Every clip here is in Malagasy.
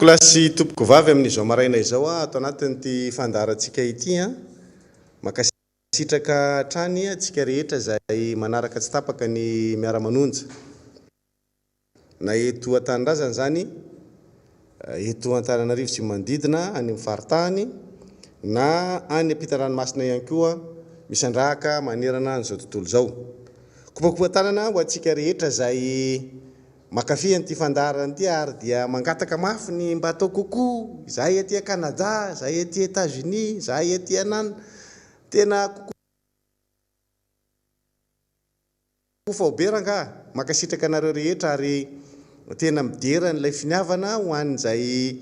Tokolasy tompoko vavy amin'izao maraina izao atao anatin'ity fandarantsika ity makasitraka hatrany antsika rehetra izay manaraka tsy tapaka ny miara-manonja. Na eto Antanindrazana zany, eto Antananarivo sy manodidina any amin'ny faritany na any ampitan-dranomasina ihany koa misandrahaka manerana an'izao tontolo izao. Kopakopan-tanana ho antsika rehetra izay makafy an'ity fandarana ity ary dia mangataka mafy ny mba atao kokoa, zahay aty Canada, zahay aty États-Unis, zahay aty anana, tena kokoa faoberanga makasitraka anareo rehetra ary tena midera n'ilay finiavana ho an'izay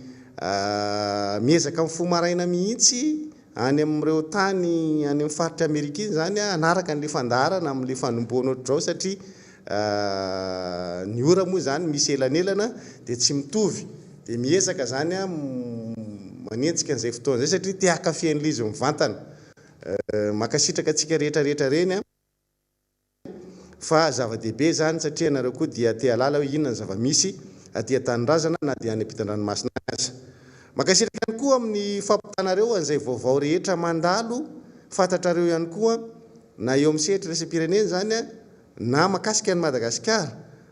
miezaka amin'ny fo maraina mihitsy any amin'ireo tany any amin'ny faritra Amerika iny zany anaraka n'ilay fandarana amin'ilay fanomboana ohatr'izao satria ny ora moa zany misy elanelana dia tsy mitovy, dia miezaka zany manenjika an'izay fotoana zay satria tia hankafy an'ilay izy mivantana. Makasitraka antsika rehetra reny fa zava-dehibe zany satria nareo koa dia tia halala hoe inona ny zava-misy aty Antanindrazana na dia any ampitan-dranomasina aza. Makasitraka ihany koa amin'ny fampitanareo an'izay vaovao rehetra mandalo, fantatrareo ihany koa na eo amin'ny sehatra iraisam-pirenena zany na makasika ny Madagasikara.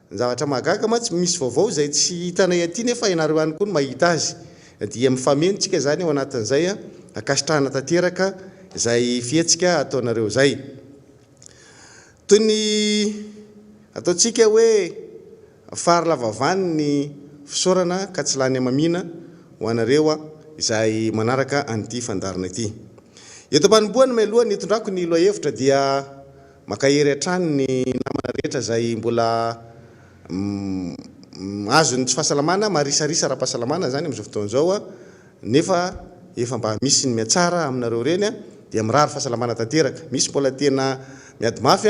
Ny zavatra mahagaga mantsy misy vaovao izay tsy hitanay aty nefa ianareo ihany koa no mahita azy. Dia mifamentsika zany ao anatin'izay akasitrahana tanteraka izay fietsika ataonareo zay. Toy ny ataontsika hoe fary lavavany ny fisaorana ka tsy lany amamina ho anareo izay manaraka an'ity fandarana ity. Eto ambanimboana mialoha ny tondrako ny loha hevitra dia makahery hatrany ny namana rehetra izay mbola azony tsy fahasalamana, marisarisa ara-pahasalamana zany amin'izao fotoana izao nefa efa mba misy ny miatsara aminareo reny dia mirary fahasalamana tanteraka. Misy mbola tena miady mafy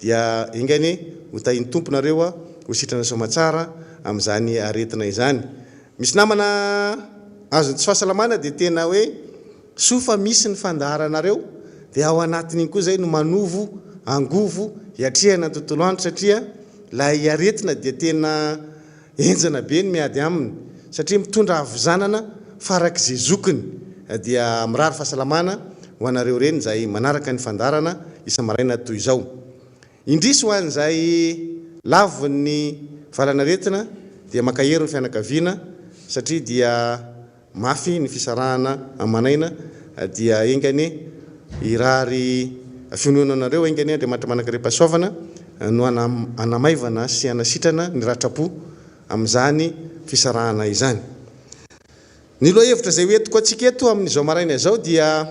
dia ingany ho tahin'ny tomponareo ho sitrana soamatsara amin'izany aretina izany. Misy namana azony tsy fahasalamana dia tena hoe sofa misy ny fandaharanareo dia ao anatin'iny koa zay no manovo angovo hiatrehana ny tontolo andro satria lay aretina dia tena enjana be ny miady aminy satria mitondra avizanana farak'izay zokiny dia mirary fahasalamana ho anareo reny izay manaraka ny fandarana isa-maraina toy izao. Indrisy ho an'izay lavon'ny valanaretina dia makahery ny fianakaviana satria dia mafy ny fisarahana amanaina dia engany irary finoananareo engany Andriamanitra manankaream-pahasoavana no anamaivana sy anasitrana ny ratrapo amin'izany fisarahana izany. Ny loha hevitra izay hoentiko antsika eto amin'izao maraina izao dia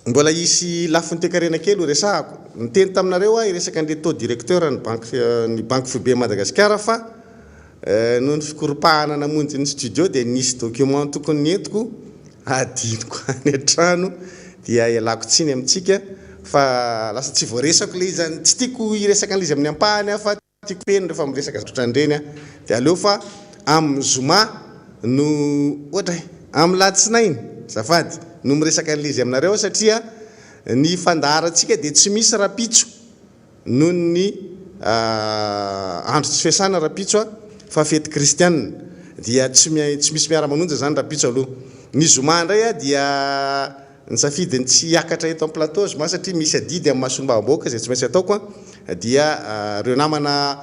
mbola isy lafiny toekarena kely ho resahako. Niteny taminareo iresaka an'ilay taux directeur ny banque foibe Madagasikara fa noho ny fikoropahana namonjy ny studio dia nisy document tokony nentiko adiniko any an-trano dia ialako tsiny amintsika fa lasa tsy voaresako le izany tsy tiako iresaka an'izy amin'ny ampahany fa tiako peny rehefa miresaka ohatran'ireny dia aleo fa amin'ny zoma no ohatra amin'ny latsinainy zafady no miresaka an'izy aminareo satria ny fandaharantsika dia tsy misy rapitso noho ny andro tsy fiasana rapitso fa fety kristianina dia tsy misy miara-manonja zany rapitso aloha. Ny zoma indray dia nisafidiny tsy hiakatra eto amin'ny plateau zoma satria misy adidy amin'ny mahasombam-boaka izay tsy maintsy ataoko dia reo namana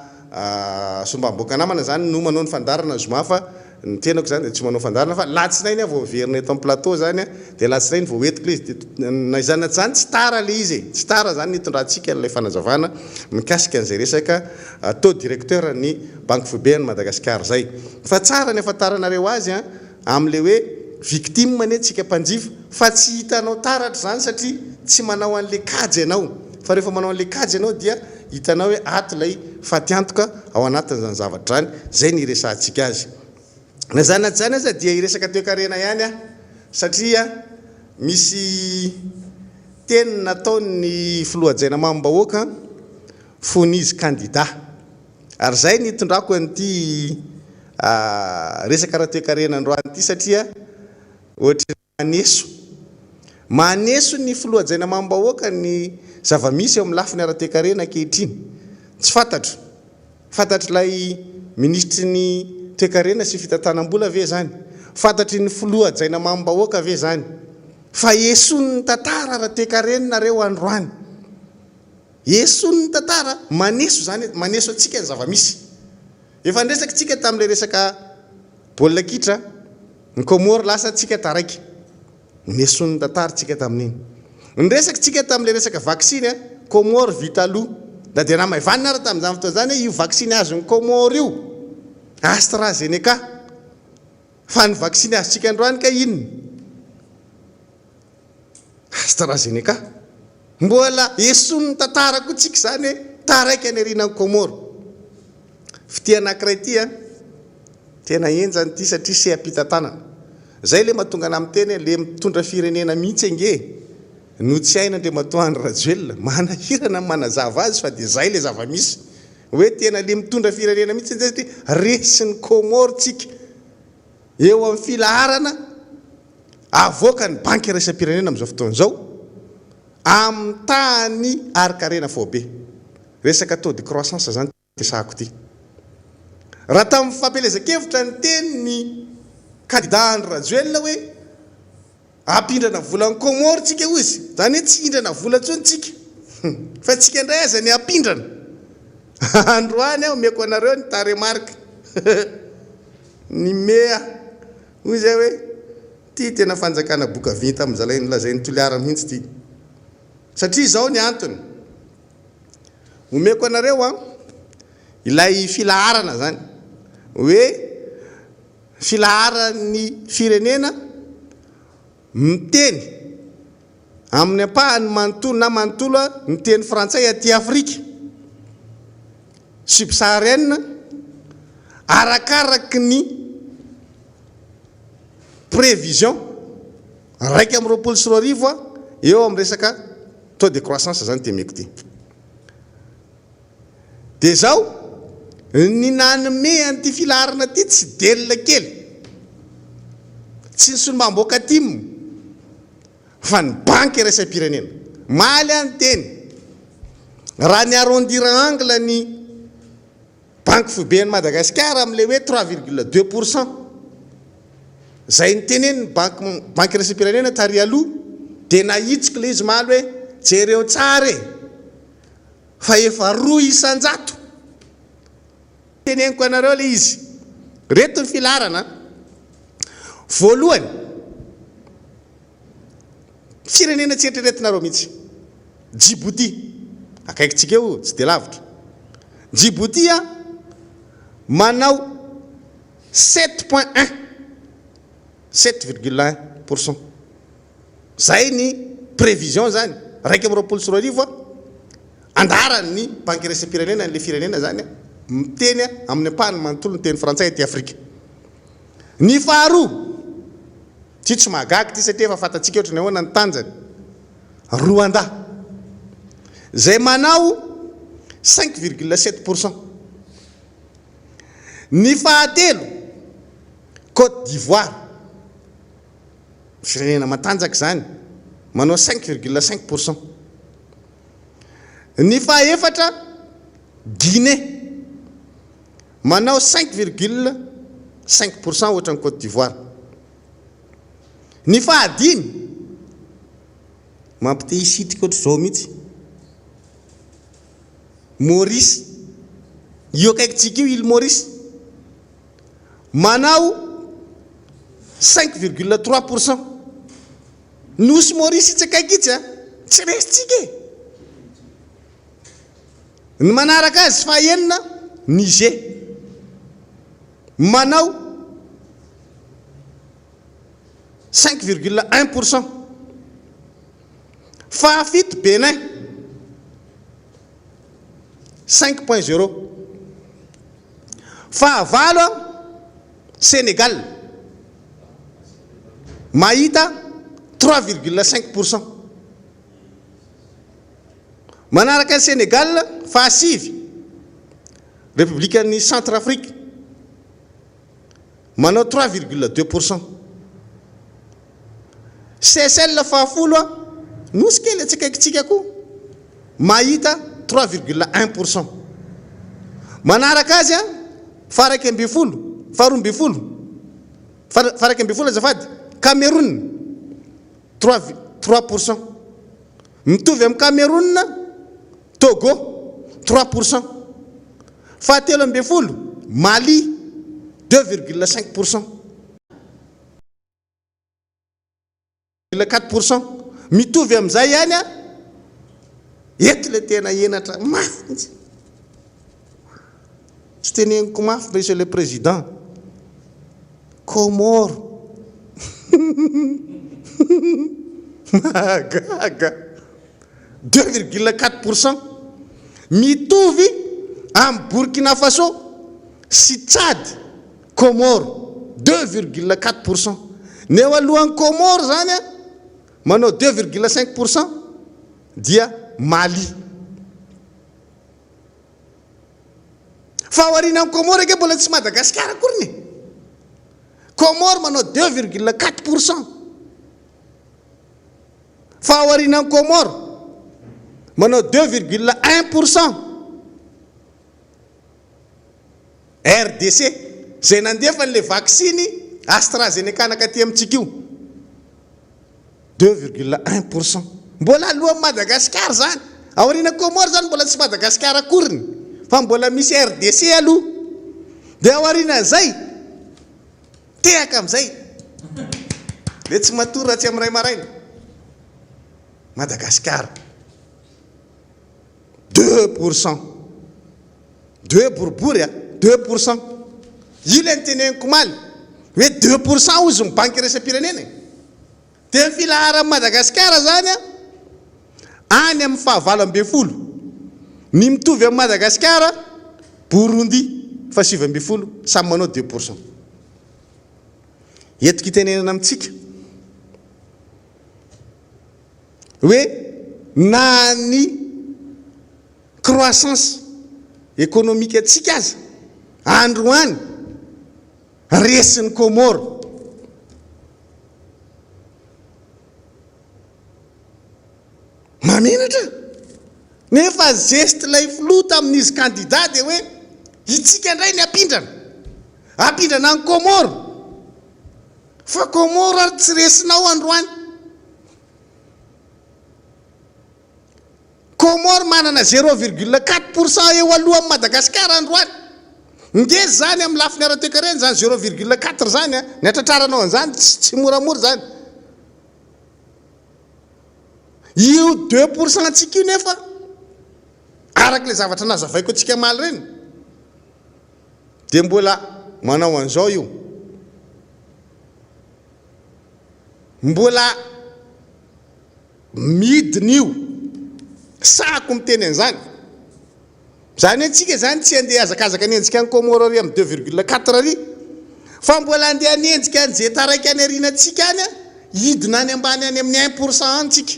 sombam-boaka namana zany no manao ny fandarana zoma fa ny tenako zany dia tsy manao fandarana fa latsinainy vao verina eto amin'ny plateau zany dia latsinainy vao entiko le izy na izany zany tsy tara le izy tsy tara zany nitondrantsika ilay fanazavana mikasika an'izay resaka taux directeur ny banque foibe ny Madagasikara zay. Fa tsara ny afantaranareo azy amin'le hoe victime anie tsika mpanjifa fa tsy hitanao taratra zany satria tsy manao an'le kajy ianao fa rehefa manao an'le kajy ianao dia hitanao hoe ato lay fatiantoka ao anatin'izany zavatra zany zay ny iresantsika azy. Na zany aza dia iresaka toekarena ihany satria misy teny nataon'ny filohajaina mamim-bahoaka fonizy kandida ary zay nitondrako an'ity resaka raha toekarena androany ity satria ohatra maneso ny filohajaina mamim-bahoaka ny zava-misy eo amin'ny lafiny ara-toekarena ankehitriny tsy fantatro lay ministry ny toekarena sy fitantanam-bola ve zany fantatry ny filoha jaina mambahoaka ve zany fa esony tantara raha toekarenareo androany esony tantara maneso zany maneso atsika ny zava-misy efa ndresaka tsika tamin'le resaka baolina kitra ny Comore lasa tsika taraiky nesony tantara tsika tamin'iny ndresaka tsika tamin'le resaka vaksiny Comore vita aloha da dia namaivana ara tamin'izany fotoana zany io vaksiny azo ny Comore io AstraZeneca fa ny vaksiny azo tsika androany ka inona AstraZeneca mbola esony tantara ko tsika zany taraiky aneriana ny Comore fity anankiray ty tena enjany ty satria se ampita-tanana zay le mahatonga ana miteny le mitondra firenena mihitsy ange no tsy aina ndre matoandro Rajoelina manahirana manazava azy fa dia zay le zava-misy hoe tena le mitondra firenena mihitsy zay resin'ny Comore tsika eo amin'ny filaharana avoaka ny banky raisam-pirenena amin'izao fotoana zao amin'ny tany arikarena fobe resaka taux de croissance zany tesahako ty raha tamin'ny fampelezan-kevitra ny teniny candidat ny Rajoelina hoe ampindrana vola ny Comore tsika hoy izy zany hoe tsy hindrana vola tsony tsika fa tsika indray aza ny ampindrana androany aho meko anareo ny taremarka ny mea hoy zay hoe ty tena fanjakana boka vinta amin'zalainy lazainy toliara mihitsy ty satria zao ny antony omeko anareo ilay filaharana zany hoe filaharan'ny firenena miteny amin'ny ampahany manontolo na manontolo ny teny frantsay aty Afrika subsaharienne arakaraky ny prévision raiky amin'ny roapolo sy roa arivo eo amin'ny resaka taux de croissance zany temeko ty dia zao ny nanome an'ity filaharana ty tsy delina kely tsy ny solomamboaka atimo fa ny banky raisam-pirenena maly any teny raha ny arrondir angle ny banque foben'ny Madagasikara amin'le hoe 3,2% zay ny teneny banky raisam-pirenena tary aloha dia nahitsika le izy maly hoe jereo tsara fa efa 2 isan-jato teneniko anareo le izy reto ny filaharana voalohany firenena tsy eritreretinareo mihitsy Djibouti akaikitsika eo tsy dia lavitra Djibouti manao 7,1% zay ny prévision zany raiky amin'ny roapolo sy roa arivo andarany banky raisam-pirenena le firenena zany miteny amin'ny ampahany manontolo ny teny frantsay aty Afrika ny faharoa ty tsy mahagaga ty satria efa fantatsika ohatrany ahoana ny tanjany Rwanda zay manao 5,7%. Ny fahatelo Côte d'Ivoire firenena matanjaka zany manao 5,5%. Ny fahaefatra Guinée manao 5,5% ohatran'ny Côte d'Ivoire. Ny fahadimy mampite hisitrika ohatr'izao mihitsy Maurice io akaikitsika io île Maurice manao 5,3%. Nosy Maurice tsy akaikitsy tsy resitsika ny manaraka azy fahaenina Niger manao 5,1%. Fahafito Benin 5,0. Fahavalo Sénégal mahita 3,5%. Manaraka Sénégal fahasivy République Centrafrique manao 3,2%. Seychelles fahafolo nosy kely atsikaikitsika koa mahita 3,1%. Manaraka azy faraiky ambin'ny folo faharoa amby folo faraka amby folo azafady Cameroun 3%, mitovy amin'ny Cameroun Togo 3%, fahatelo amby folo Mali 2,5%, 4%, mitovy amin'izay ihany eto le tena enatra mafy tsy teneniko mafy monsieur le président Comores magaga 2,4%, mitovy amin'ny Burkina Faso sy Tchad Comores 2,4%, neo alohan'ny Comores zany manao 2,5% dia Mali. Fa aorian'ny Comores ke mbola tsy Madagascar akory ny Comores manao 2,4%. Fa aorian'ny Comores manao 2,1%. RDC zay nandefa le vaccine AstraZeneca nakaty amintsika io 2,1%. Mbola alohan'ny Madagascar zany. Aorian'ny Comores zany mbola tsy Madagascar akory fa mbola misy RDC aloha. Dia aorian'izay tehaka amin'izay le tsy matory raha tsy amin'ny ray maraina Madagascar 2%, 2 boribory 2%. Io le teneniko maly hoe 2% ozy mibanky resam-pirenena. Dia ny filaharan'ny Madagascar zany any amin'ny fahavalo amby folo, ny mitovy amin'ny Madagascar Burundi fa 7 amby folo samy manao 2%. Etiko itenenana amintsika hoe na ny croissance économique atsika aza androany resin'ny Comores mamenatra nefa geste lay flota amin'izy candidat dia hoe itsika indray ny apindrana ny Comores fa Comores ary tsy resinao androany. Comores manana 0,4% eo alohan'ny Madagascar androany. Nge zany amin'ny lafiny ara-toekarena zany 0,4 zany ny atratraranao an'izany tsy moramora zany. Io 2% antsika io nefa araka le zavatra nazavaiko antsika maly reny dia mbola manao an'izao io, mbola midiny io sako miteny an'izany. Zany hoe antsika zany tsy andeha azakazaka anenjika any Comores ary amin'ny 2,4 ary fa mbola andeha anenjika an'izay taraiky any aorianantsika any hidina any ambany any amin'ny 1% antsika.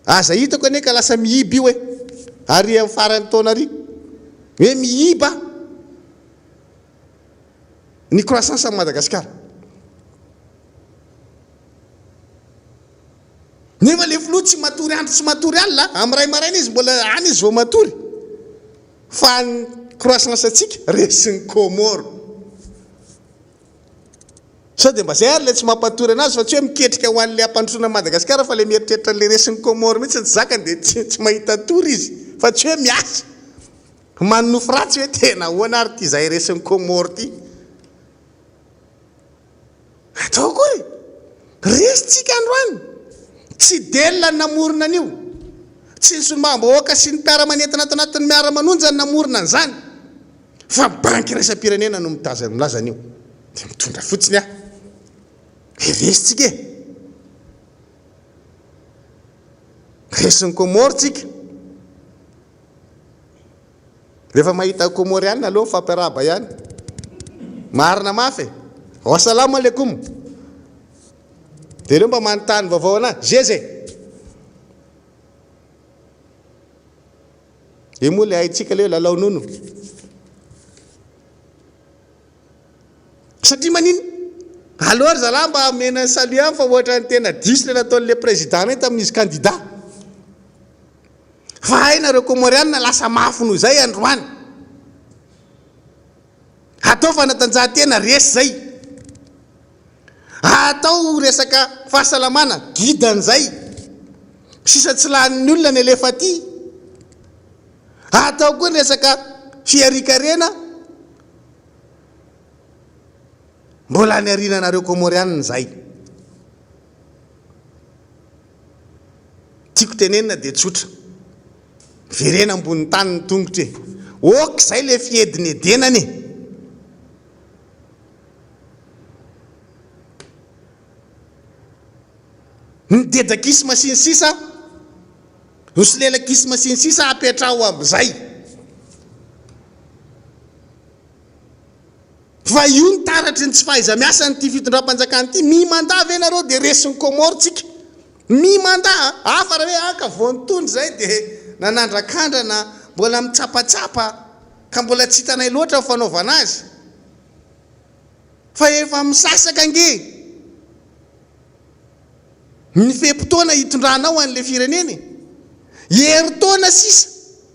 Aza hitako ane ka lasa mihiba io ary amin'ny farany taona ary hoe mihiba ny croissance à Madagascar. Nefa le filoha tsy matory andro tsy matory alina amin'ny ray maraina izy mbola any izy vao matory fa ny croissance atsika resin'ny Comores. Sao dia mba zay ary le tsy mampatory anazy fa tsy hoe miketrika ho an'le ampandrosoana Madagascar fa le mieritreritra le resin'ny Comores mihitsy tsy zakany dia tsy mahita tory izy fa tsy hoe miasa manofo ratsy hoe tena hoana ary ty izay resin'ny Comores ty. Atao akory resitsika androany tsy delona namorona an'io, tsy ny solombavam-bahoaka sy ny mpiara-manentana ato anatin'ny miara-manonja ny namorona an'izany fa banky raisam-pirenena no milaza an'io dia mitondra fotsiny resitsika resin'ny Comores tsika. Rehefa mahita Comoriana aloha fampiarahaba ihany marina mafy wassalamu alaikum dia ireo mba manontany vaovao ana zezay moa le haitsika le lalaonono satria manino alors zalahy mba amena salut any fa ohatra ny tena diso le nataon'le président ny tamin'izy candidat fa hay nareo Comoriana lasa mafy noho zay androany atao fanatanjahantena resy zay, atao resaka fahasalamana gidan'izay, sisa tsy lanin'ny olona ny alefa ty, atao koa ny resaka fiarikarena, mbola ny arinanareo komorianina zay. Tiako tenenina dia tsotra, verena ambony tany ny tongotra e, ok zay le fiediny edenany e. Ny dedakisy masiny sisa, ny solelakisy masiny sisa apetrao amin'izay. Fa io ny taratry ny tsy fahaiza miasa ny ty fitondram-panjakana ty, mi-mandat ve nareo dia resiny komoritsika, mi-mandat hafa raha hoe aka voantondry zay dia nanandrak'andrana mbola mitsapatsapa ka mbola tsy hitanay loatra ny fanaovana azy, fa efa misasaka ange ny fepotona hitondranao an'le fireneny, herintaona sisa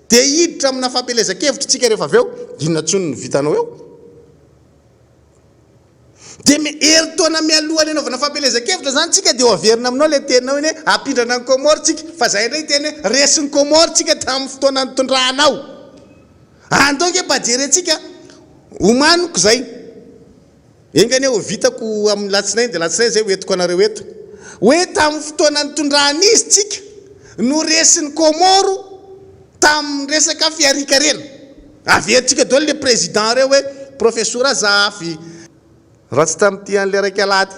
dia hiditra amina fampelezan-kevitra tsika rehefa avy eo, inona tsony ny vitanao eo, dia herintaona mialohany anaovana fampelezan-kevitra zany tsika dia ho averina aminao le teninao iny hoe ampindrana ny komoro tsika, fa zay indray teny hoe resiny komoro tsika tamin'ny fotoana nitondrahanao. Andao mba jerentsika omaniko zay, engany ho vitako amin'ny latsinainy dia latsinainy zay hoentiko anareo eto, hoe tamin'ny fotoana nitondrahana izy tsika no resiny komoro tamin'ny resaka fiarikarena. Averintsika daholo le président reo hoe professeur Zafy, raha tsy tamin'ity an'le raiky alaty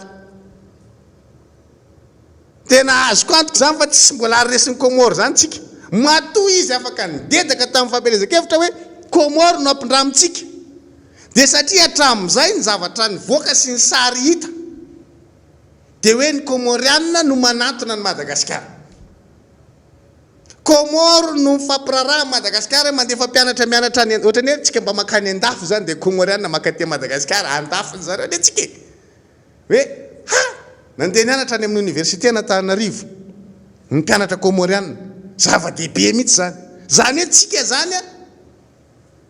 tena azoko antoko zany fa tsy mbola resiny komoro zany tsika, matoa izy afaka nidedaka tamin'ny fampelezan-kevitra hoe komoro no ampindramintsika, dia satria hatramin'izay ny zavatra nivoaka sy ny sary hita dia hoe ny komorianina no manatona ny Madagasikara. Komoro no mifampiraraha Madagasikara, mandefa mpianatra mianatra any, ohatra ny hoe tsika mba makany andafo zany dia komorianina makaty Madagasikara andafony zareo le tsika hoe ha nandeha nianatra any amin'ny université n'Antananarivo ny mpianatra komorianina, zava-dehibe mihitsy zany. Zany hoe tsika zany a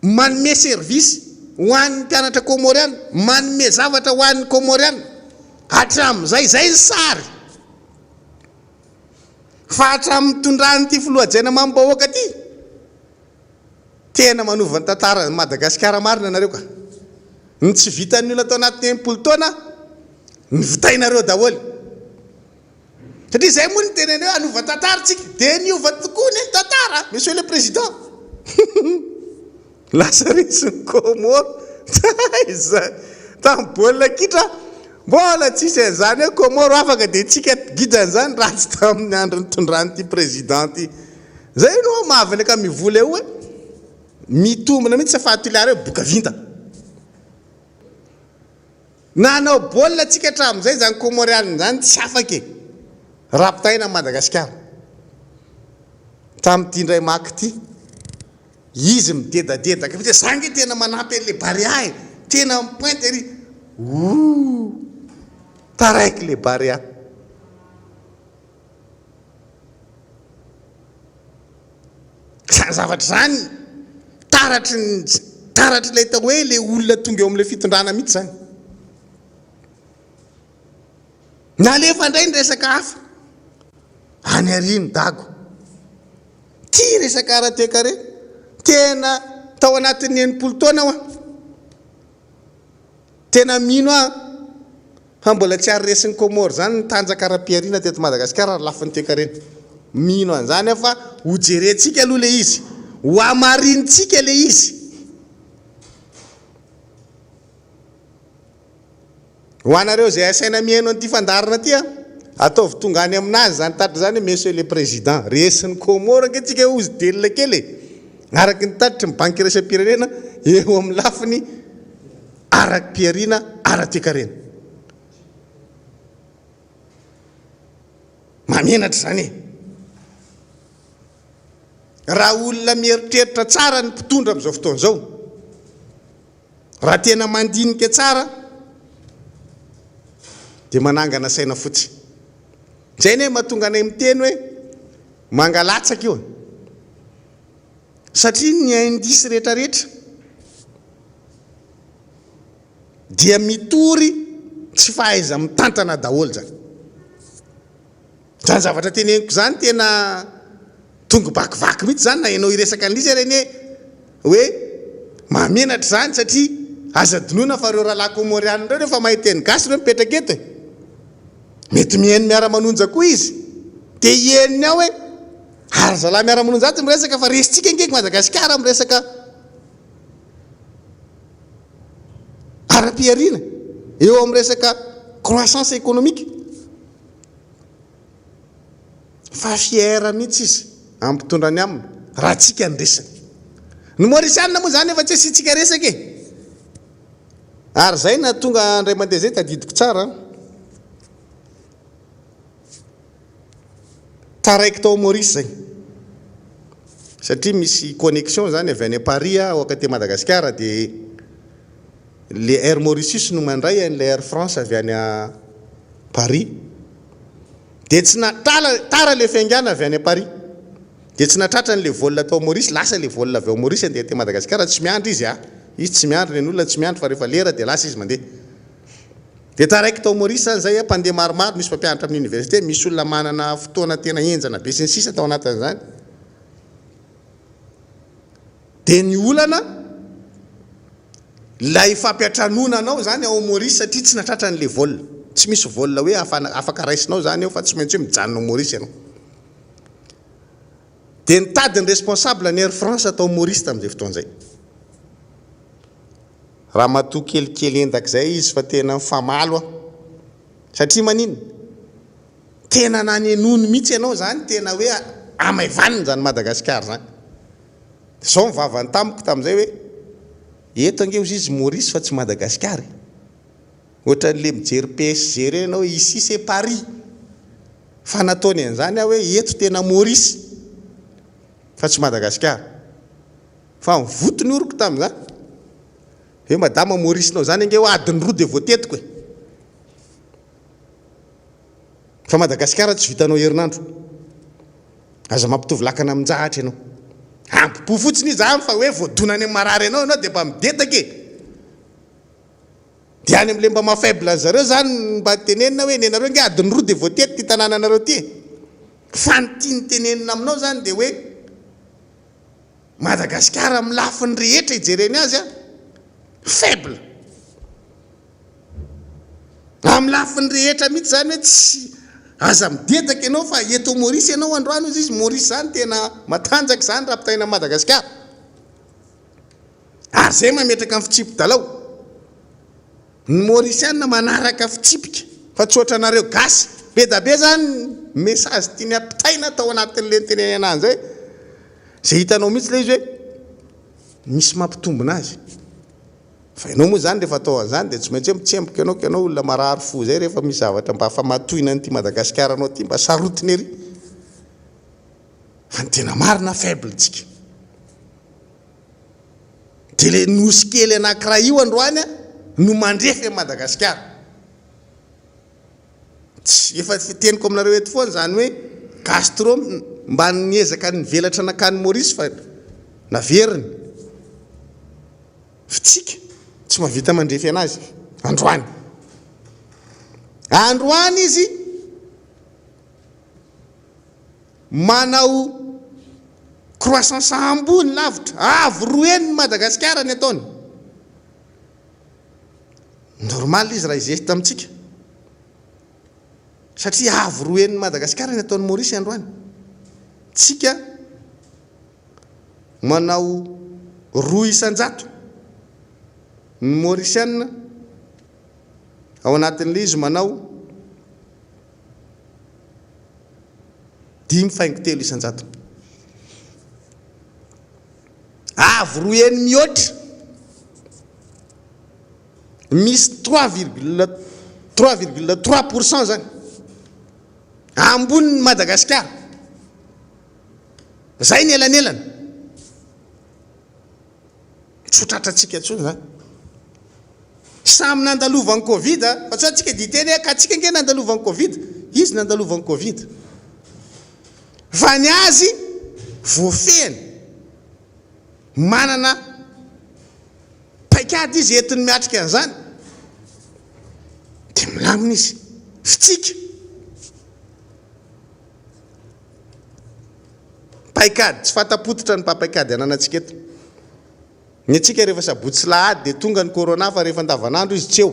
manome service ho an'ny mpianatra komorianina, manome zavatra ho an'ny komorianina, hatramin'izay zay ny sary. Fa hatramin'ny tondrany ty filohajaina mambahoaka ty tena manova ny tantara Madagasikara marina nareo ka, ny tsy vitan'ny olona tao anaty 10 taona ny vitainareo daholo, satria zay moa ny teneny hoe anova tantara tsika dia niova tokoa ny tantara, monsieur le président. Lasa resiny komoro tamin'ny baolina kitra mbola tsisy an'izany hoe komoro afaka dia tsika gidan'izany raha tsy tamin'ny andro nitondrany ty président ty. Zay no mahavany ka mivola eo hoe mitombona mihitsy fahatolary hoe boka vinta. Nanao baolina tsika hatramin'izay zany komorianina zany tsy afaka rapitaina Madagasikara. Tamin'ity indray maky ty izy midedadedaka fa zange tena manampy an'le Barea e, tena mipointe ery taraiky le Barea. Zany zavatra zany taratry le hita hoe le olona tonga eo amin'le fitondrana mihitsy zany. Nalefa indray ny resaka hafa any arino dago ty resaka ara-toekare tena tao anatin'ny 90 taona aho tena mino fa mbola tsy ary resiny komoro zany ny tanjaka ara-piarina teto Madagasikara lafiny toekarena, mino an'izany fa ho jerentsika aloha le izy, ho amarintsika le izy, ho anareo zay asaina mihaino an'ity fandarina ty ataovy tonga any aminazy zany tatitra zany monsieur le président resiny komoro anketsika ozy delona kely araky ny tatitra ny banky irasam-pirenena eo amin'ny lafiny arak-piarina ara-toekarena. Mamenatra zany raha olona mieritreritra tsara ny mpitondra amin'izao fotoana izao, raha tena mandinika tsara dia manangana saina fotsy. Zay ny hoe mahatonga anay miteny hoe mangalatsaka io, satria ny indisy rehetrarehetra dia mitory tsy fahaiza mitantana daholo zany. Zany zavatra teneniko zany tena tonga bakivaky mihitsy zany na ianao iresaka an'ilay reny hoe mamenatra zany satria aza dinoina fa reo rahalahy komoriana reo rehefa mahita ny gasy reo mipetraka eto mety mihaino miara-manonja koa izy dia hieniny ao hoe ary zalahy miara-manonja aty miresaka fa resitsika ngeko Madagasikara miresaka ara-piariana eo amin'ny resaka croissance économique fa fiera mihitsy izy amin'ny mpitondrany aminy raha tsika nyresaka ny Mauriciana moa zany efa tsy asitsika resaka e ary zay na tonga andray mandeha zay tadidiko tsara taraiky tao Maurice zay satria misy connexion zany avy any Paris ao akaty Madagasikara dia le Air Mauritius no mandray an'le Air France avy any Paris dia tsy tara le fiangana avy any Paris dia tsy natratra n'le vol tao Maurice lasa le vol avy ao Maurice andeha ty Madagasikara tsy miandry izy izy tsy miandry ny olona tsy miandry fa rehefa lera dia lasa izy mandeha dia taraiky tao Maurice zay mpandeha maromaro misy mpampianatra amin'ny université misy olona manana fotoana tena enjana be sy ny sisa tao anatin'izany dia ny olana lay fampiatranonanao zany ao Maurice satria tsy natratra n'le vol tsy misy vol hoe afaka raisinao zany eo fa tsy maintsy hoe mijanona Maurice ianao dia nitady ny responsable ny Air France tao Maurice tamin'izay fotoan'izay raha matoa kelikely endak'izay izy fa tena mifamalo satria manino tena nanenono mihitsy ianao zany tena hoe amaivanina zany Madagasikara zany zao mivavany tamiko tamin'izay hoe eto ange ozy izy Maurice fa tsy Madagasikara ohatra n'le mijery PSG reny ianao ici c'est Paris fa nataony an'izany hoe eto tena Maurice fa tsy Madagasikara fa mivotony oroko tamin'izany hoe madama Maurice nao zany ange ho adiny roa dia voatetiko e fa Madagasikara tsy vitanao herinandro aza mampitovy lakana aminjahatra ianao ampipo fotsiny izy fa hoe voadonany amin'ny marary ianao dia mba midetaka e dia any amin'le mba mafaible zareo zany mba tenenina hoe nenareo nge adiny roa dia voatety ty tanànanareo ty fa ny tiany tenenina aminao zany dia hoe Madagasikara amin'ny lafiny rehetra ijereny azy faible amin'ny lafiny rehetra mihitsy zany hoe tsy aza midetaka ianao fa eto Maurice ianao androany izy Maurice zany tena matanjaka zany raha pitaina Madagasikara ary zay mametraka amin'ny fitsipy-dalao ny Mauriciana manaraka fitsipika fa tsy ohatranareo gasy be da be zany message tiany apitaina tao anatin'le tenenena an'izay zay hitanao mihitsy le izy hoe misy mampitombona azy fa ianao moa zany rehefa atao an'izany dia tsy maintsy hoe mitsemboka ianao ka ianao olona marary fo zay rehefa misy zavatra mba famatohina n'ity Madagasikara anao ty mba sarotiny ery fa ny tena marina faible tsika dia le nosy kely anankiray io androany no mandrefy Madagasikara tsy efa teniko aminareo eto foana zany hoe Castro mba niezaka nivelatra nakany Maurice fa naveriny fitsika tsy mahavita mandrefy anazy androany izy manao croissance ambony lavitra avo roeny Madagasikara ny ataony normal izy raha izesy tamitsika satria avo roeny Madagasikara ny ataony Maurice androany tsika manao 200 ny Mauriciana ao anatin'le izy manao 5.3 avo roeny mihoatra misy 3,3% zany ambony Madagasikara zay ny elanelana tsotratratsika tsony zany samy nandalovan'ny Covid fa tsy atsika diteny ka atsika nge nandalovan'ny Covid izy nandalovan'ny Covid fa ny azy voafeny manana paikady izy entiny miatrika an'izany milamina izy fitsika paikady tsy fatapototra ny papaikady ananantsika eto ny atsika rehefa sabotsy lahady dia tonga ny corona fa rehefa andavanandro izy tsy eo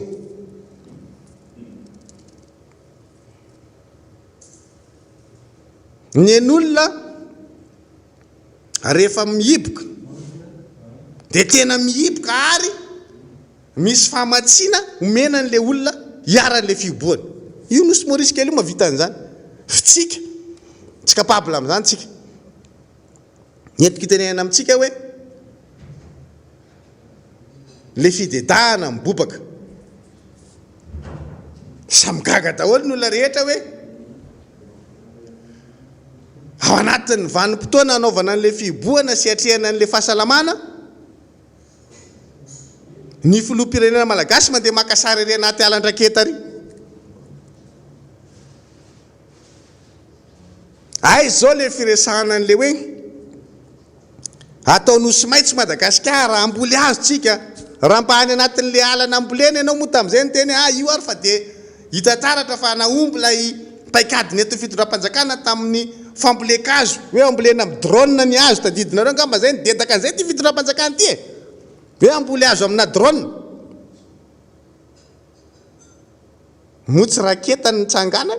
ny en'olona rehefa mihiboka dia tena mihiboka ary misy fahamatsiana omena n'le olona hiaran'le fiboany io nosy Maurice kely io mavita an'izany fitsika tsy capable amin'izany tsika nentikitenena amintsika hoe le fidedahana mibobaka samigaga daholo ny olona rehetra hoe ao anatin'ny vanim-potoana anaovana an'le fiboana sy atrehana an'le fahasalamana ny filoham-pirenena malagasy mandeha maka sary ery anaty alan-draketa ary ay zao le firesahana an'le hoe atao nosy maitso Madagasikara amboly azo tsika raha mpahany anatin'le alana ambolena ianao moa tamin'izay ny teny io ary fa dia hita taratra fa naomby lay paikady neto fitondram-panjakana tamin'ny famboleka-azo hoe ambolena amin'ny drone ny azo tadidinareo ngamba zay nidedaka an'izay ty fitondram-panjakana ty hoe amboly azo amina drone motsy raketa ny tsangana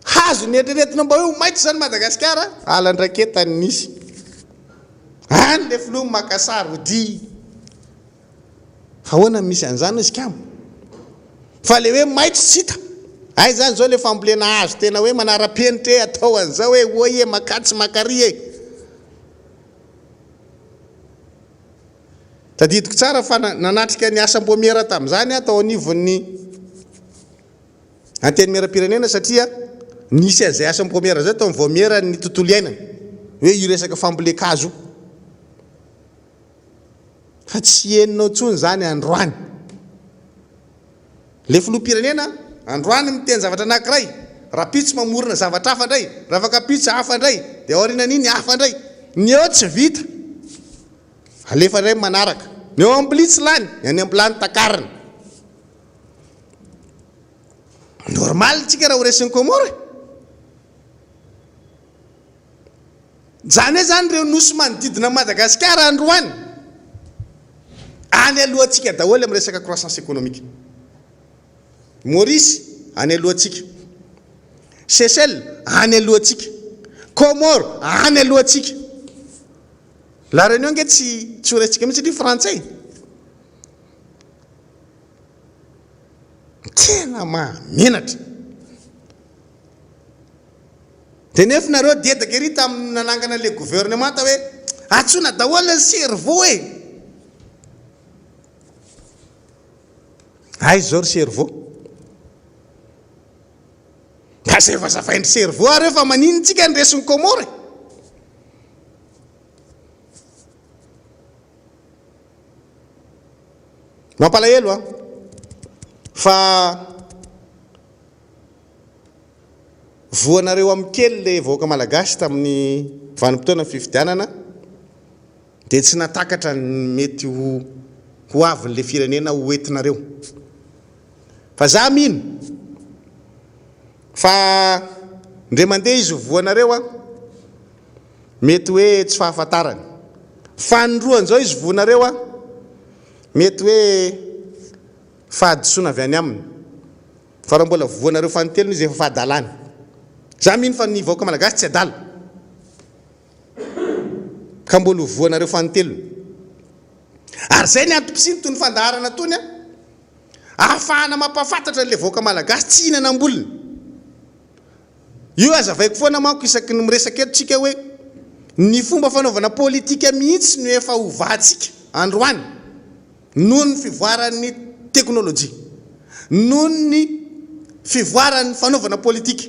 hazo ny eritreretina mba hoe maitso zany Madagasikara alan-draketa ny nisy any le filoha makasary hody ahoana misy an'izany izy kamo fa le hoe maitso tsy hita ay zany zao le fambolena azo tena hoe manara-penitra e atao an'izao hoe oy e makatsy makary e tadidiko tsara fa nanatrika ny asam-boamera tamin'izany atao anivon'ny anteny mera-pirenena satria nisy an'izay asam-boamera zay atao ny voamera ny tontolo iainana hoe io resaka famboleka-azo fa tsy eninao tsony zany androany le filoham-pirenena androany miteny zavatra anankiray raha pitso mamorona zavatra hafa indray raha afaka pitso hafa indray dia aorianan'iny hafa indray ny eo tsy vita alefa indray manaraka ny eo ambolitsy lany any ambolany takariny normal tsika raha ho resin'ny Komoro zany hoe zany reo nosy manodidina Madagasikara androany any alohantsika daholo amin'ny resaka croissance économique Maurice any alohantsika Seychelles any alohantsika Comore any alohantsika la Réunion nge tsy horesitsika mihitsy ny frantsay tena mahamenatra dia nefa nareo dedaka ery tamin'ny nanangana le gouvernemanta hoe atsona daholo ny cerveau e ay zao ry cerveau ka zay efa zavain'ny cerveau ary efa maninontsika ny resin'ny Komoro mampalahelo fa voanareo amin'ny kely le vahoaka malagasy tamin'ny vanim-potoana fifidianana dia tsy natakatra ny mety ho avin'le firenena ho entinareo fa za mino fa ndre mandeha izy voanareo mety hoe tsy fahafantarany fa nroany zao izy voanareo mety hoe fahadisoana avy any aminy fa raha mbola voanareo fanotelony izy efa fahadalany za mino fa ny vahoaka malagasy tsy adala ka mbola voanareo fanotelony ary zay ny antom-pisiny toy ny fandaharana tony ahafahana mampafantatra n'le vahoaka malagasy tsy hinana ambolony io azavaiko foana manko isaky ny miresaka eto tsika hoe ny fomba fanaovana politika mihitsy no efa hovatsika androany noho ny fivoaran'ny teknôlôjia noho ny fivoaran'ny fanaovana politika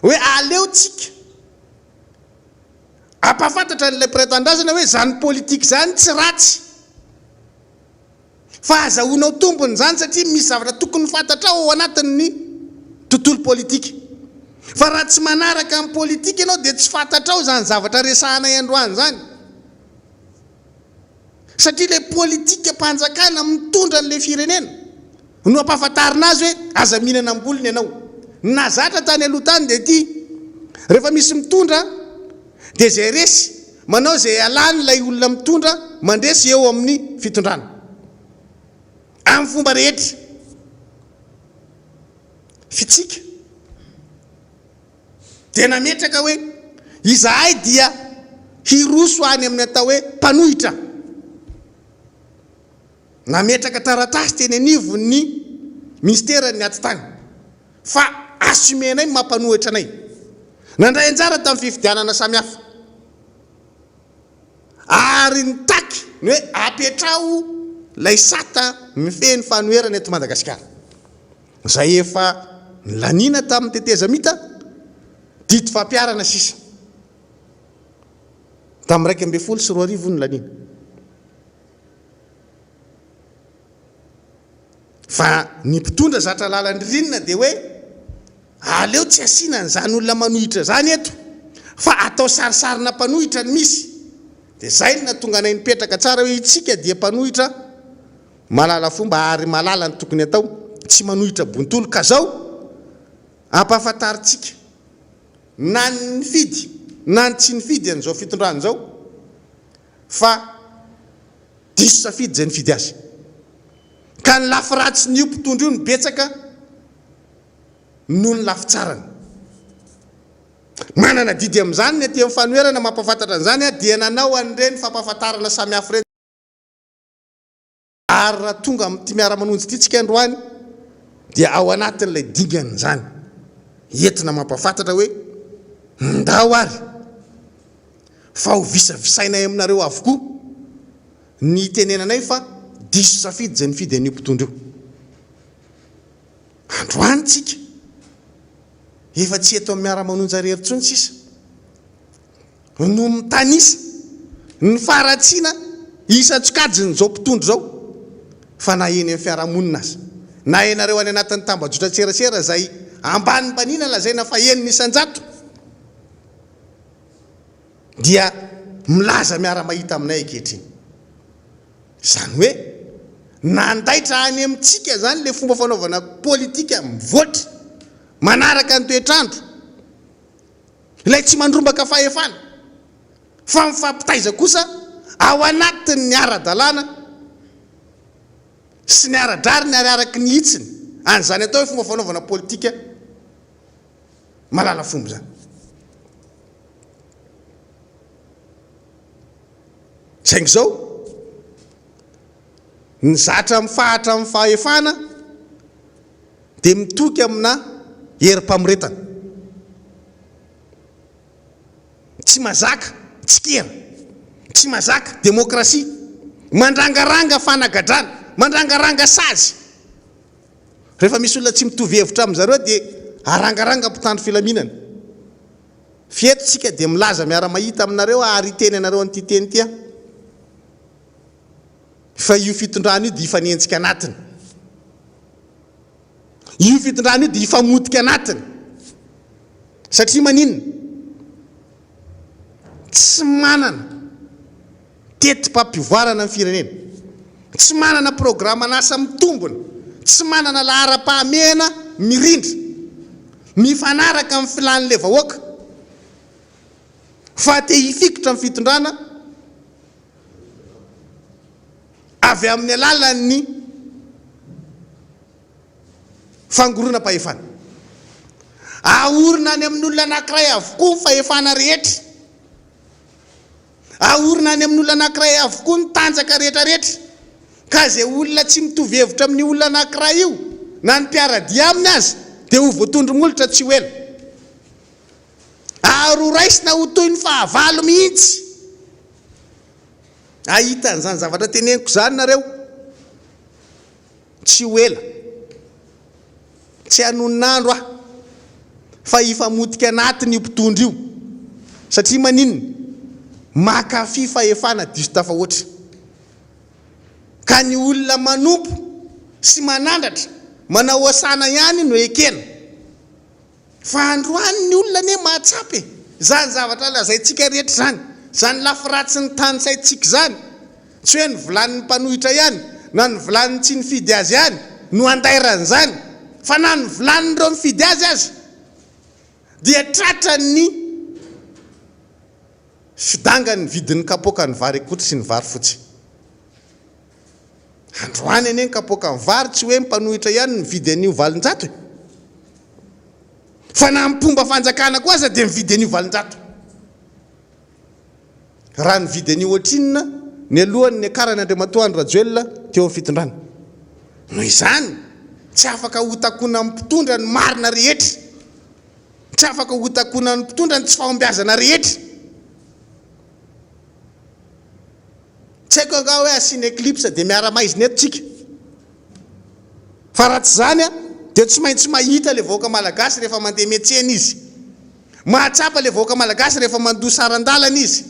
hoe aleo tsika ampafantatra n'ilay prétendazana hoe zany politika zany tsy ratsy fa azahoanao tombony zany satria misy zavatra tokony fantatra ao anatin'ny tontolo politika fa raha tsy manaraka amin'ny politika ianao dia tsy fantatra ao zany zavatra resahana androany zany satria le politika mpanjakana mitondra an'le firenena no ampahafantarina azy hoe aza mihinana ambolony ianao na zatra tany aloha tany dia ty rehefa misy mitondra dia zay resy manao zay alany lay olona mitondra mandresy eo amin'ny fitondrana amin'ny fomba rehetra fitsika dia nametraka hoe izahay dia hiroso any amin'ny atao hoe mpanohitra nametraka taratasy teny anivon'ny ministera ny aty tany fa asumenay mampanohitra anay nandray anjara tamin'ny fifidianana samihafa ary nitaky ny hoe apetrao lay sata mifeny fanoherana eto Madagasikara zay efa lanina tamin'ny teteza mita dito fampiarana sisa tamin'ny 1.4 ny lanina fa ny mpitondra zatra lalandrinina dia hoe aleo tsy asiana n'izany olona manohitra zany eto fa atao sarisarina mpanohitra ny misy dia zay no natonga anay nipetraka tsara hoe itsika dia mpanohitra malala fomba ary malala ny tokony atao tsy manohitra bontolo ka zao ampahafantaritsika na ny fidy na ny tsy nifidy an'izao fitondrana zao fa diso safidy zay nifidy azy ka ny lafy ratsy n'io mpitondra io ny betsaka noho ny lafy tsarany manana didy amin'izany ny aty amin'ny fanoherana mampafantatra an'izany dia nanao an'ireny fampahafantarana samihafa reny ary raha tonga amin'ity miara-manonjy ity tsika androany dia ao anatin'ilay dingana zany entina mampafantatra hoe ndao ary fa ho visavisainay aminareo avokoa ny tenenanay fa diso safidy zay nifidy an'io mpitondra io androany tsika efa tsy eto amin'ny miara-manonjy arerintsony sisa no mitanisa ny faratsiana isa-tsokajiny zao mpitondra zao fa na eny amin'ny fiarahamonina azy na enareo any anatin'ny tambajotra tserasera zay ambany mpanina lazaina fa enina isan-jato dia milaza miara-mahita aminay ankehitriny zany hoe nandaitra any amintsika zany le fomba fanaovana politika mivoatra manaraka ny toetrandro ilay tsy mandrombaka fahefana fa mifampitaiza kosa ao anatin'ny ny ara-dalàna sy ny ara-drariny ary araky ny hitsiny an'izany atao hoe fomba fanaovana politika malala fomba zany saingy zao ny zatra mifahatra amin'ny fahefana dia mitoky amina herim-pamoretana tsy mazaka tsikera tsy mazaka demokrasia mandrangaranga fanagadrana mandrangaranga sazy rehefa misy olona tsy mitovy hevitra amin'izareo dia arangaranga mpitandro filaminana fietotsika dia milaza miara-mahita aminareo ary teny anareo an'ity teny ity fa io fitondrana io dia ifanenjika anatiny io fitondrana io dia ifamotika anatiny satria maninona tsy manana tetim-pampivoarana amin'ny firenena tsy manana programa nasa mitombona tsy manana lahara-pahamehana mirindra mifanaraka amin'ny filan'le vahoaka fa te hifikotra amin'ny fitondrana avy amin'ny alalan'ny fangorona-pahefana aorina any amin'ny olona anankiray avokoa ny fahefana rehetra aorina any amin'ny olona anankiray avokoa ny tanjaka rehetrarehetra ka zay olona tsy mitovy hevitra amin'ny olona anankiray io na ny mpiaradia aminy azy dia ho voatondromolotra tsy ho ela ary ho raisina ho toy ny fahavalo mihitsy ahita an'izany zavatra teneniko zany nareo tsy ho ela tsy hanononandro ah fa ifamotika anatiny io mpitondra io satria maninona makafy fahefana diso tafahoatra ka ny olona manompo sy manandratra manao asana ihany no ekena fa androany ny olona ne mahatsapy zany zavatra lazay tsika rehetra zany zany lafy ratsy ny tany saitsika zany tsy hoe ny volan'ny mpanohitra ihany na ny volan'ny tsy nifidy azy ihany no antairan'izany, fa na ny volan'ireo mifidy azy dia tratran'ny fidangany vidin'ny kapoka ny vary ekotra sy ny vary fotsy. Androany ane ny kapoka ny vary tsy hoe mpanohitra ihany mividy an'io valonjato, fa na mpomba fanjakana koa aza dia mividy an'io valonjato. Raha nividy an'io ohatrinina ny alohany ny akaran'Andriamatoa Rajoelina teo amin'ny fitondrana. Noho izany tsy afaka hotakona amin'ny mpitondra ny marina rehetra, tsy afaka hotakona ny mpitondra ny tsy fahombiazana rehetra. Tsy haiko anga hoe asiana eclipse dia miara-maizina eto tsika, fa raha tsy zany dia tsy maintsy mahita le vahoaka malagasy rehefa mandeha miantsena izy, mahatsapa le vahoaka malagasy rehefa mandoa sarandalana izy,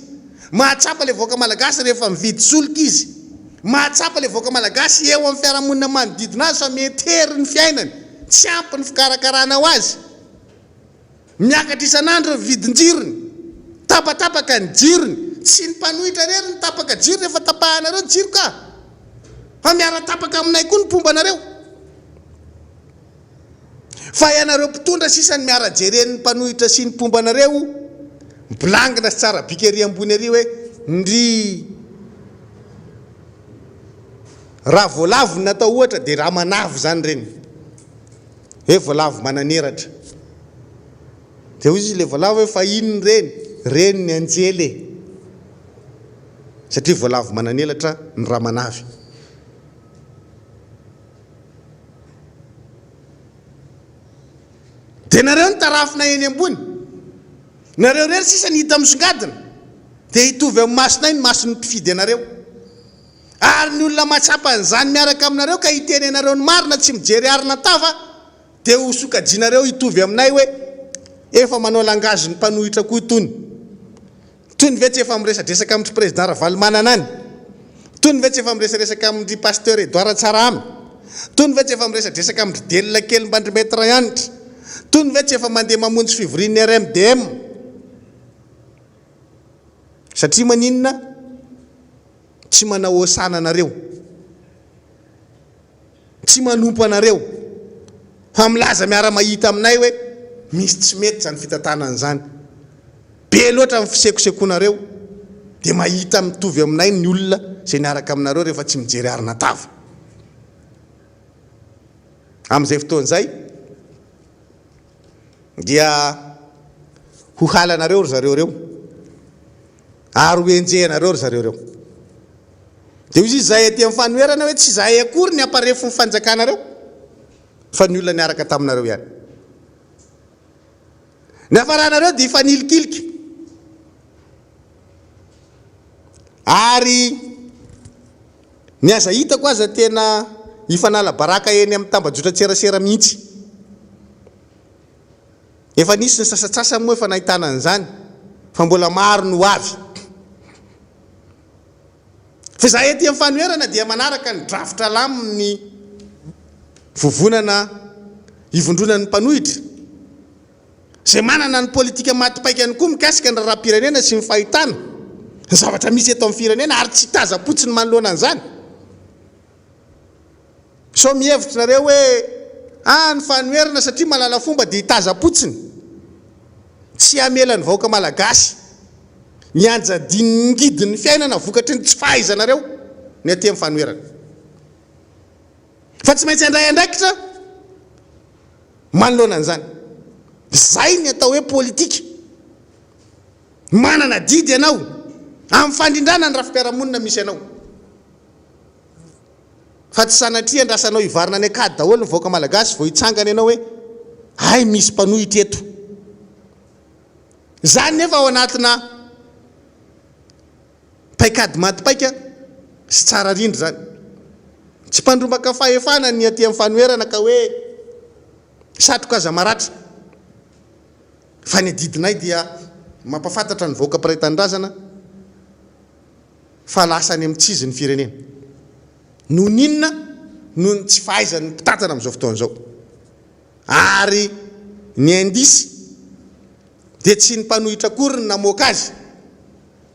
mahatsapa le vahoaka malagasy rehefa mividy solika izy, mahatsapa le vahoaka malagasy eo amin'ny fiarahamonina manodidina azy fa metery ny fiainany, tsy ampy ny fikarakarana ho azy, miakatra isan'andro ny vidin-jirony, tapatapaka ny jirony, tsy ny mpanohitra rery ny tapaka jiro rehefa tapahanareo ny jiro ka, fa miara-tapaka aminay koa ny pombanareo. Fa ianareo mpitondra sisany miara-jeren'ny mpanohitra sy ny pombanareo mipilangina sy tsara bikery ambony ary hoe ndry raha voalavo natao ohatra dia raha manavo zany reny, hoe voalavo mananeratra. Dia hoy izy le voalavo hoe fa inony reny ny anjely, satria voalavo mananelatra ny raha manavy. Dia nareo ny tarafina eny ambony, nareo rery sisa ny hita misongadina dia hitovy amin'ny masonay ny mason'ny mpifidy anareo. Ary ny olona mahatsapa an'izany miaraka aminareo ka hiteny anareo ny marina tsy mijery arina tafa dia ho sokajianareo hitovy aminay hoe efa manao langazy ny mpanohitra koa itony. Toy ny ve tsy efa miresadresaka amin'ny président Ravalomanana any, toy ny ve tsy efa miresadresaka amin'ny pasteur Edouard Tsaramy, toy ny ve tsy efa miresadresaka amin'ny delona kely Mbandrimbetra Yanitra, toy ny ve tsy efa mandeha mamonjy fivorian'ny RMDM. Satria maninona tsy manao osana anareo, tsy manompo anareo, fa milaza miara-mahita aminay hoe misy tsy mety zany fitantanana zany, be loatra amin'ny fisekosekonareo dia mahita mitovy aminay ny olona izay niaraka aminareo rehefa tsy mijery arina tava. Amin'izay fotoan'izay dia ho halanareo ry zareo reo, ary ho enjehanareo ry zareo reo. Dia izy izay aty amin'ny fanoherana hoe tsy izahay akory ny amparefo ny fanjakanareo, fa ny olona niaraka taminareo ihany. Ny hafaranareo dia ifanilikiliko, ary ny aza hitako aza tena ifanala baraka eny amin'ny tambajotra-tserasera mihitsy. Efa nisy ny sasatsasany moa efa nahitana an'izany, fa mbola maro no avy. Fa izahay aty amin'ny fanoherana dia manaraka ny drafitra lamin'ny vovonana ivondronan'ny mpanohitra, izay manana ny politika matipaikany koa mikasika ny raharam-pirenena sy ny fahitana ny zavatra misy eto amin'ny firenena, ary tsy taza-potsiny manoloana an'izany. So mihevitra nareo hoe ny fanoherana satria malala fomba dia hitaza-potsiny, tsy hamela ny vahoaka malagasy ny anjadiny ngidin'ny fiainana vokatry ny tsy fahaizanareo ny aty amin'ny fanoherana. Fa tsy maintsy handray andraikitra manoloana an'izany. Zay ny atao hoe politika. Manana didy ianao amin'ny fandrindrana ny rafi-piarahamonina misy ianao, fa tsy sanatria andrasanao hivarina any akady daholo ny vahoaka malagasy vao hitsangana ianao hoe ay misy mpanohitra eto. Zany nefa ao anatina paikady matipaika sy tsara rindry zany. Tsy mpandrombaka fahefana ny aty amin'ny fanoherana ka hoe satroka aza maratra, fa ny didinay dia mampafantatra ny vahoaka mpiray-tanindrazana fa lasa any amin'ny tsizy ny firenena. Noho ninona? Noho ny tsy fahaizan'ny mpitantana amin'izao fotoan'izao. Ary ny indisy dia tsy ny mpanohitra akory ny namoaka azy,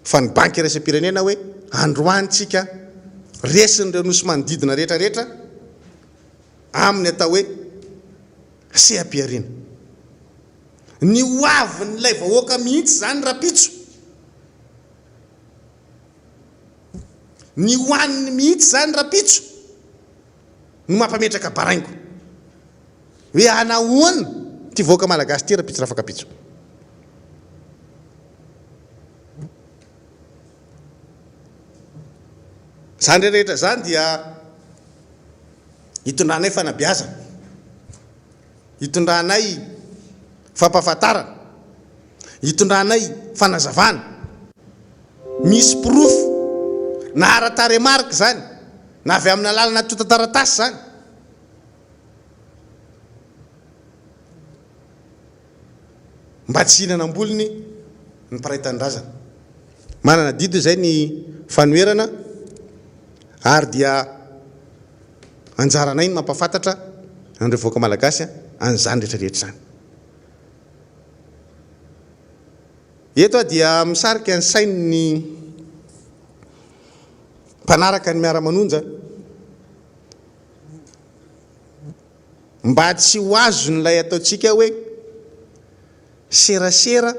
fa ny banky iraisam-pirenena hoe androany tsika resin'ireo nosy manodidina rehetrarehetra amin'ny atao hoe sehampiariana. Ny hoavin'ilay vahoaka mihitsy zany rapitso, ny hoaniny mihitsy zany rapitso no mampametraka baraingo hoe anahoana ty vahoaka malagasy ty rapitso rafaka pitso. Zany rehetra zany dia hitondranay fanabeazana, hitondranay fampahafantarana, hitondranay fanazavana. Misy pirofo na ara-taremarika zany na avy amin'ny alalana tota-taratasy zany. Mba tsy hinanam-bolony ny mpiraitan-drazana. Manana didy zay ny fanoerana ary dia anjaranay ny mampafantatra andreo vahoaka malagasy an'izany rehetrarehetra zany. Eto dia misarika ny sain'ny mpanaraka ny miara-manonja mba tsy ho azo n'ilay ataontsika hoe serasera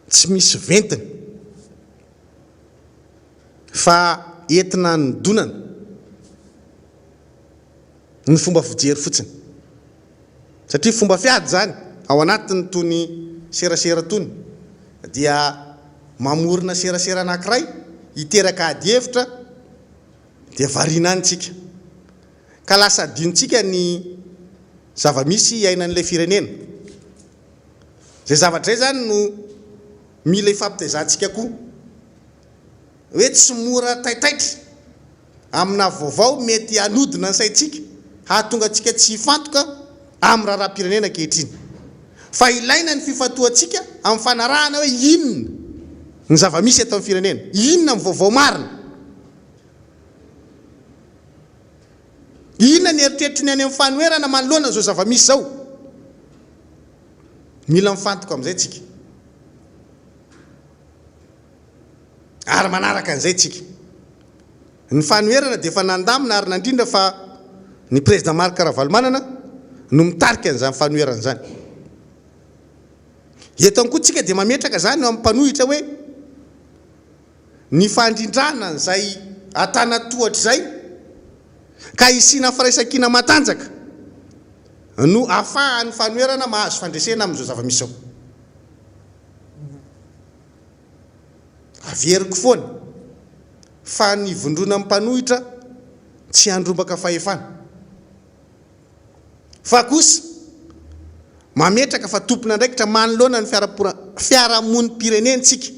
tsy misy ventiny fa entina nodonana ny fomba fijery fotsiny, satria fomba fiady zany ao anatiny tony serasera tony dia mamorona serasera anankiray hiteraka ady hevitra dia variana antsika ka lasa adintsika ny zava-misy iainan'ilay firenena. Zay zavatra zay zany no mila ifampitaizantsika koa hoe tsy mora taitaitra amina vaovao mety anodina ny saitsika hahatonga atsika tsy hifantoka amin'ny raharaham-pirenena ankehitriny, fa ilaina ny fifantohantsika amin'ny fanarahana hoe inona ny zava-misy eto amin'ny firenena, inona ny vaovao marina, inona ny eritreritry ny any amin'ny fanoerana manoloana zao zava-misy zao. Mila mifantoka amin'izay tsika ary manaraka an'izay tsika. Ny fanoerana dia efa nandamina ary nandrindra fa ny président Marc Ravalomanana no mitarika an'izany fanoerana zany. Eto koa tsika dia mametraka zany amin'ny mpanohitra hoe ny fandrindrana izay atana tohatra izay ka isina firaisan-kina matanjaka no ahafahan'ny fanoerana mahazo fandresena amin'izao zava-misy zao. Averiko foana fa ny vondrona amin'ny mpanohitra tsy handrombaka fahefana, fa kosa mametraka fa tompona ndraikitra manoloana ny fiarahamonim-pirenentsika,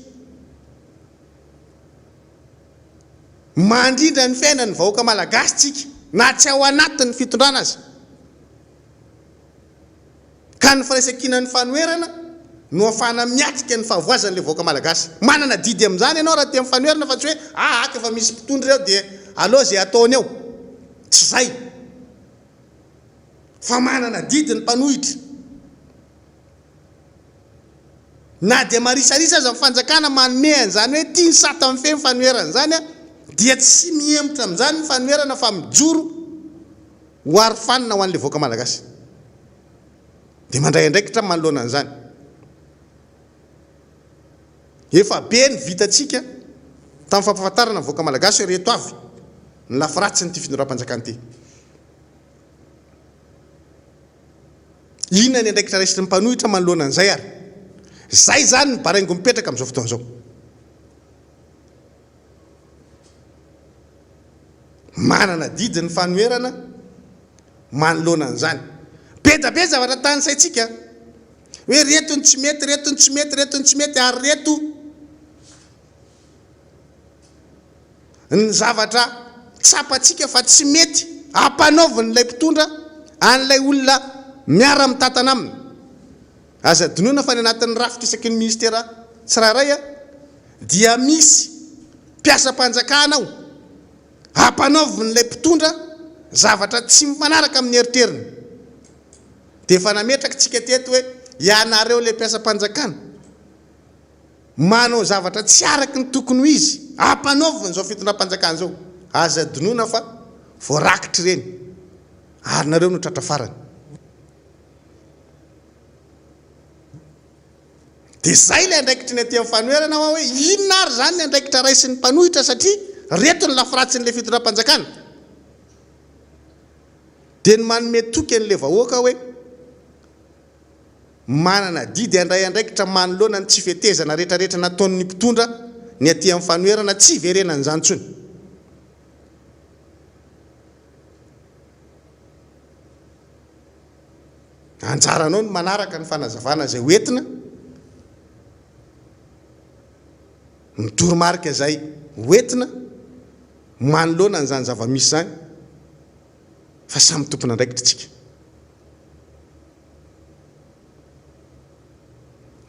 mandrindra ny fiainan'ny vahoaka malagasy tsika na tsy ao anatin'ny fitondrana azy, ka ny firaisan-kinan'ny fanoerana no afahana miatrika ny fahavoazan'ilay vahoaka malagasy. Manana didy amin'izany ianao raha tia mifanoerana fa tsy hoe aka efa misy mpitondra eo dia aloha zay ataony eo, tsy zay, fa manana didy ny mpanohitra. Na dia marisarisa aza amin'ny fanjakana manome an'izany hoe tia ny sata amin'ny fe mifanoerana zany dia tsy miemotra amin'izany ny fanoerana fa mijoro ho arofanina ho an'ilay vahoaka malagasy, dia mandray andraikitra manoloana an'izany. Efa be ny vitantsika tamin'ny fampahafantarana ny vahoaka malagasy hoe reto avy ny lafiratsiny ty findondram-panjakana ty. Inona ny andraikitra raisitry ny mpanohitra manoloana an'izay ary? Zay zany ny baraingo mipetraka amin'izao fotoana izao. Manana didy ny fanoerana manoloana an'izany. Be da be zavatra tany saitsika hoe reto ny tsy mety, reto ny tsy mety, reto ny tsy mety, ary reto ny zavatra tsapatsika fa tsy mety ampanaovan'ilay mpitondra an'ilay olona miara mitantana aminy. Aza dinoina fa ny anatin'ny rafitra isaky ny ministera tsirairay dia misy mpiasam-panjakana ao ampanaovan'ilay mpitondra zavatra tsy manaraka amin'ny eritreriny. Dia efa nametraka tsika teto hoe ianareo ilay mpiasam-panjakana manao zavatra tsy araky ny tokony ho izy ampanaovany zao fitondram-panjakana zao aza donona fa voarakitry reny ary nareo no tratra farany. Dia zay ilay andraikitry ny aty amin'ny fanoherana hoe inona ary zany ny andraikitra raisin'ny mpanohitra satria reto ny lafiratsyn'ilay fitondram-panjakana. Dia ny manome toky an'ilay vahoaka hoe manana didy andray andraikitra manoloana ny tsy fetezana rehetrarehetra nataon'ny mpitondra ny aty amin'ny fanoherana tsy verenany zany tsony. Anjaranao ny manaraka ny fanazavana zay hoentina ny toromarika zay hoentina manoloana n'izany zava-misy zany fa samy tompona andraikitra tsika.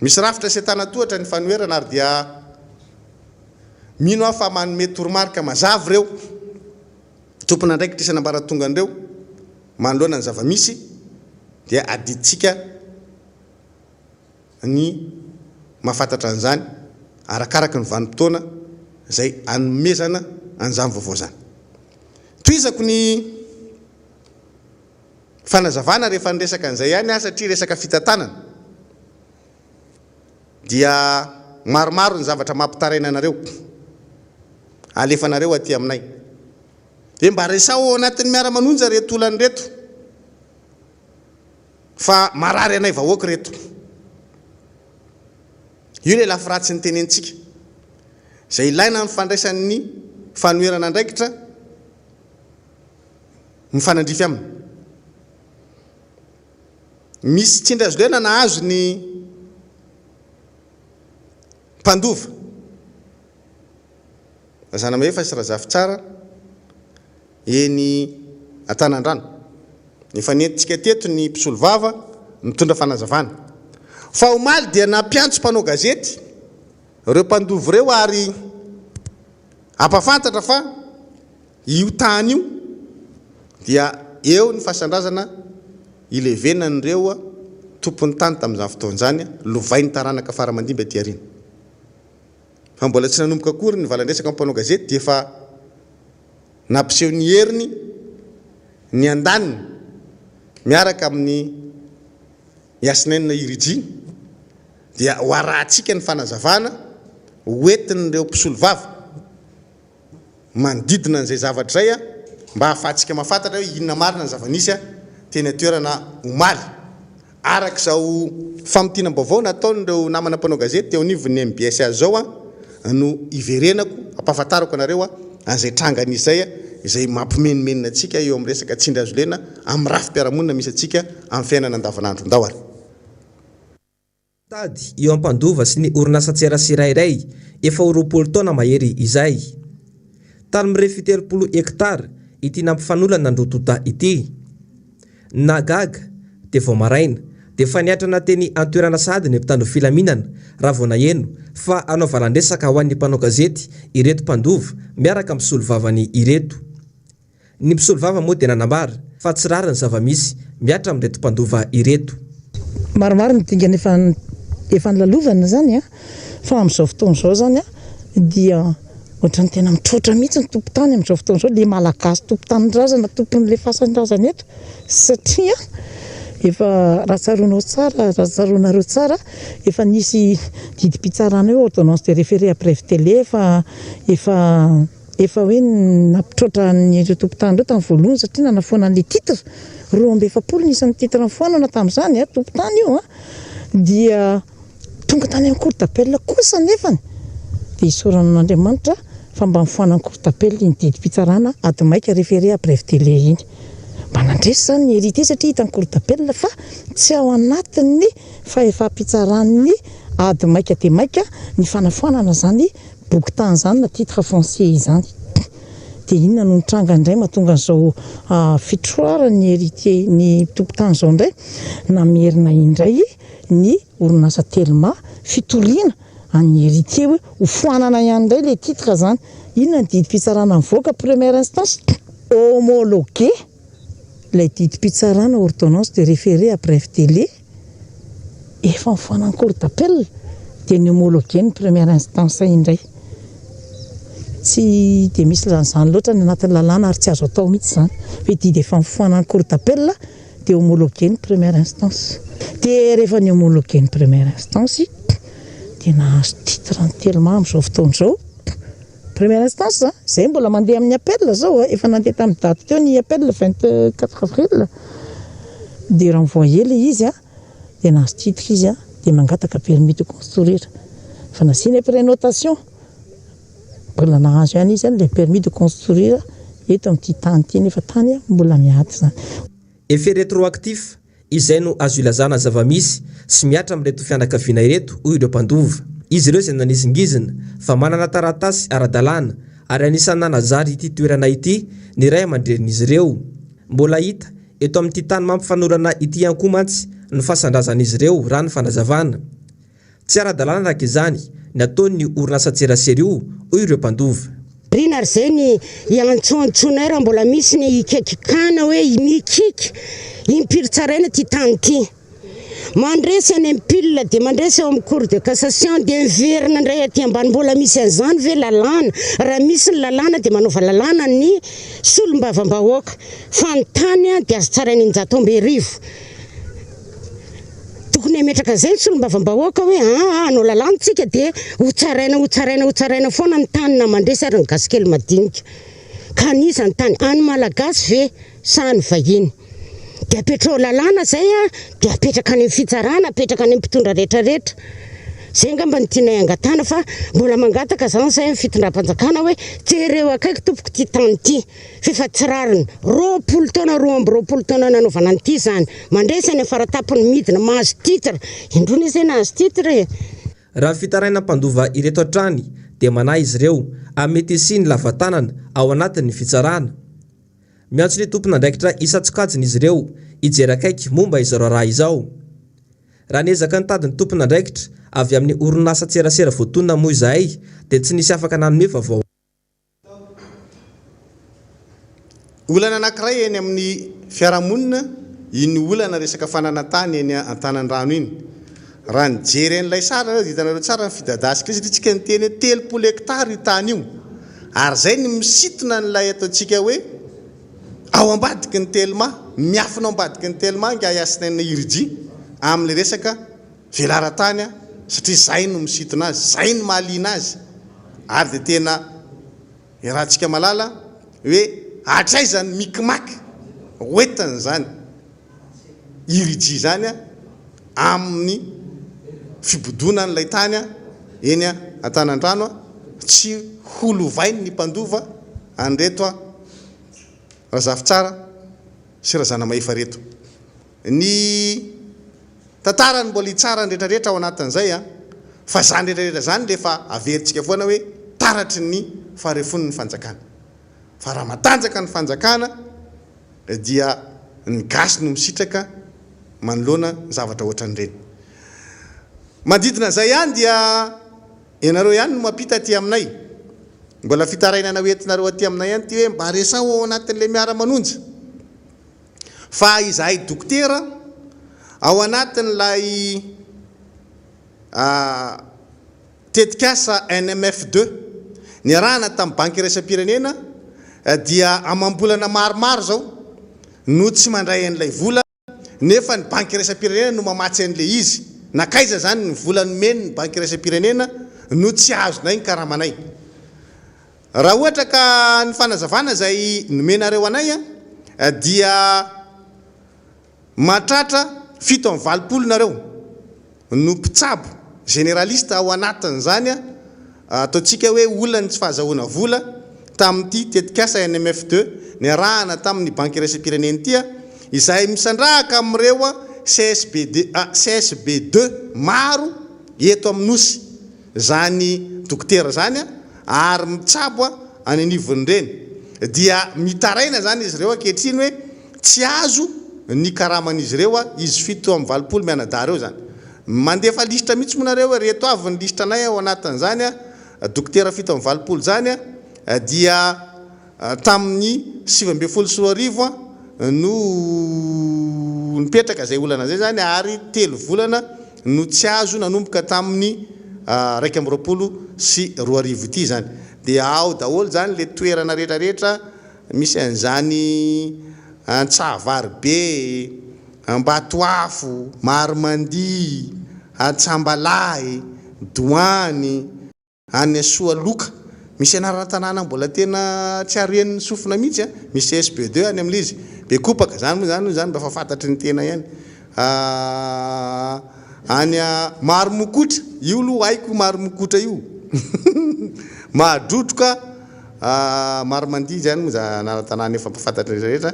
Misy rafitra setana tohatra ny fanoherana ary dia mino aho fa manome toromarika mazavy reo tompona andraikitra isan'ambaratongan'ireo manoloana ny zava-misy dia adiditsika ny mahafantatra an'izany arakaraka ny vanim-potoana zay anomezana an'izany vaovao zany. Toizako ny fanazavana rehefa niresaka an'izay ihany satria resaka fitantanana dia maromaro ny zavatra mampitaraina anareo alefanareo aty aminay. Dia mba resao ao anatin'ny miara-manonja reto olany reto fa marary anay vahoaka reto. Io le lafiratsy ny tenentsika zay ilaina ny fandraisan'ny fanoherana andraikitra mifanandrify aminy. Misy tsindrazolena nahazo ny mpandova zana me efa sy razafy tsara eny Antanandrano efa nentsika teto ny mpisolo vava mitondra fanazavana fa omaly dia nampiantso mpanao gazety reo mpandova ireo ary ampafantatra fa io tany io dia eo ny fahasandrasana ilevenan'ireo tompony tany tamin'izany fotoan'izany lovainy taranaka faramandimby aty arina. Fa mbola tsy nanomboka akory ny valandresaka amin'ny mpanao gazety dia efa nampiseho ny heriny ny andaniny miaraka amin'ny Yasinaina Irijiny dia hoarahantsika ny fanazavana hoentin'ireo mpisolo vava manodidina an'izay zavatra zay mba hahafahantsika mahafantatra hoe inona marina ny zava-misy teny atoerana omaly araka izao famitiana-baovao nataon'ireo namana mpanao gazety teo anivon'ny MBS zao no iverenako ampahafantarako anareo an'izay tranganisy zay izay mampimenimenina atsika eo amin'ny resaka tsindrazolena amin'ny rafim-piarahamonina misy atsika amin'ny fiainana andavanandro ndao ary. Tady eo am-pandova sy ny orinasa tsirairay efa 20 taona mahery izay. Tany mirefy 30 hektara ity nampifanolana androtota ity. Nagaga dia vao maraina dia fa niatrana teny antoerana sady ny mpitandro filaminana raha vao naheno fa anao valandresaka ho an'ny mpanao gazety ireto mpandova miaraka mpisolo vavany ireto. Ny mpisolo vava moa dia nanambara fa tsy rariny zava-misy miatra amin'ireto mpandova ireto. Maromaro ny dingana efa nilalovana zany fa amin'izao fotoana izao zany dia ohatrany tena mitrotra mihitsy ny tompon-tany amin'izao fotoana izao le malagasy tompon-tany-drazana tompon'le fahasan-drazana eto satria efa ratsaronao tsara ratsaronareo tsara efa nisy didim-pitsarana eo ordonnance de référé à bref télé efa hoe nampitrotra ny tompon-tany ireo tamin'ny voalohany satria nanafoana an'ilay titre 270 nisan'ny titre nifoanana tamin'izany tompon-tany io dia tonga tany amin'ny cour d'appel kosa nefany dia isoran'Andriamanitra fa mba mifoana amin'ny cour d'appel iny didim-pitsarana ady maika référé à bref télé iny mba nandresy zany ny hérité satria hitany cour d'appel fa tsy ao anatin'ny fahefa-pitsaran'ny ady maika dia maika ny fanafoanana zany boky tany zany na titre foncier izany dia inona no nitranga indray mahatonga an'izao fitroarany hérité ny tompon-tany izao indray namerina indray ny orinasa Telma fitoriana an'ny hérité hoe hofoanana ihany indray ilay titre zany. Inona ny didim-pitsarana mivoaka première instance homologué ilay didim-pitsarana ordonnance de référé à bref télé efa mifoana amin'ny cour d'appel dia ny homologué ny première instance indray. Tsy dia misy zany loatra ny anatin'ny lalàna ary tsy azo atao mihitsy zany. Hoe dia efa mifoana ny cour d'appel dia homologué ny première instance. Dia rehefa ny homologué ny première instance dia nahazo titre ny telma amin'izao fotoana izao. Première instance izay mbola mandeha amin'ny appel zao efa nandeha tamin'ny daty teo ny appel 24 avril dia renvoyé le izy dia nahazo titre izy dia mangataka permis de construire. Fa nasiany prénotation mbola nahazo ihany izy le permis de construire eto amin'ity tany ity nefa tany mbola miady zany. Effet rétroactif izay no azo ilazana zava-misy sy miatra amin'ireto fianakaviana ireto hoy ireo mpandova. Izy ireo izay nanizingizina fa manana taratasy ara-dalàna ary anisan'ny nanajary ity toerana ity ny ray aman-dren'izy ireo. Mbola hita eto amin'ity tany mampifanorana ity ihany koa mantsy ny fahasandrazan'izy ireo raha ny fanazavana. Tsy ara-dalàna araka izany nataony orinasa tserasera io hoy ireo mpandova. Rina ary zay ny iantsoantsona raha mbola misy ny ikekikana hoe mikiky impiritsaraina ty tany ty. Mandresy any impile dia mandresy ao amin'ny cour de cassation dia miverina indray aty ambany mbola misy an'izany ve lalàna. Raha misy ny lalàna dia manaova lalàna ny solombavambahoaka fa ny tany dia azo tsaraina 900,000. Tokony hametraka zay ny solombavambahoaka hoe anao lalàntsika dia hotsaraina foana ny tany na mandresy ary ny gasikely madinika. Ka anisany tany any malagasy ve sa ny vahiny. Dia apetrao lalàna zay dia apetraka any amin'ny fitsarana, apetraka any amin'ny mpitondra rehetrarehetra. Zay ngamba ny tianay angatana fa mbola mangataka zany zay amin'ny fitondram-panjakana hoe jereo akaiky tompoko ty tany ty. Fefa tsy rariny 20 taona 20 taona nanaovana an'ity zany. Mandresy any faratapony midina mahazo titre. Indrony izay nahazo titre. Raha fitaraina mpandova ireto hatrany dia manahy izy ireo amety sy ny lavatanana ao anatin'ny fitsarana. Miantso ny tompon'andraikitra isa-tsokajiny izy ireo hijery akaiky momba izao raha izao. Raha niezaka nitady ny tompon'andraikitra avy amin'ny orinasa tserasera voatonona moa izahay dia tsy nisy afaka nanome vaovao. Olana anankiray eny amin'ny fiarahamonina iny olana resaka fananantany eny Antanandrano iny. Raha nijery an'ilay sara hitanareo tsara ny fidadasika izy tsika ny teny 30 hektara io tany io. Ary zay ny misitona n'ilay ataontsika hoe ao ambadiky ny telma, miafina ao ambadiky ny telma nga Yasinaina Iriji amin'ny resaka velaran-tany satria zay no misitona azy, zay no mahaliana azy. Ary dia tena rahantsika malala hoe hatraizany mikimaky hoentiny zany Iriji zany amin'ny fibodonan'ilay tany eny Antanandrano tsy holovainy ny mpandova andreto razafy tsara sy razana maefa reto. Ny tantarany mbola hitsara ny rehetrarehetra ao anatin'izay fa zany rehetrarehetra zany lefa averintsika foana hoe taratry ny faharefon'ny ny fanjakana. Fa raha matanjaka ny fanjakana dia ny gasy no misitraka manoloana zavatra ohatran'ireny. Manodidina zay ihany dia ianareo ihany no mampita aty aminay. Mbola fitarainana hoentinareo aty aminay ihany ty hoe mba resao ao anatin'ilay miara-manonja. Fa izahay dokotera ao anatin'ilay tetikasa NMF2 niarahana tamin'ny banky iraisam-pirenena dia amam-bolana maromaro zao no tsy mandray an'ilay vola nefa ny banky iraisam-pirenena no mamatsy an'ilay izy. Nakaiza zany ny volany meny ny banky iraisam-pirenena no tsy azonay ny karamanay. Raha ohatra ka ny fanazavana zay nomenareo anay dia matratra 720 nareo no mpitsabo generalista ao anatin'izany ataontsika hoe olana tsy fahazahoana vola tamin'ity tetikasa NMF2 niarahana tamin'ny banky iraisam-pirenena ity izay misandrahaka amin'ireo CSB2 maro eto amin'ny nosy zany dokotera zany ary mitsabo any anivony reny dia mitaraina zany izy ireo ankehitriny hoe tsy azo ny karaman'izy ireo izy 720 mianadahy reo zany. Mandefa listra mihitsy monareo reto avy ny listra anay ao anatin'izany dokotera 720 zany dia tamin'ny 724 no nipetraka zay olana zay zany ary 3 volana no tsy azo nanomboka tamin'ny 220 ity zany dia ao daholo zany le toerana rehetrarehetra misy an'izany Antsavarybe, Ambatoafo, Marimandy, Antsambalahy, Doany, any Soaloka. Misy anarana tanàna mbola tena tsy aren'ny sofina mihitsy misy SB2 any amin'ilay izy. Bekopaka zany mba fa fantatry ny tena ihany. Any Marimokotra, io aloha haiko Marimokotra io. Mahadrotroka Marimandy zany moa za anarana tanàna efa fantatry rehetra.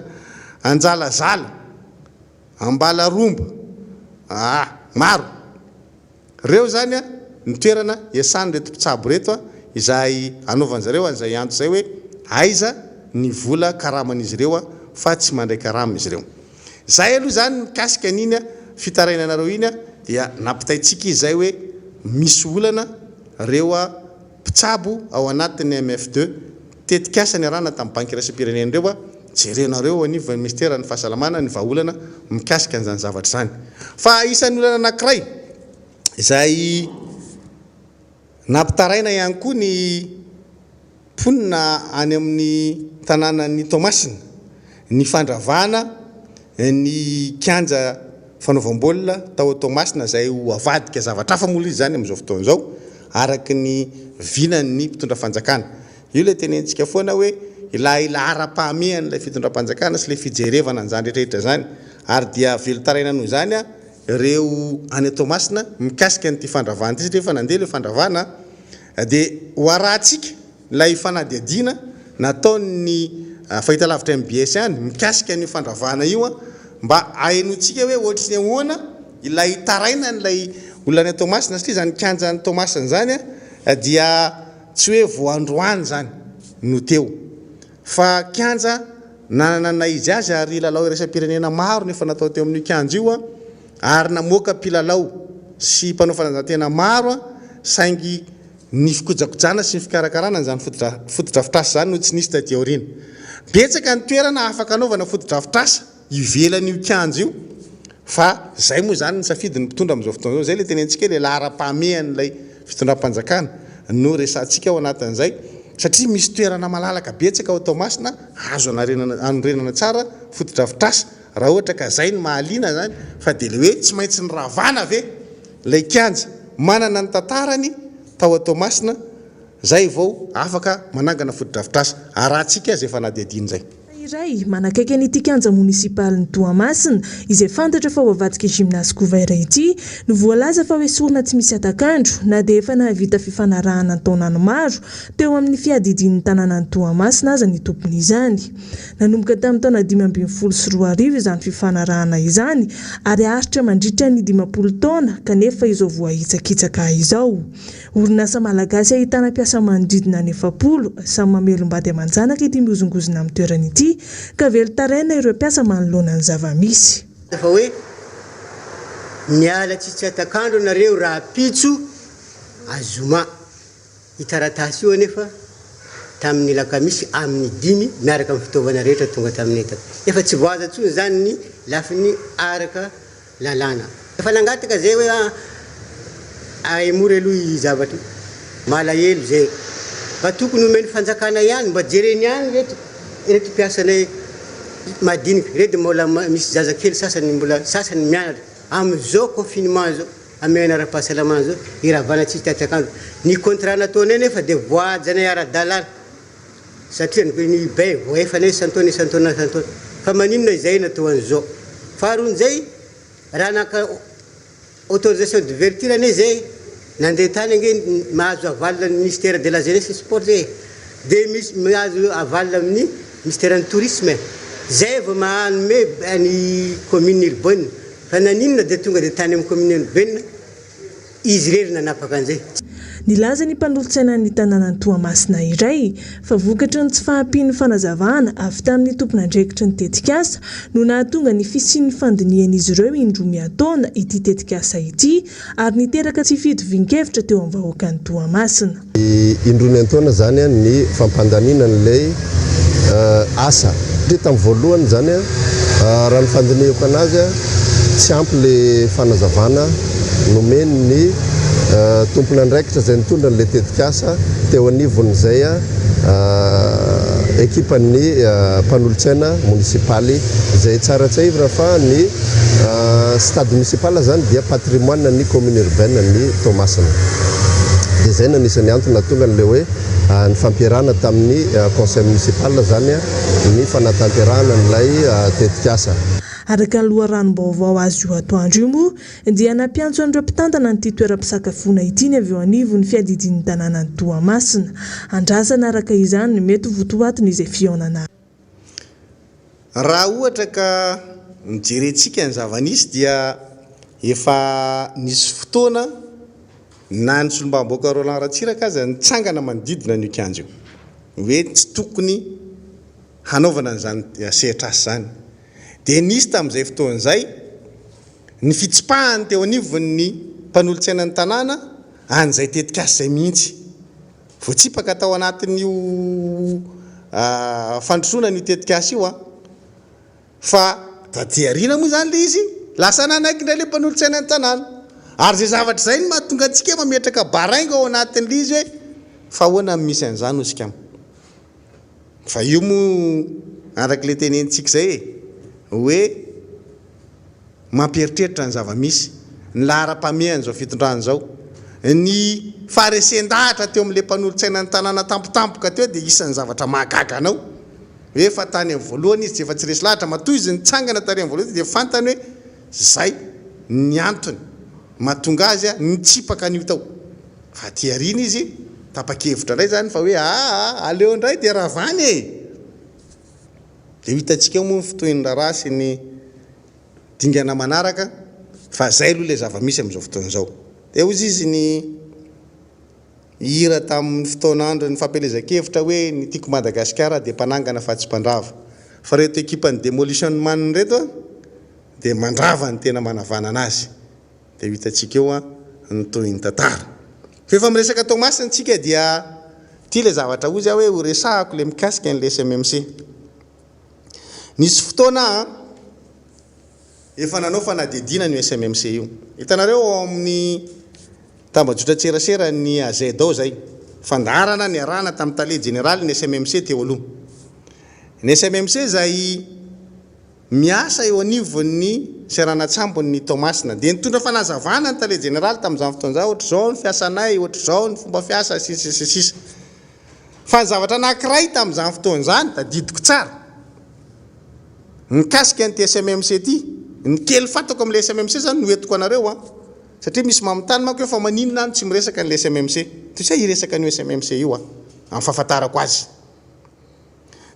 Anjalazala, Ambalaromba, maro. Reo zany ny toerana iasany reto mpitsabo reto izay anaovan'zareo an'izay antso zay hoe aiza ny vola karaman'izy ireo fa tsy mandray karama izy ireo. Zay aloha zany mikasika an'iny fitarainanareo iny dia nampitaitsika izy zay hoe misy olana reo mpitsabo ao anatin'ny MF2 tetikasa ny arana tamin'ny banky raisam-pirenena reo jerenareo aniva ny ministera ny fahasalamana ny vahaolana mikasika an'izany zavatra zany. Fa isan'ny olana anankiray izay nampitaraina ihany koa ny mponina any amin'ny tanànan'ny Toamasina ny fandravana ny kianja fanaovam-baolina tao Toamasina izay ho avadika zavatra hafa mola izy zany amin'izao fotoana izao araky ny vinan'ny mpitondra fanjakana. Io ilay tenentsika foana hoe ilay ara-pahamehan'ilay fitondram-panjakana sy ilay fijerevana an'izany rehetrarehetra zany ary dia velotaraina noho izany reo any Toamasina mikasika an'ity fandravana ity rehefa nandeha ilay fandravana dia ho arahantsika ilay fanadihadiana nataon'ny fahitalavitra MBS any mikasika an'io fandravana io mba hainotsika hoe ohatrany ahoana ilay taraina n'ilay olona any Toamasina satria zany kianja any Toamasina zany dia tsy hoe voandroany zany no teo fa kianja nanana izy azy ary lalao iraisam-pirenena maro nefa natao teo amin'io kianja io ary namoaka mpilalao sy mpanao fanatanjahantena maro saingy ny fikojakojana sy ny fikarakarana zany fotodrafitrasa zany no tsy nisy taty aoriana. Betsaka ny toerana afaka anaovana fotodrafitrasa ivelan'io kianja io fa zay moa zany ny safidin'ny mpitondra amin'izao fotoana izao zay le tenentsika le lahara-pahamehan'ilay fitondram-panjakana no resantsika ao anatin'izay satria misy toerana malalaka betsaka ao Toamasina azo anorenana tsara fotodrafitrasa raha ohatra ka zay ny mahaliana zany fa dia le hoe tsy maintsy ny ravana ve lay kianja manana ny tantarany tao Toamasina zay vao afaka manangana fotodrafitrasa arahantsika azy efa nadihadiany zay. Iray manakaiky an'ity kianja munisipalin'ny Toamasina izay fantatra fa ho avadika gymnase Gouvaira ity no voalaza fa hoe sorona tsy misy atakandro na dia efa nahavita fifanarahana ny taonany maro teo amin'ny fiadidian'ny tanànan'ny Toamasina aza ny tompony izany. Nanomboka tamin'ny taona 2014 izany fifanarahana izany ary aritra mandritra ny 20 taona kanefa izao voahitsakitsaka izao. Orinasa malagasy ahitana mpiasa manodidina ny 70 samy mamelombady amanjanaka ity miozongozona amin'ny toerana ity ka velotaraina ireo mpiasa manoloana ny zavamisy. Fa hoe miala tsitsy atakandro nareo raha pitso azoma itaratasy io anefa tamin'ny lakamisy amin'ny 10 miaraka amin'ny fitaovana rehetra tonga tamin'ny etaka. Efa tsy voaza tsony zany ny lafiny araka lalàna. Efa nangataka zay hoe aimory aloha i zavatra malahelo zay fa tokony omeny fanjakana ihany mba jereny ihany reto mpiasanay madinika reto mbola misy zazakely sasany mianatra amin'izao confinement zao amena ara-pahasalamana zao iravana tsisy tatakandro ny contrat nataonay nefa dia voajanay ara-dalàna satria ny bay voaefanay isantaona fa maninona izay natao an'izao faharoan'izay raha naka autorisation d'ouverture anay zay nandeha tany ange mahazo avalina ny ministère de la jeunesse et sport zay dia misy mahazo avalina amin'ny ministère du tourisme zay vao mahanome ny commune urbaine fa naninona dia tonga dia tany amin'ny commune urbaine izy rery nanapaka an'izay. Nilaza ny mpanolotsainan'ny tanànan'ny Toamasina iray fa vokatra ny tsy fahampian'ny fanazavana avy tamin'ny tompon'andraikitry ny tetikasa no nahatonga ny fisian'ny fandinian'izy ireo indroa taona ity tetikasa ity ary niteraka tsy fidivinkevitra teo amin'ny vahoakan'ny Toamasina. Indroa taona zany ny fampandaniana n'ilay asa dia tamin'ny voalohany zany raha ny fandinihako anazy tsy ampy le fanazavana nomeny ny tompona andraikitra izay nitondra n'ilay tetikasa teo anivon'izay ekipan'ny mpanolontsaina munisipaly izay tsara tsaivina fa ny stade municipal zany dia patrimoine ny commune urbaine ny Toamasina. Dia zay nanisany antony natonga n'ilay hoe ny fampiarahana tamin'ny conseil municipal zany ny fanatanterahana n'ilay tetikasa. Araka ny loharanom-baovao azy io atoandro io moa dia nampiantso an'ireo mpitantana nyity toeram-pisakafoana ity ny avy eo anivon'ny fiadidian'ny tanàna ny Toamasina. Andrasana araka izany mety votoatiny izay fihaonana. Raha ohatra ka mijerentsika ny zava-nisy dia efa nisy fotoana na ny solombamboaka Roland Ratsiraka aza nitsangana manodidina ny kianjo hoe tsy tokony hanaovana an'izany sehatrasy zany. Dia nisy tamin'izay fotoan'izay ny fitsipahany teo anivon'ny mpanolontsaina ny tanàna an'izay tetikasa izay mihitsy voatsipaka tao anatin'io fandrosoana ny tetikasa io fa taty-ariana moa zany le izy lasa nanaiky indray le mpanolontsaina ny tanàna ary zay zavatra izay ny mahatonga antsika mametraka baraingo ao anatin'le izy hoe fa ahoana misy an'izany osika fa io moa arak'ile tenentsika zay hoe mampieritreritra ny zava-misy ny lahara-pamehan zao fitondrana zao ny faharesen-dahatra teo amin'le mpanolontsaina ny tanàna tampotampoka teo dia isan'ny zavatra mahagaga anao hoe fa tany amin'ny voalohany izy efa tsy resy lahatra matoy izy nitsangana tary amin'ny voalohany dia fantany hoe zay ny antony mahatonga azy nitsipaka an'io tao fa ty ariana izy tapa-kevitra indray zany fa hoe aleo indray dia ravany e. Dia hitantsika moa fitohin'ny raharaha sy ny dingana manaraka fa zay aloha ilay zava-misy amin'izao fotoan'izao. Dia ozy izy ny hira tamin'ny fotoan'andro ny fampelezan-kevitra hoe ny tiako Madagasikara dia mpanangana fa tsy mpandrava. Fa reto ekipan'ny demolition man reto dia mandrava ny tena manavana anazy. Dia hitantsika eo ny tohin'ny tantara. Fa miresaka Toamasina antsika dia ty ilay zavatra ozy hoe ho resahako ilay mikasika an'ilay SMMC. Nisy fotoana efa nanao fanadidina ny SMMC io. Hitanareo ao amin'ny tambajotra tserasera ny AZO zay fandarana ny arana tamin'ny tale général ny SMMC teo aloha. Ny SMMC zay miasa eo anivon'ny Seranatsambon'ny Toamasina dia nitondra fanazavana ny tale général tamin'izany fotoan'izao ohatra zao ny fiasanay ohatra zao ny fomba fiasa sisa. Fa ny zavatra anankiray tamin'izany fotoan'izany tadidiko tsara mikasika an'ity SMMC ty ny kely fatako amin'ilay SMMC zany no entiko anareo satria misy mamitany manko hoe fa maninona any tsy miresaka an'ilay SMMC toy sa hiresaka an'io SMMC io amin'ny fahafantarako azy.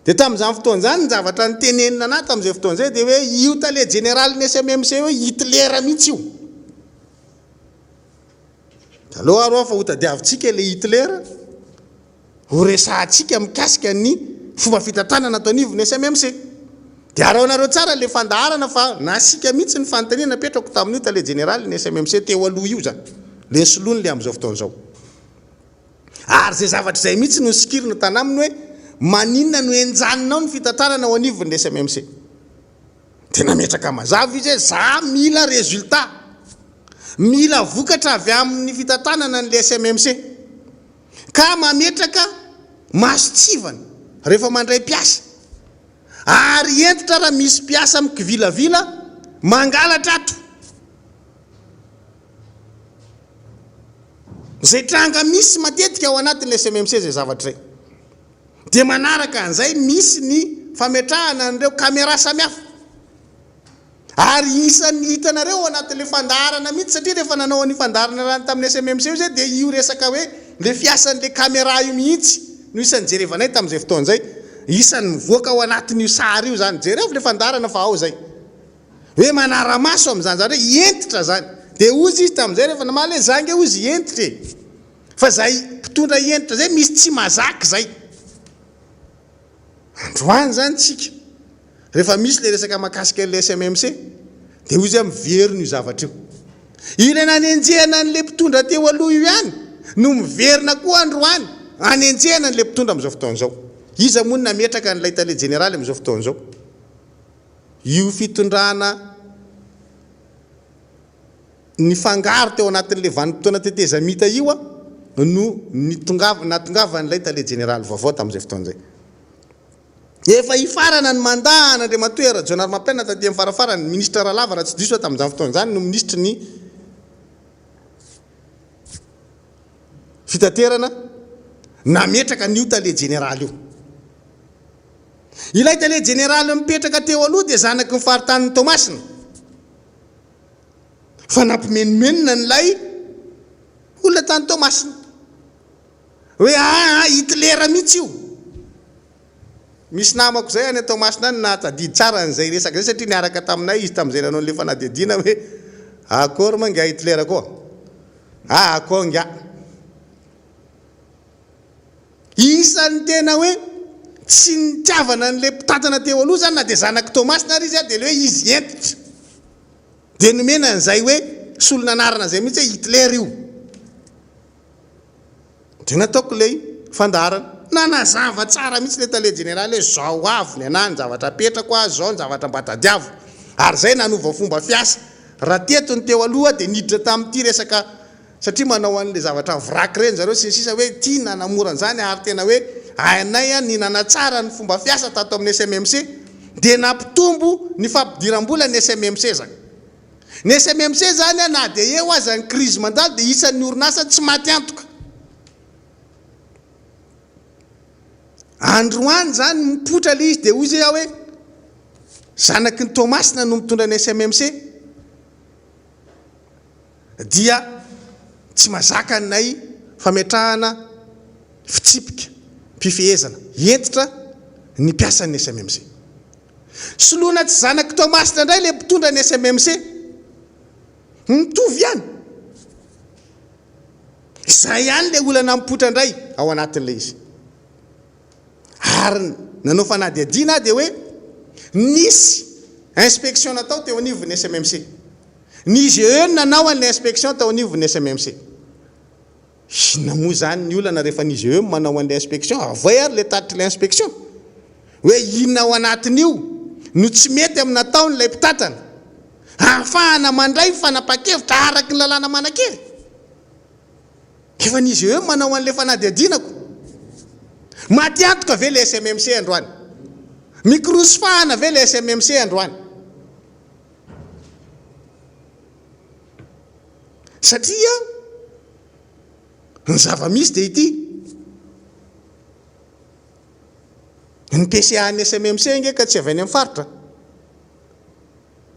Dia tamin'izany fotoan'izany ny zavatra nitenenina anahy tamin'izay fotoan'izay dia hoe io tale général ny SMMC hoe Hitler mihitsy io. Aloha arô fa ho tadiavintsika ilay Hitler ho resahantsika mikasika ny fomba fitantanana atao anivon'ny SMMC. Dia araonareo tsara le fandaharana fa nasika mihitsy ny fanontaniana napetrako tamin'io tale général ny SMMC teo aloha io zany le solony le amin'izao fotoan'izao. Ary zay zavatra izay mihitsy no sikirina tanaminy hoe maninona no enjaninao ny fitantanana ao anivon'ny SMMC. Dia nametraka mazava izy hoe za mila résultat mila vokatra avy amin'ny fitantanana n'le SMMC ka mametraka masotsivana rehefa mandray mpiasa ary entitra raha misy mpiasa mikivilavila mangalatra ato zay tranga misy matetika ao anatin'le SMMC zay zavatra zay. Dia manaraka an'izay misy ny fametrahana an'ireo caméra samihafa ary isan'ny hitanareo ao anatin'le fandaharana mihitsy satria rehefa nanao ny fandaharana tamin'ny SMMC io zay dia io resaka hoe le fiasan'le caméra io mihitsy no isan'ny jerevanay tamin'izay fotoan'izay isan'ny mivoaka ao anatin'io sary io zany jereva le fandaharana fa ao zay hoe manara-maso amin'izany zany hoe entitra zany. Dia ozy izy tamin'izay rehefa namaly hoe zangy ozy entitra fa zay mpitondra entitra zay misy tsy mazaky zay. Androany zany tsika rehefa misy le resaka makasika an'le SMMC dia ozy miverina io zavatra io. Ilay nanenjehana an'le mpitondra teo aloha io ihany no miverina koa androany anenjehana an'le mpitondra amin'izao fotoan'izao. Iza moa nametraka an'ilay tale général amin'izao fotoan'izao. Io fitondrana ny fangaro teo anatin'le vanim-potoana tetezamita io a no natongavan'ilay tale général vaovao tamin'izay fotoan'izay. Efa ifarana ny mandahana André Matoera Jonard Mampena taty amin'ny farafarany ministre Ralava raha tsy diso tamin'izany fotoan'izany no ministre ny fitaterana nametraka n'io tale général io. Ilay tale général mipetraka teo aloha dia zanaky ny faritany Tomasina. Fa nampimenomenona n'ilay olona tany Tomasina hoe Hitler mihitsy io. Misy namako zay any Tomasina any nahatadidy tsara n'izay resaka zay satria niaraka taminay izy tamin'izay nanao le fanadihadiana hoe akory ma nga Hitler koa. Akô nga. Isan'ny tena hoe tsy nitiavana an'le mpitantana teo aloha zany na dia zanaky Tomasina ary izy dia le hoe izy entitra. Dia nomena an'izay hoe solona anarana zay mihitsy hoe Hitler io. Dia nataoko ilay fandarana. Nanazava tsara mihitsy le tale général hoe zao avy ny anany zavatra apetrako azy zao ny zavatra mba tadiavo. Ary zay nanova fomba fiasa. Raha tetony teo aloha dia niditra tamin'ity resaka satria manao an'le zavatra vraky reny zareo sisa hoe tia nanamora an'izany ary tena hoe anay a ninana tsara ny fomba fiasa tato amin'ny SMMC dia nampitombo ny fampidiram-bola ny SMMC zany. Ny SMMC zany a na dia eo aza ny crise mandalo dia isan'ny orinasa tsy maty antoka. Androany zany mipotra le izy dia hoy zay hoe zanaky ny Tomasina no mitondra ny SMMC dia tsy mazaka nay fametrahana fitsipika mpifehezana entitra ny piasan'ny SMMC. Soloana tsy zanaky Tomasina indray le mpitondra ny SMMC mitovy ihany. Izay ihany le olana mipotra indray ao anatin'le izy. Ary nanao fanadihadiana dia hoe nisy inspection natao teo anivon'ny SMMC. Ny IGE nanao an'ilay inspection tao anivon'ny SMMC. Inona moa zany ny olana rehefa ny IGE manao an'ilay inspection avay ary le tatitry inspection hoe inona ao anatin'io no tsy mety amin'ny nataon'ilay mpitantana ahafahana mandray fanapa-kevitra araky ny lalàna manan-kery. Efa ny IGE manao an'ilay fanadihadianako. Maty antoka ve le SMMC androany? Mikrosifahana ve le SMMC androany? Satria ny zava-misy dia ity ny PCA-ny SMMC nge ka tsy avy any amin'ny faritra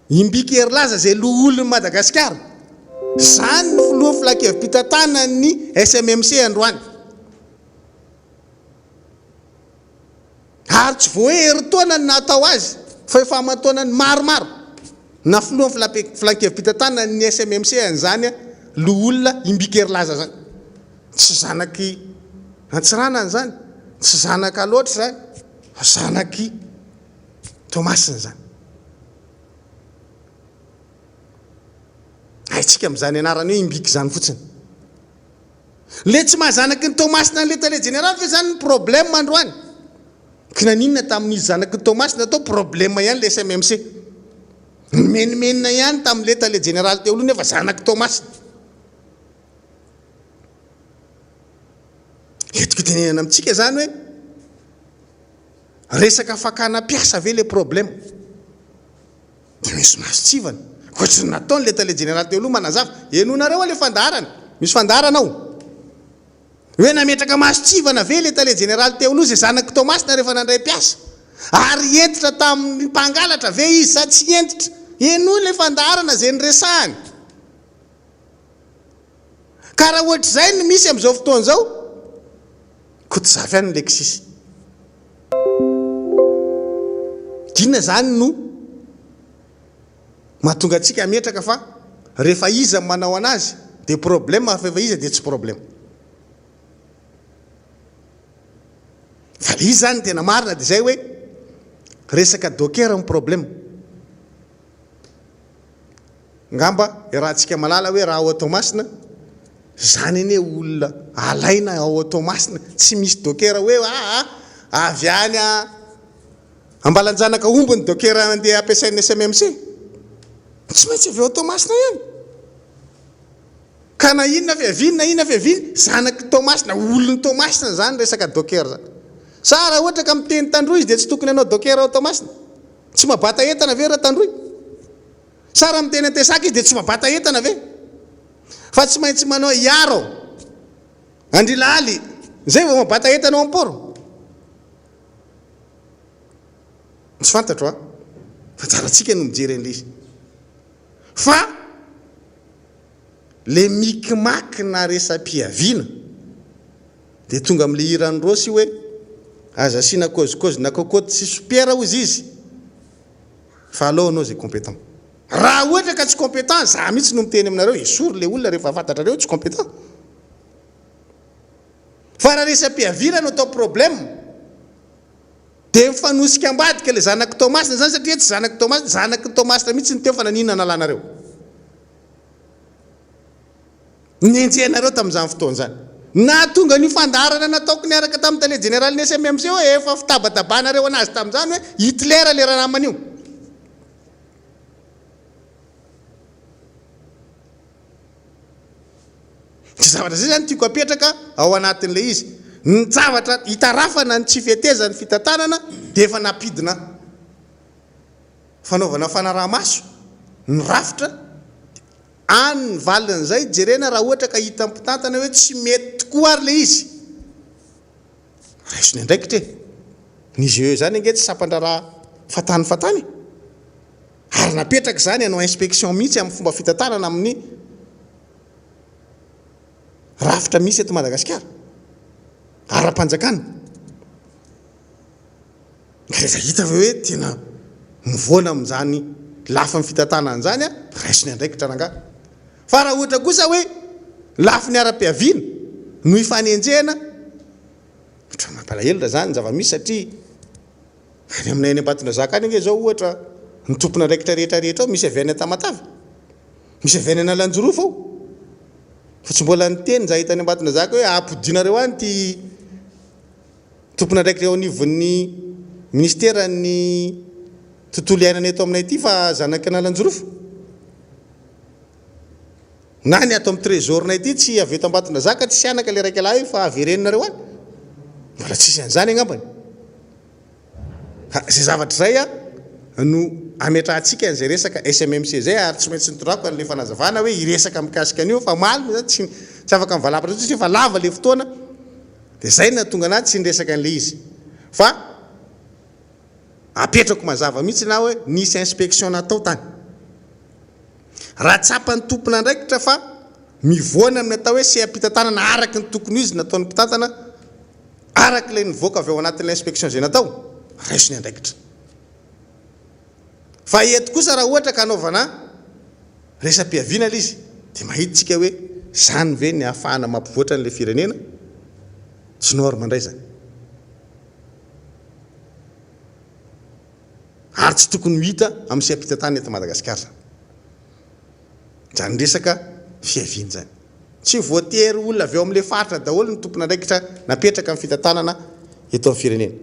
imbika hery laza zay loholon'ny Madagasikara zany ny filoha filakevim-pitantanana ny SMMC androany. Ary tsy voa hoe herin-taona ny natao azy fa efa aman-taonany maromaro na filohan'ny filankevim-pitantanana ny SMMC an'izany loholona imbika hery laza zany. Tsy zanaky Antsirana an'izany, tsy zanaka loatra zany, zanaky Tomasina zany. Haitsika amin'izany anarany hoe imbika zany fotsiny. Le tsy mahazanaky ny Tomasina ny letale général fa zany ny problème androany. Kinaninona tamin'izy zanaky ny Tomasina atao problème ihany le SMMC. Menimenina ihany tamin'ny letale général teo aloha nefa zanaky Tomasina. Etiko tenenana amintsika zany hoe resaka fakana piasa ve le problème dia misy masitsivana. Ohatrany nataony letale général teo aloha manazava enonareo le fandarana misy fandarana ao hoe nametraka masitsivana ve letale général teo aloha zay zanaky Tomasina rehefa nandray piasa ary entitra tamin'ny mpangalatra ve izy sa tsy entitra. Eno le fandarana zay nyresahany. Ka raha ohatr'izay no misy amin'izao fotoana izao kotzavy any leksisy. Dinona zany no mahatonga antsika metraka fa rehefa iza manao anazy dia problème fa efa iza dia tsy problème. Fa izy zany tena marina dia zay hoe resaka docker ny problème. Ngamba rahantsika malala hoe raha ao Tomasina zany ene olona alaina ao Tomasina tsy misy docker hoe avy any ambalanjanaka ombony docker andeha ampiasain'ny SMMC. Tsy maintsy avy ao Tomasina ihany. ka na inona fiaviny zanaky Tomasina olony Tomasina zany resaka docker zany. Sa raha ohatra ka miteny tandroy izy dia tsy tokony hanao docker ao Tomasina. Tsy mabata entana ve raha tandroy? Sa raha miteny antesaka izy dia tsy mabata entana ve? Fa tsy maintsy manao iaro andrilaly zay vao mabata entana ao am-poro. Tsy fantatro a? Fa tsara antsika no mijery an'ilay izy. Fa le mikimaky na resam-piaviana dia tonga amin'ilay hirany rosy hoe aza asiana cause na cocotte sy sopiera hozy izy fa alao anao zay compétent. Raha ohatra ka tsy compétent za mihitsy no miteny aminareo esory le olona rehefa fantatrareo tsy compétent. Fa raha resam-piaviana no atao problème dia mifanosika ambadika le zanaky Tomasina zany satria tsy zanaky Tomasina, zanaky Tomasina mihitsy ny teo fa nanina nalanareo. Nenjenareo tamin'izany fotoana zany. Na tonga ny fandarana nataoko niaraka tamin'ny tale général ny SMMC efa fitabatabanareo anazy tamin'izany hoe Hitler le raha namany io. Tsy zavatra zay zany tiako apetraka ao anatin'le izy. Ny zavatra hitarafana ny tsy fihetezany fitantanana dia efa napidina fanaovana fanaraha-maso ny rafitra any valin'izay jerena raha ohatra ka hita mpitantana hoe tsy mety tokoa ary le izy. Raisiny andraikitra n'izy eo zany ange tsy sampandraraha fatany ary napetraka zany hanao inspection mihitsy amin'ny fomba fitantanana amin'ny rafitra misy eto Madagasikara ara-panjakana. Rehefa hita hoe tena mivoana amin'izany lafa ny fitantanana zany a raisiny andraikitra rangahy. Fa raha ohatra kosa hoe lafi ny ara-piaviana no ifanenjehana otra mampalahelo raha zany zava-misy satria any aminay any Ambatondrazaka any ange zao ohatra ny tompona andraikitra rehetrarehetra ao misy avy any Tamatavy, misy avy any Analanjorofo ao. Fa tsy mbola niteny za hitany Ambatondrazaka hoe ampodinareo any ty tompona andraikitra eo anivon'ny ministera ny tontolo iainana eto aminay ity fa zanaky Analanjorofo. Na ny ato amin'ny trésor-nay ity tsy avy eto Ambatondrazaka tsy sianaka le raika lahy fa avereninareo any. Mbola tsisy an'izany angambany. Zay zavatra zay a no ametrahantsika an'izay resaka SMMC zay ary tsy maintsy nitorako an'le fanazavana hoe hiresaka mikasika an'io fa maliny zany tsy afaka mivalapatra satria fa lava le fotoana dia zay na tonga anazy tsy niresaka an'le izy. Fa apetrako mazava mihitsy na hoe nisy inspection natao tany. Raha tsapany tompona andraikitra fa mivoana amin'ny atao hoe seha-pitantanana araky ny tokony izy nataony mpitantana araky ilay nivoaka avy ao anatin'ilay inspection zay natao raisiny andraikitra. Fa eto kosa raha ohatra ka anaovana resam-piaviana ilay izy dia mahitsika hoe zany ve ny ahafahana mampivoatra an'ilay firenena tsy norme indray zany. Ary tsy tokony hita amin'ny seha-pitantanana eto Madagasikara zany. Zany resaka fiaviana zany. Tsy voatery olona avy ao amin'ilay faritra daholo ny tompona andraikitra napetraka amin'ny fitantanana eto amin'ny firenena.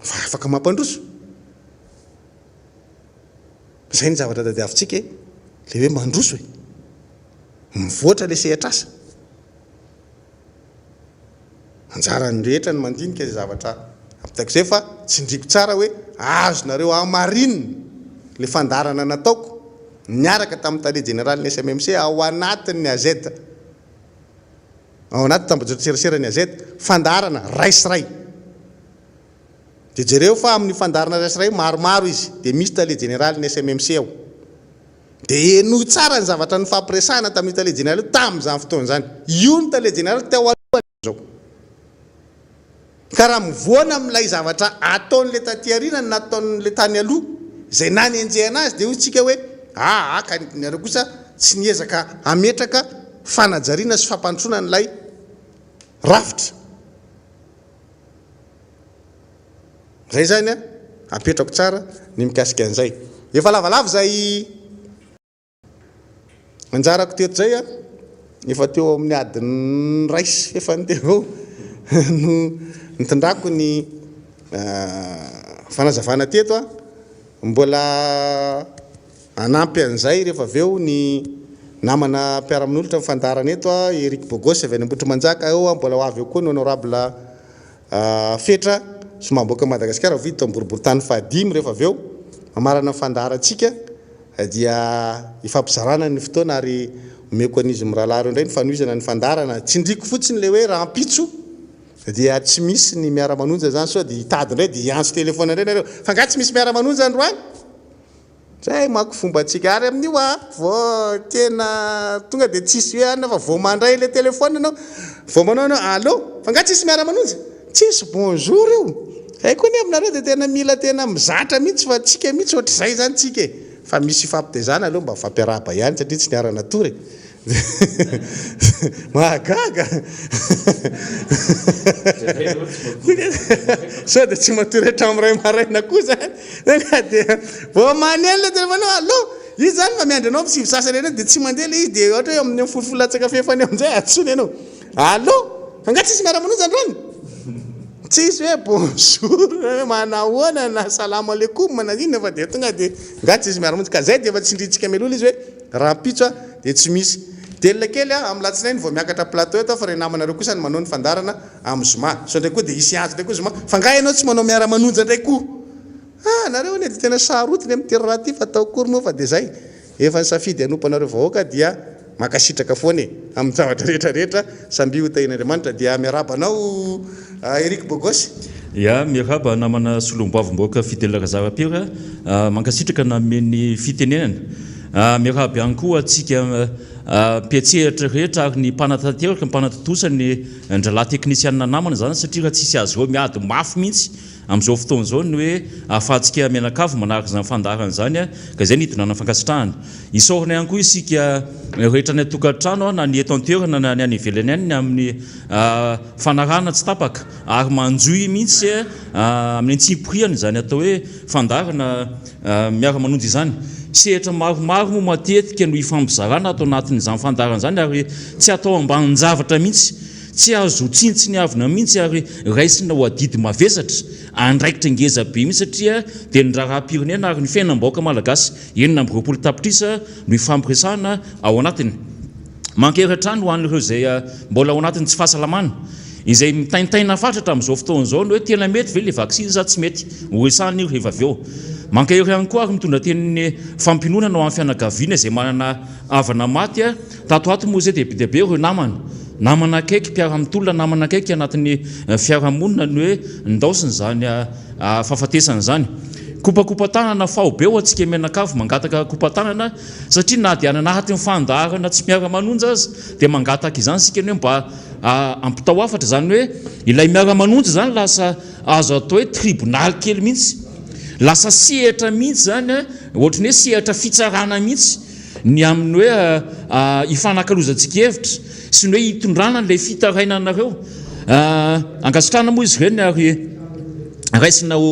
Fa afaka mampandroso. Zay ny zavatra tadiavintsika le hoe mandroso hoe mivoatra le sehatrasa. Anjarany rehetra ny mandinika izay zavatra apitako izay fa tsindriko tsara hoe azonareo amarinina le fandarana nataoko niaraka tamin'ny tale général ny SMMC ao anatin'ny AZ. Ao anaty tambajotserasera ny AZ fandarana raisiray. Dia jereo fa amin'ny fandarana raisiray maromaro izy dia misy tale général ny SMMC ao. Dia eno tsara ny zavatra ny fampiresahana tamin'ny tale général tamin'izany fotoana izany. Io ny tale général teo alohany zao. Ka raha mivoana amin'ilay zavatra ataon'le taty aoriana nataon'le tany aloha izay nany enjehana azy dia hoy tsika hoe ka nareo kosa tsy niezaka ametraka fanajariana sy fampandrosoana n'ilay rafitra. Zay zany apetrako tsara ny mikasika an'izay. Efa lavalava zay anjarako teto zay efa teo amin'ny adiny raisy efa teo no nitondrako ny fanazavana teto mbola anampy an'izay rehefa avy eo ny namana mpiara-min'olotra mifandarana eto Eric Bogos avy any Ambotrimanjaka eo mbola ho avy eo koa ny honorable Fetra somamboaka Madagasikara vita amboribory-tany fahadimy rehefa avy eo mamarana fandarantsika dia ifampizarana ny fotoana ary omeko an'izy mirahalahy indray ny fanoizana ny fandarana tsindriko fotsiny le hoe rampitso dia tsy misy ny miara-manonja zany sao dia hitady indray dia hiantso telefona indray nareo fa nga tsy misy miara-manonja androany zay mako fombatsika ary amin'io vao tena tonga dia tsisy hoe ana fa vao mandray le telefona anao vao manao anao allo fa nga tsisy miara-manonja tsisy bonjour io zay koa ny aminareo dia tena mila tena mizatra mihitsy fa tsika mihitsy ohatr'izay zany tsika fa misy fampitezana aloha mba fampiarahaba ihany satria tsy niarana tory mahagaga sao dia tsy matory hatramin'iray maraina koa zany dia vao maneno le telefona allo izy zany fa miandry anao misivy sasany ianao dia tsy mandeha le izy dia ohatra hoe amin'ny folofolatsaka fefany amin'izay atsony ianao allo fa nga tsisy miara-manonja androany tsisy hoe bonjour manahoana na salam aleikum na inona fa dia tonga dia nga tsisy miara-manonja ka zay dia efa tsindritsika melolo izy hoe rampitso dia tsy misy delona kely amin'ny latsinainy vao miakatra plateau eto fa re namanareo kosa ny manao ny fandarana amin'ny zoma so ndraiky koa dia hisy azy ndraiky koa zoma fa nga ianao tsy manao miara-manonja ndraiky koa nareo ny dia tena sarotiny amin'ny tera raha ty fa atao kory moa fa dia zay efa ny safidy anompanareo vahoaka dia makasitraka foany amin'ny zavatra rehetrarehetra samby hotahin'Andriamanitra dia miarabanao Eric Bogos ya miaraba namana solomboavim-boaka fitelaka zava-pira mankasitraka nameny fitenenana miaraby ihany koa atsika mpiatsehatra rehetra ary ny mpanatanteraka ny mpanatotosa ny ndralahy teknisianina namana zany satria raha tsisy azy reo miady mafy mihitsy amin'izao fotoana zao ny hoe ahafahantsika mianakavo manaraka zany fandarana zany ka zay nidinana fankasitrahana isorana ihany koa isika rehetra ny atokantrano na ny eto an-toerana na ny any ivelany any amin'ny fanarahana tsy tapaka ary manjoy mihitsy amin'ny antsipiriany zany atao hoe fandarana miara-manonjy izany sehatra maromaro moa matetika no ifampizarana atao anatin'izany fandarana zany ary tsy atao ambanin-javatra mihitsy tsy azo tsintsiny avina mihitsy ary raisina ho adidy mavesatra andraikitra ngeza be mihitsy satria dia ny raha-pirenena ary ny fiainam-bahoaka malagasy enina amby roapolo tapitrisa no ifampiresahana ao anatiny mankeratra ho an'ireo zay mbola ao anatiny tsy fahasalamana izay mitaintaina fatratra amin'izao fotoana zao no hoe tena mety ve le vaksiny za tsy mety hoesan'io rehefa avy eo mankery ihany koa ary mitondra tenin'ny fampinonana ao amin'ny fianakaviana izay manana havana maty tatoato moa zay dehibe ireo namana akaiky mpiara-mitolona namana akaiky anatin'ny fiarahamonina ny hoe ndaosiny zany fahafatesana zany kopakopa-tanana fahobe ho antsika mianakavo mangataka kopa-tanana satria na dia anatin'ny fandarana tsy miara-manonja azy dia mangataka izany sika ny hoe mba ampitao afatra zany hoe ilay miara-manonja zany lasa azo atao hoe tribunal kely mihitsy lasa sehatra mihitsy zany ohatrany hoe sehatra fitsarana mihitsy ny amin'ny hoe ifanakalozantsika hevitra sy ny hoe hitondrana n'ilay fitarainanareo ankasitrahana moa izy ireny ary raisina ho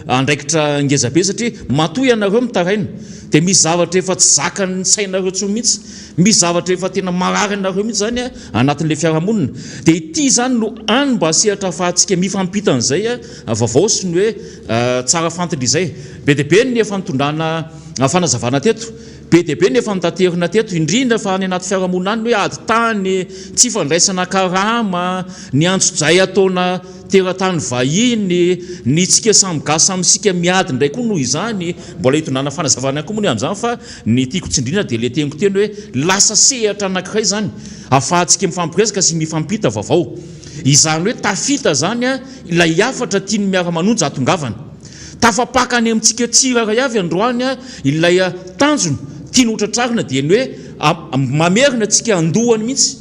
andraikitra ngezabe satria matoy ianareo mitaraina dia misy zavatra efa tsy zakany sainareo tso mihitsy misy zavatra efa tena marary anareo mihitsy zany anatin'ilay fiarahamonina dia ity zany no any mba sehatra ahafahantsika mifampitan'izay vaovao sy ny hoe tsara fantatra izay be dia be ny efa nitondrana fanazavana teto be dia be ny efa nitaterina teto indrindra fa any anaty fiarahamonina any hoe ady tany tsy fandraisana karama ny antsojay ataona teratany vahiny ny tsika samy gasy samysika miady ndray koa noho izany mbola hitondrana fanazavana koa moa ny amin'izany fa ny tiako tsindrina dia le teniko teny hoe lasa sehatra anankiray zany ahafahantsika mifampiresaka sy mifampita vaovao izany hoe tafita zany ilay afatra tiany miara-manonja atongavana tafapaka any amintsika tsirara avy androany ilay tanjona tiany hotratrarina dia ny hoe mamerina tsika andohany mihitsy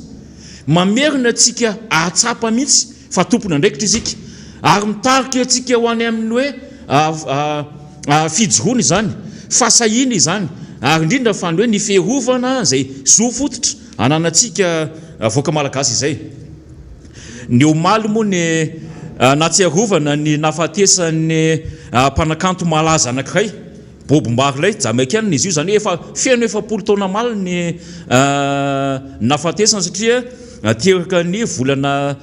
mamerina tsika ahatsapa mihitsy fa tompona ndraikitra izika ary mitarika atsika ho any amin'ny hoe fijoroany zany fasahiny izany ary indrindra fa ny hoe ny fiarovana zay zo fototra ananatsika voaka malagasy izay ny omaly moa ny natsiarovana ny nafatesan'ny mpanakanto malaza anankiray bobombary jamaikana izy io zany efa feno efapolo taona maly ny nafatesana satria teraka ny volana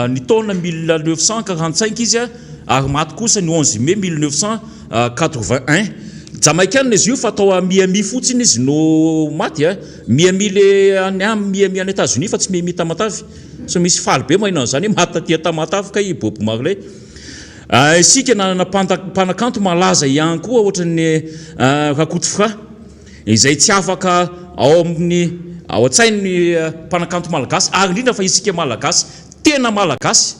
ny taona 1945 izy ary maty kosa ny 11 mai 1981 Jamaïcaine izy io fa atao Miami fotsiny izy no maty Miami le Miami any États-Unis fa tsy Miami Tamatavy so misy faly be maina zany maty tia Tamatavy ka i Bob Marley isika nanana mpanakanto malaza ihany koa ohatran'ny Rakoto izay tsy afaka ao amin'ny ao an-tsain'ny mpanakanto malagasy ary indrindra fa isika malagasy tena malagasy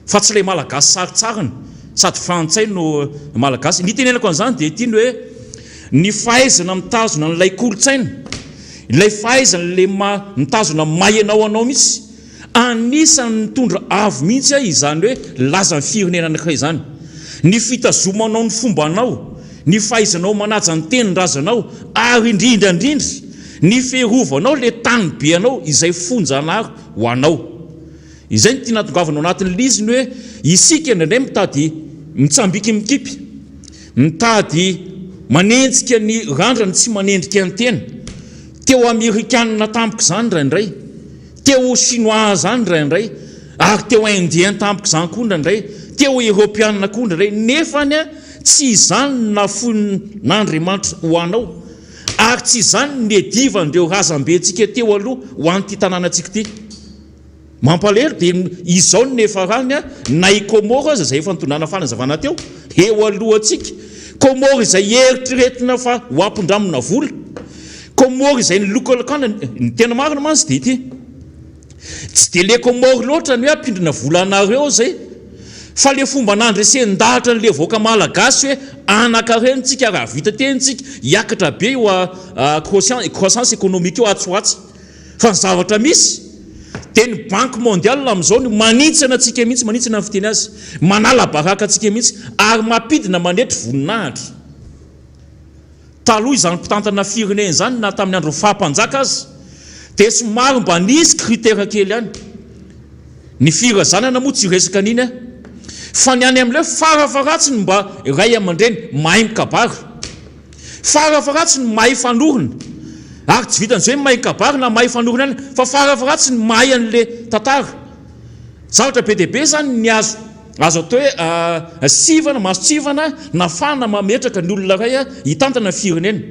fa tsy ilay malagasy saritsariny sady frantsay no malagasy ny tenenako an'izany dia ity hoe ny fahaizana mitazona n'ilay kolotsaina ilay fahaizana le mitazona mahenao anao mihitsy anisany mitondra avo mihitsy izany hoe laza ny firenena anankiray izany ny fitazomanao ny fombanao ny fahaizanao manaja ny tenin-drazanao ary indrindra ny fiarovanao le tany be anao izay fonjanary ho anao izay ny tiana tongavana ao anatin'ny liziny hoe isika indraindray mitady mitsambiky mikipy mitady manenjika ny randrany tsy manendrika ny tena teo Amerikanina tampoko zany indraindray teo Chinois zany indraindray ary teo Indien tampoko zany koa indraindray teo Europeanina koa indraindray nefany tsy izany nafon'Andriamanitra ho anao ary tsy izany nedivandreo razambentsika teo aloha ho an'ity tanànatsika ity mampalahelo dia izao nefa rany na i Komoro aza izay efa nitondrana fanazavana teo eo alohantsika Komoro izay eritreretina fa ho ampindramina vola Komoro izay nilokalokana ny tena marina mantsy dia ity tsy dia le Komoro loatra ny hoe ampindrina vola anareo zay fa le fomba nandresendahatra n'le voaka malagasy hoe anakarentsika raha vita tentsika hiakatra be eo croissance économique eo atsoatsy fa ny zavatra misy teny banque mondiale amin'izao ny manitsana antsika mihitsy manitsana ny fiteny azy manala baraka antsika mihitsy ary mampidina manetry voninahitra taloha izany mpitantana firenena izany na tamin'ny andro fahampanjaka azy dia somary mba nisy critère kely ihany ny firazanana moa tsy resaka an'iny fa ny any amin'ilay farafaratsiny mba ray aman-dreny mahay mikabary farafaratsiny mahay fanorona ary tsy vitan'izay mahay mikabary na mahay fanorona any fa farafaratsiny mahay an'le tantara zavatra be dia be zany ny azo atao hoe sivana maso tsivana na fana mametraka ny olona ray hitantana firenena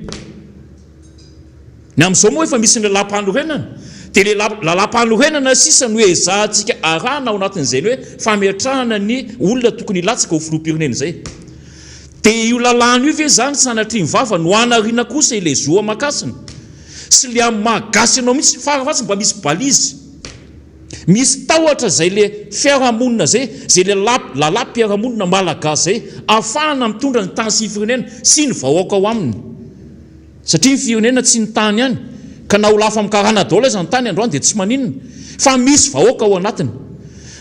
ny amin'izao moa efa misy ny lalam-panorenana dia le lalam-panorenana sisa no hoe zahantsika arahana ao anatin'izay hoe fametrahana ny olona tokony hilatsaka ho filoham-pirenena izay dia io lalàna io ve zany sanatria mivava no anariana kosa ilay zoa makasina sy le amin'ny mahagasy anao mihitsy farafatsy mba misy balizy misy tahotra zay le fiarahamonina zay le lalam-piarahamonina malagasy zay ahafahana mitondra ny tany sy ny firenena sy ny vahoaka ao aminy satria ny firenena tsy ny tany ihany ka na ho lafa mikarana daola izy ny tany androany dia tsy maninona fa misy vahoaka ao anatiny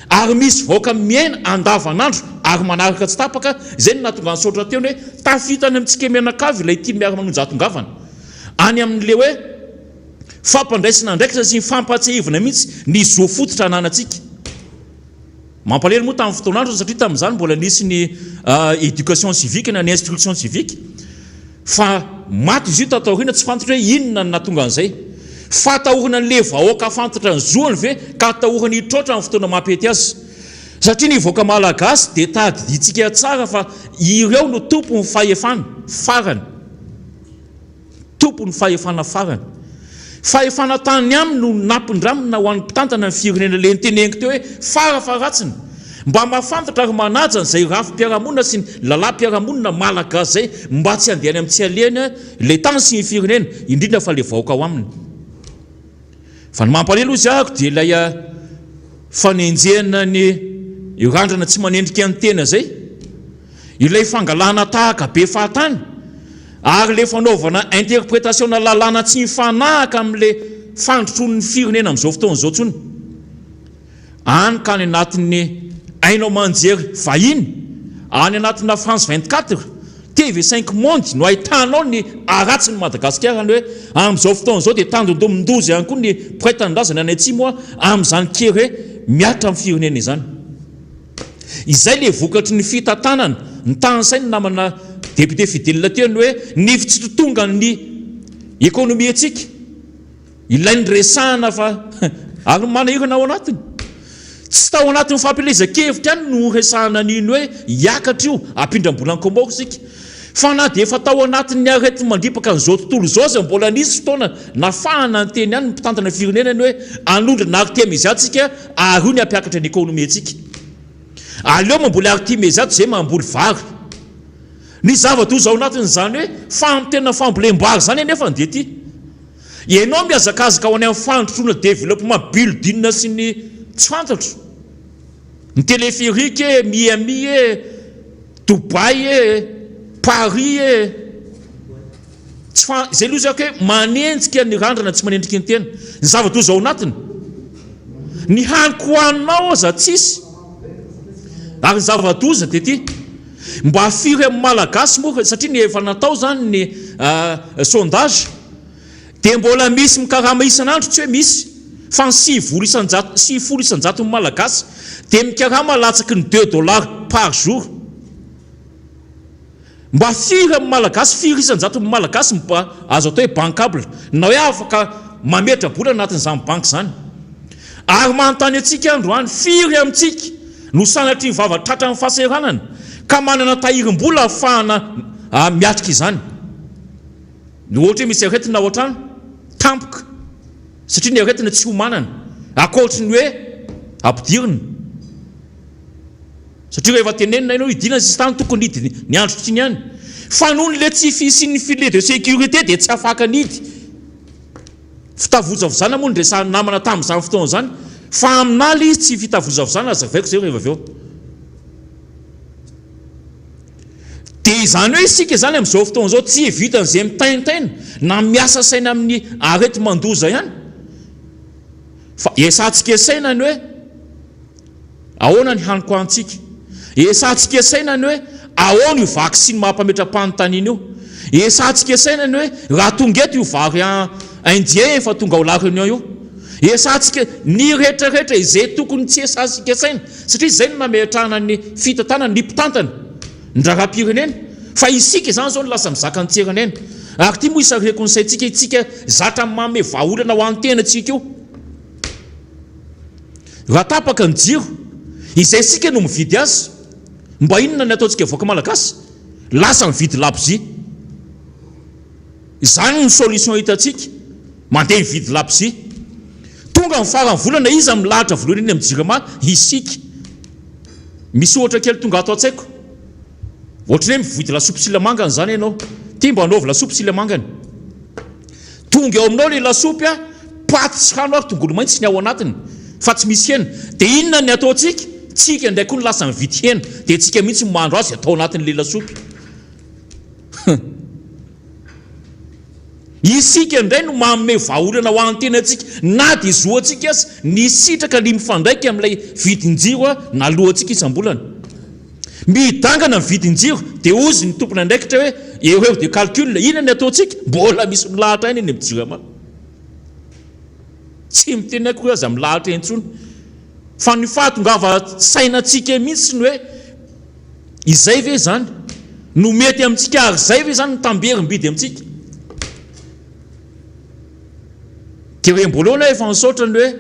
ary misy vahoaka miaina andavanandro ary manaraka tsy tapaka izay no nahatonga ny saotra teo hoe tafitany amintsika mianakavy ilay tia miara manonjatongavana any amin'le hoe fampandraisana andraikitra sy ny fampatsahivana mihitsy ny zo fototra ananantsika mampalahelo moa tamin'ny fotoanandro satria tamin'izany mbola nisy ny éducation civique na ny instruction civique fa maty izy io tataorina tsy fantatra hoe inona ny nahatonga an'izay fa tahorana n'le vahoaka fantatra ny zoany ve ka tahorana hitrotra amin'ny fotoana mampety azy satria ny voaka malagasy dia tadiditsika tsara fa ireo no tompony fahefana farany tompony fahefana farany fahefana tany aminy no nampindramina ho an'ny mpitantana ny firenena le niteneniko teo hoe farafaratsiny mba mahafantatra ary manaja n'izay rafim-piarahamonina sy ny lalam-piarahamonina malagasy zay mba tsy handehany amin'ny tsy alena le tany sy ny firenena indrindra fa le vahoaka ao aminy fa ny mampalahelo izy ahako dia ilay fanenjehana ny randrana tsy manendrika ny tena zay ilay fangalana tahaka be fahatany ary le fanaovana interprétation na lalàna tsy mifanahaka amin'le fandrotson'ny firenena amin'izao fotoana izao tsony any ka any anatin'ny ainao manjery vahiny any anatina France 24 TV5 Monde no ahitanao ny aratsiny Madagasikara ny hoe amin'izao fotoana izao dia tandondomindozy ihany koa ny mpiray-tanindrazana any atsimo amin'izany kere miatra amin'ny firenena izany izay le vokatry ny fitantanana ny tansainy namana député fidèle teo ny hoe nifitsy totonga ny économie antsika ilainy resahana fa ary manahirana ao anatiny tsy tao anatin'ny fampielezan-kevitra ihany no resahana an'iny hoe hiakatra io ampindram-bola ny Komoro sika fa na dia efa tao anatin'ny arety mandripaka n'izao tontolo izao zay mbola nisy fotoana nafahana ny teny ihany mpitantana firenena ny hoe anondrina artemésiatsika ary io ny ampiakatra ny ekônomia-tsika aleo mamboly artemésiato zay mamboly vary ny zava-toy zao anatin'izany hoe famitena fambolem-bary zany anefa ny dia ty ianao miazakazaka ho any amin'ny fandotrona développement building sy ny tsy fantatro ny téléphérique Miami Dubai Paris zay loha zako hoe manenjika ny randrana tsy manendrika ny tena ny zava-toy zao anatiny ny haniko hoaninao za tsisy ary ny zava-doza dia ty mba afiry amin'ny malagasy moa satria ny efa natao zany ny sondage dia mbola misy mikarama isan'andro tsy hoe misy fa ny 7 isanjato ny malagasy dia mikarama latsaky ny $2 par jour mba firy amin'ny malagasy 4 isanjato ny malagasy mba azo atao hoe bankable na hoe afaka mametra bola anatin'izany banky zany ary manontany antsika androany firy amintsika no sanatry ny vavatratra amin'ny fahasahiranana ka manana tahirim-bola ahafahana miatrika izany ohatra hoe misy aretina ao an-trano tampoka satria ny aretina tsy homanana akoatry ny hoe ampidirina satria rehefa tenenina ianao idina sisy tany tokony hidy ny andro tsy ny ihany fa noho ny le tsy fisiny filet de sécurité dia tsy afaka nidy fitavozavozana moa ny resahany namana tamin'izany fotoana zany fa aminaly izy tsy fitavozavozana azavaiko zay rehefa avy eo dia izany hoe isika zany amin'izao fotoana zao tsy vitan'izay mitaintaina na miasa saina amin'ny arety mandoza ihany fa esantsika saina ny hoe ahoana ny haniko antsika esantsika saina ny hoe ahoana io vaksiny mahampametram-panontaniana io esantsika saina ny hoe raha tonga eto io vary indien fa tonga ao la réunion io esantsika ny rehetrarehetra izay tokony tsy esantsika saina satria izay no nametrahana ny fitantanana ny mpitantana ny raram-pirenena fa isika zany zao no lasa mizaka ny tsirenena ary ty moa isareko ny saintsika itsika zatra mame vaolana ho an-tena tsika io raha tapaka ny jiro izay sika no mividy azy mba inona ny ataontsika voaka malagasy lasa mividy labozia zany ny solution hitantsika mandeha mividy labozia tonga mifarany volana izy milahatra volohany iny amin'ny jirama isika misy ohatra kely tonga ato an-tsaiko ohatra hoe mividy lasopy silamangany zany ianao ty mba anaovy lasopy silamangany tonga eo aminao le lasopy paty sy rano ary tongolo maitso ny ao anatiny fa tsy misy hena dia inona ny ataontsika tsika ndraiky koa ny lasa mividy hena dia tsika mihitsy mandro azy atao anatin'le lasopy isika indray no manome vaolana ho an-tena antsika na dia zoantsika azy ny sitraka ny mifandraiky amin'ilay vidin-jiro na lohantsika isam-bolana midangana ny vidin-jiro dia ozy ny tompona andraikitra hoe erreur de calcul inona ny ataontsika mbola misy milahatra iny eny amin'ny jirama tsy miteny aiko hoe aza milahatra entsony fa ny fahatongava sainantsika mihitsy ny hoe izay ve zany no mety amintsika ary zay ve zany nytamberim-bidy amintsika kerem-boalohana efa misaotra ny hoe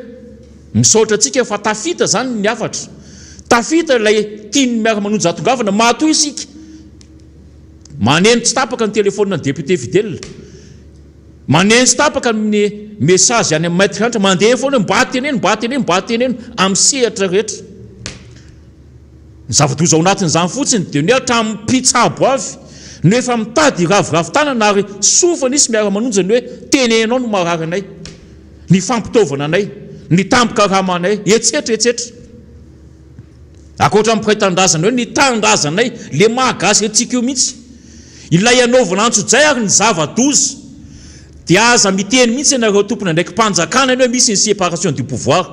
misaotra antsika efa tafita zany ny afatra tafita ilay tiany miara manonja atongavana matoy isika maneno tsy tapaka ny telefônina ny député fidèle maneno tsy tapaka ny message any amin'ny maître hanitra mandeha foana mba teneno amin'ny sehatra rehetra ny zava-doza ao anatin'izany fotsiny dia ny hatramin'ny mpitsabo avy no efa mitady raviravin-tanana ary sofana isy miara manonja ny hoe tenenao no marary anay ny fampitaovana anay ny tampoka-ramanay etsetra akoatra amin'ny praitan-drazana hoe ny tan-drazanay le mahagasy antsika io mihitsy ilay anaovana antso-jay ary ny zava-doza dia aza miteny mihitsy ianareo tompona ndraiky mpanjakana ny hoe misy ny séparation du pouvoir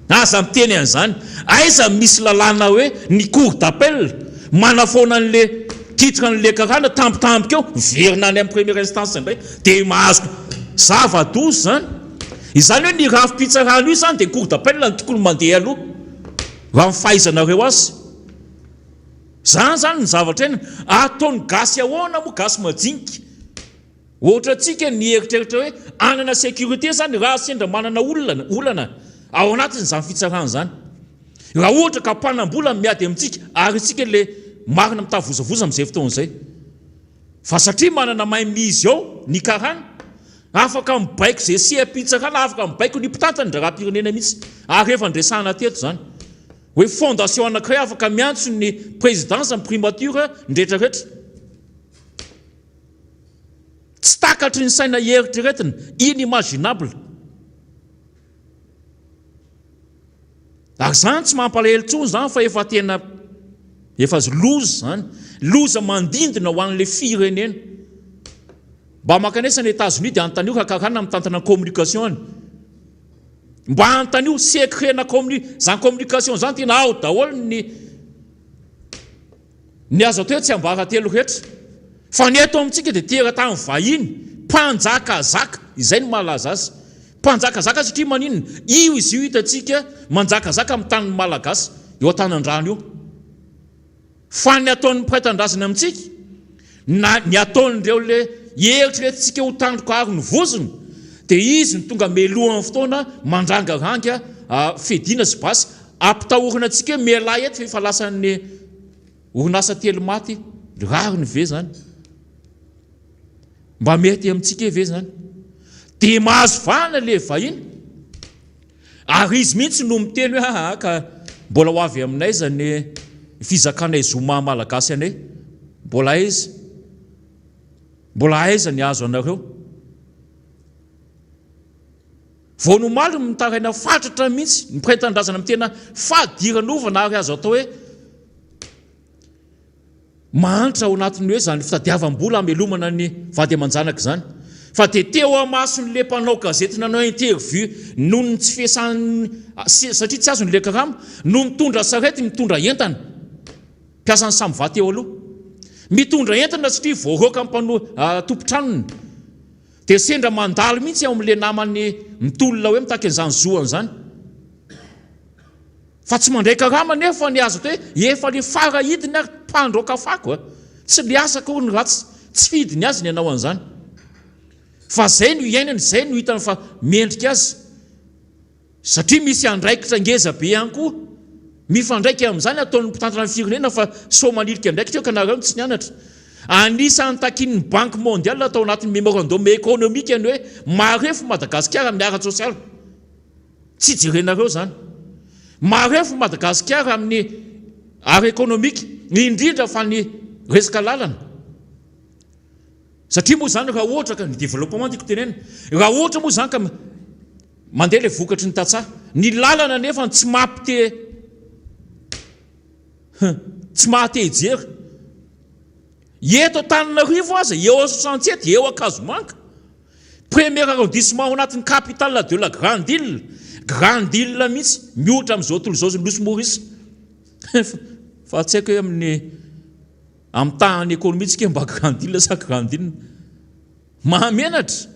aza miteny an'izany aiza misy lalàna hoe ny cour d'appel manafoana an'le titre an'le karana tampotampoka eo verina any amin'ny première instance indray dia mahazo zava-doza zany izany hoe ny rafi-pitsarano io zany dia cour d'appel ny tokony mandeha aloha raha mifahaizanareo azy zany ny zavatra eny ataony gasy ahoana moa gasy majinika ohatra antsika ny eritreritra hoe anana sécurité zany raha sendra manana olana ao anatiny zany fitsarana zany raha ohatra ka mpanam-bola miady amintsika ary isika le marina mitavozavoza amin'izay fotoana izay fa satria manana mahay mizy ao ny karana afaka mibaiko zay siapitsakana afaka mibaiko ny mpitantany dra raha-pirenena mihitsy ary efa ndresana teto zany hoe fondation anankiray afaka miantso ny présidence ny primature ndretraretra tsy takatry ny saina eritreretina inimaginable ary zany tsy mampalahelo tsony zany fa efa tena efa loza zany loza mandindina ho an'le firenena mba makanesa ny États-Unis dia antanio kakarana mitantana ny communication mba antanio secret-na zany communication zany tena ao daholo ny azo atao tsy ambaratelo rehetra fa ny eto amintsika dia teratany vahiny mpanjakazaka izay ny malaza azy mpanjakazaka satria maninona io izy io hitantsika manjakazaka amin'ny tany malagasy eo an-tanan-drano io fa ny ataon'ny mpiraitan-drazana amintsika na ny ataon'ireo le eritreretintsika ho tandroko ary ny vozony dia izy ny tonga melohan'ny fotoana mandrangaranga fedina sy basy ampitahorina antsika miala eto fa efa lasan'ny orinasa telo maty rary ny ve zany mba mety amintsika ve zany dia mahazo vana le vahiny ary izy mihitsy no miteny hoe ka mbola ho avy aminay zany fizakanay zoma malagasy anay mbola aiza ny azo anareo vao nomaly mitaraina fatratra mihitsy ny mpiraitan-drazana amin'ny tena fadiran'ovana ary azo atao hoe mahantra ao anatin'ny hoe zany fitadiavam-bola amelomana ny vady aman-janaka zany fa dia teo amason'le mpanao gazety nanao interview noho ny tsy fiasany satria tsy azon'le karama no mitondra sarety mitondra entana mpiasany samyva teo aloha mitondra entana satria voaroka mpano tompotranony dia sendra mandalo mihitsy amin'le namany mitolona hoe mitaky an'izany zoany zany fa tsy mandray karama nefa ny azo atao hoe efa le farahidiny ary mpandroka fako tsy le asaka ho ny ratsy tsy fidiny azy ny anao an'izany fa zay no iainany zay no hitany fa mendrika azy satria misy andraikitra ngeza be ihany koa mifandraika amin'izany ataon'ny mpitantana ny firenena fa so manilika andraikitra eo ka nareo tsy nianatra anisan'ny takin'ny banque mondiale atao anatin'ny mémorandum économique any hoe marefo Madagasikara amin'ny ara sosialy tsy jerenareo zany marefo Madagasikara amin'ny ara économique indrindra fa ny resaka lalana satria moa zany raha ohatra ka ny développement diako tenena raha ohatra moa zany ka mandeha le vokatry ny tatsaha ny lalana nefa tsy mahate hijery eto Antananarivo aza eo 67 eo Akazomanka premier arrondissement ao anatin'ny capitale de la grande île mihitsy mihoatra amin'izao tontolo izao nosy Maurice fa tsy haiko hoe amin'ny tany économitsika mba grande île sa grande île mahamenatra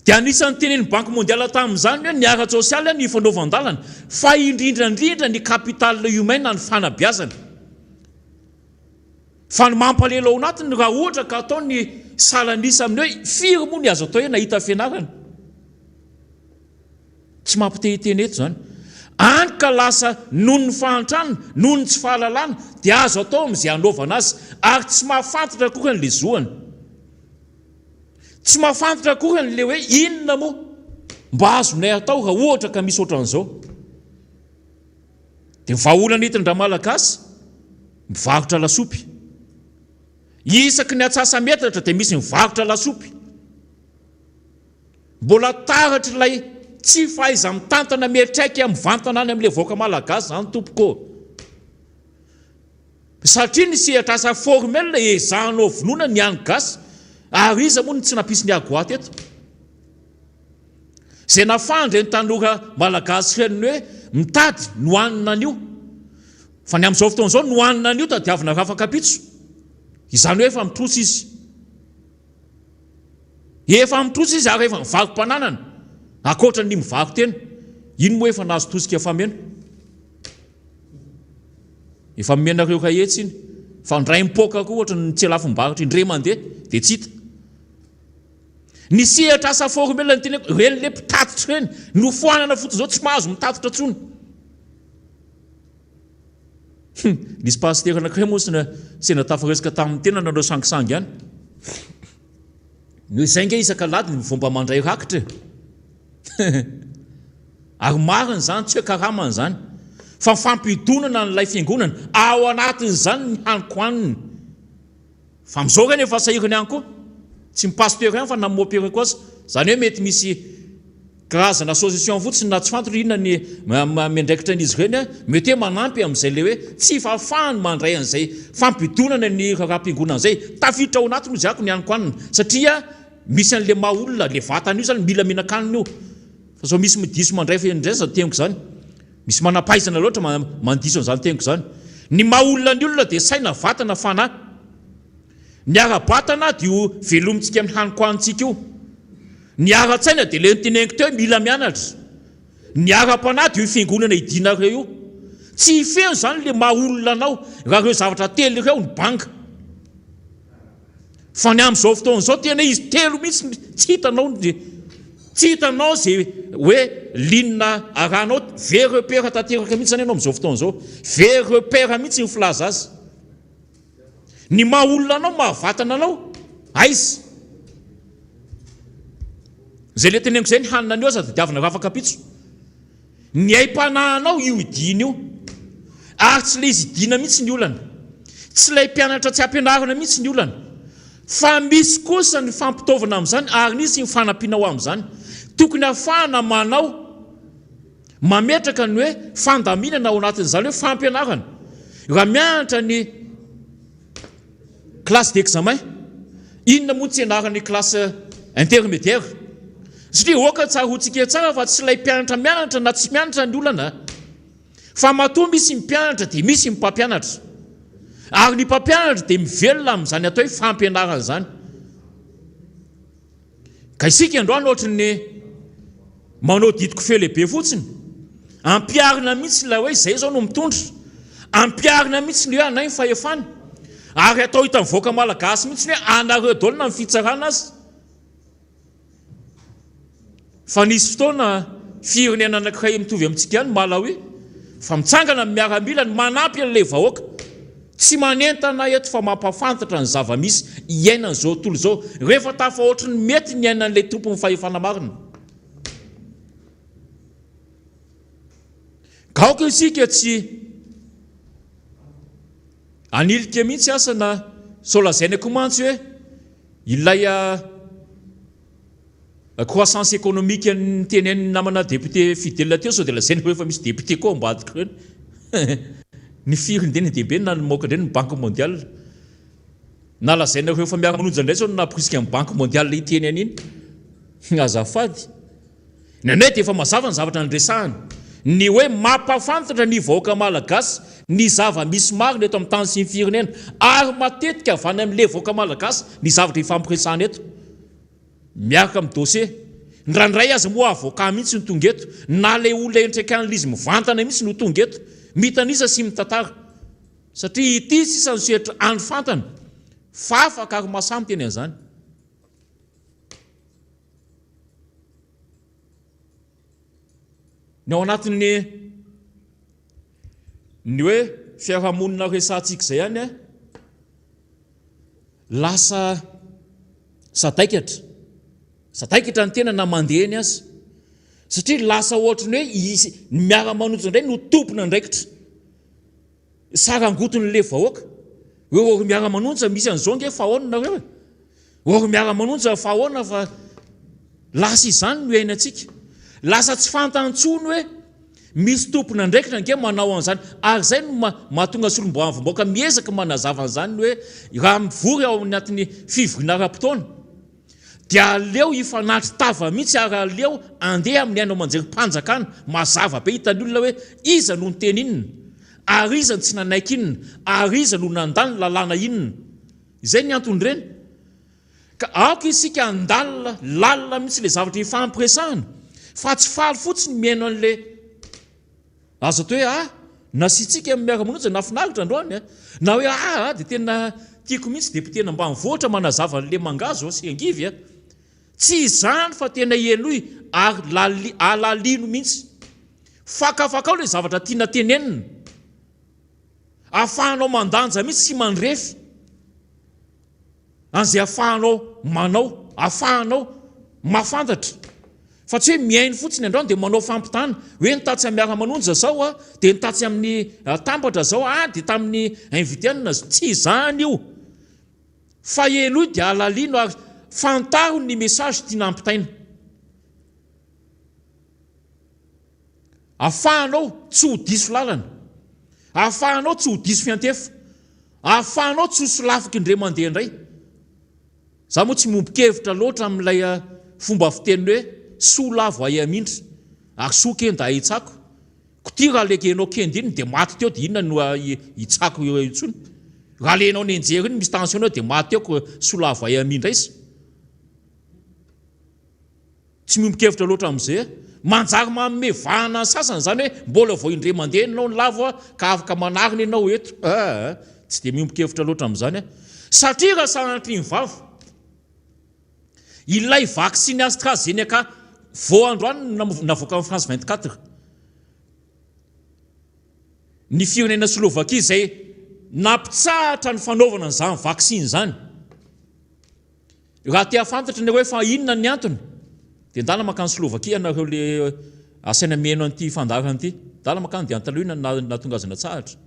dia anisan'ny tenen'ny banque mondiale tamin'izany hoe ny ara sosialy ny fanaovan-dalana fa indrindrandrindra ny capitale humaine ny fanabeazana fa ny mampalelo ao anatiny raha ohatra ka atao ny salanisa amin'ny hoe firy moa ny azo atao hoe nahita fianarana tsy mampitehiteny eto zany any ka lasa noho ny fahantrana noho ny tsy fahalalana dia azo atao amin'izay anaovana azy ary tsy mahafantatra koa ny le zoany tsy mahafantatra koa ny le hoe inona moa mba azonay atao raha ohatra ka misy ohatran'izao dia vahaolana hitindra malagasy mivarotra lasopy isaky ny atsasa metatra dia misy mivarotra lasopy mbola taratra ilay tsy fahaiza mitantana mieritraika mivantana any amin'ilay vaoaka malagasy zany tompoko satria ny sehatra asa formel ezahanao vonoana ny any gasy ary iza moa ny tsy nampisy ny agoaty eto zay nafandra ny tanora malagasy reniny hoe mitady nohanina an'io fa ny amin'izao fotoana izao nohanina an'io tadiavina rafakapitso izany hoe efa mitrosa izy ary efa mivarom-pananana akoatra ny mivaro tena ino moa efa nahazo tosika fameno efa menareo kahetsy iny fa ndray mipoka koa ohatra ny tsy alafim-baritra indray mandeha dia tsy hita ny sehatra asa formela ny tena reny le mpitatitra reny no foanana foto zao tsy mahazo mitatitra tsony Nisy pasteur anankiray moa sena tafaresaka tamin'ny tena nanao sangisangy ihany. No izay nge isaka lady ny fomba mandray rakitra. Ary mariny zany tsy hoe karamany zany. Fa fampidonana n'ilay fiangonana ao anatin'izany ny haniko haniny. Fa amin'izao reny efa sahirana ihany koa. Tsy ny pasteur ihany fa na mopera koa aza. Zany hoe mety misy karazana association fotsiny na tsy fantatra inona ny mendraikitra n'izy ireny mety hoe manampy amin'izay le hoe tsy fafahany mandray an'izay fampidonana ny raharam-piangonana izay tafiditra ao anatiny izy ako ny haniko hanina satria misy an'le maha olona le vatany io zany mila mihinan-kanina io. Fa zao misy midiso mandray fendresa teniko zany. Misy manampaizana loatra mandiso an'izany teniko zany. Ny maha olona ny olona dia saina vatana fanahy. Ny ara-batana dia io velomintsika amin'ny haniko hanintsika io. Ny ara-tsaina dia le niteneniko teo mila mianatra. Ny ara-panahy dia io fiangonana idinareo io. Tsy feno zany le maha olona anao raha ireo zavatra telo ireo ny banga. Fa ny amin'izao fotoan'izao tena izy telo mihitsy tsy hitanao tsy hitanao zay hoe linona arahanao very repère tanteraka mihitsy zany ianao amin'izao fotoan'izao. Very repère mihitsy ny filaza azy. Ny maha olona anao mahavatana anao aiza. Zay le teneniko zay ny hanina anio aza dia diavina rafakapitso. Ny aim-panahinao io idina io. Ary tsy le izy idina mihitsy ny olana. Tsy ilay mpianatra tsy ampianarana mihitsy ny olana. Fa misy kosa ny fampitaovana amin'izany ary nisy ny fanampiana ao amin'izany. Tokony ahafahana manao mametraka ny hoe fandaminana ao anatin'izany hoe fampianarana. Raha mianatra ny classe d'examen, inona moa tsy ianarana ny classe intermédiaire. Satria oka tsara ho tsika tsara fa tsy ilay mpianatra mianatra na tsy mianatra ny olana. Fa matoa misy mpianatra dia misy mpampianatra. Ary ny mpampianatra dia mivelona amin'izany atao hoe fampianarana izany. Ka isika androany ohatra ny manao didiko feo lehibe fotsiny. Ampiarina mihitsy ilay hoe izay zao no mitondra. Ampiarina mihitsy ny hoe anay ny fahefana. Ary atao hita mivoaka malagasy mihitsy hoe anareo daholo na ny fitsarana azy. Fa nisy fotoana firenena anankiray mitovy amintsika ihany Malawi fa mitsangana amin'ny miaramila ny manampy an'ilay vahoaka. Tsy manentana eto fa mampafantatra ny zava-misy iainana zao tontolo zao rehefa tafahoatra ny mety ny iainan'ilay tompony fahefana marina. Gaoka isika tsy anilika mihitsy asana solazaina koa mantsy hoe ilay croissance économique ny tenen'ny namana député fidèle teo sao dia lazaina hoe efa misy député koa ambadika reny. Ny firindeny dehibe na moka indreny ny banque mondiale. Na lazaina ireo efa miara-manonja indray sao na prisika amin'ny banque mondiale iteny an'iny. Azafady. Ny anay dia efa mazava ny zavatra nandresahany. Ny hoe mampafantatra ny vahoaka malagasy ny zava-misy marina eto amin'ny tany sy ny firenena ary matetika avy any amin'ilay vahoaka malagasy ny zavatra ifampiresahana eto. Miaraka amin'ny dossier. Ndraindray aza moa avoka mihitsy no tonga eto na le olona entrekan'izy mivantana mihitsy no tonga eto. Mitanisa sy mitantara. Satria ity sisa ny sehatra any fantana. Fa afaka ary masamy teny an'izany. Ny ao anatin'ny hoe fiarahamonina resantsika izay ihany lasa sadaikatra. Sadaikatra ny tena na mandeha eny azy. Satria lasa ohatra ny hoe ny miara-manonja indray no tompona andraikitra. Sarangoton'le vahoaka. Hoe miara-manonja misy an'izao nge fa ahoana nareo. Hoe miara-manonja fa ahoana fa lasa izany no iainantsika. Lasa tsy fantantsony hoe misy tompona andraikitra nge manao an'izany. Ary izay no mahatonga solomboavim-bahoaka miezaka manazava an'izany hoe raha mivory ao anatin'ny fivoriana ara-potoana. Dia aleo ifanatry tava mihitsy ary aleo andeha amin'ny ainao manjery mpanjakana mazava be hitan'ny olona hoe iza no niteny inona. Ary iza tsy nanaiky inona. Ary iza no nandalo lalàna inona. Izay ny antony ireny. Ka aoka isika andalina lalina mihitsy le zavatra ifampiresahana. Fa tsy faly fotsiny miaino an'le azo atao hoe nasitsika amin'ny miara-manonja nafinaritra androany na hoe dia tena tiako mihitsy député ambanivohitra manazava an'le mangazo sy angivy tsy izany fa tena enoy ary alalino mihitsy fakafakao le zavatra tiana tenenina ahafahanao mandanja mihitsy sy mandrefy an'izay ahafahanao manao, ahafahanao mahafantatra. Fa tsy hoe miainy fotsiny androany dia manao fampitana hoe nitatsy amin'ny miara-manonja zao a dia nitatsy amin'ny tambatra zao dia tamin'ny invitena tsy izany io. Fa elo io dia alalino ary fantaho ny message tiana ampitaina. Ahafahanao tsy ho diso lalana, ahafahanao tsy ho diso fiantefa, ahafahanao tsy ho solafiky indray mandeha indray. Za moa tsy mombo-kevitra loatra amin'ilay fomba fiteniny hoe soa lavo ay amindry ary soa kenda hitsako. Koty raha legenao kenda iny dia maty teo dia inona no hitsako eo intsony. Raha lenao ny enjery iny misy tensionnao dia maty teo soa lavo ay amindra izy. Tsy mombo-kevitra loatra amin'izay. Manjary manome vahana ny sasany zany hoe mbola vao indray mandeha ianao ny lavo ka afaka manarina ianao eto. Tsy dia mombo-kevitra loatra amin'izany. Satria raha sanatry ny vava ilay vaksiny AstraZeneca vao androany navoaka amin'ny France 24. Ny firenena Slovakia izay nampitsahatra ny fanaovana an'izany vaksiny zany. Raha tia fantatra ny hoe fa inona ny antony dia ndala makany Slovakia nareo le asaina meno an'ity fandarana ity. Ndala makany dia antaloina nahatonga azy natsahatra.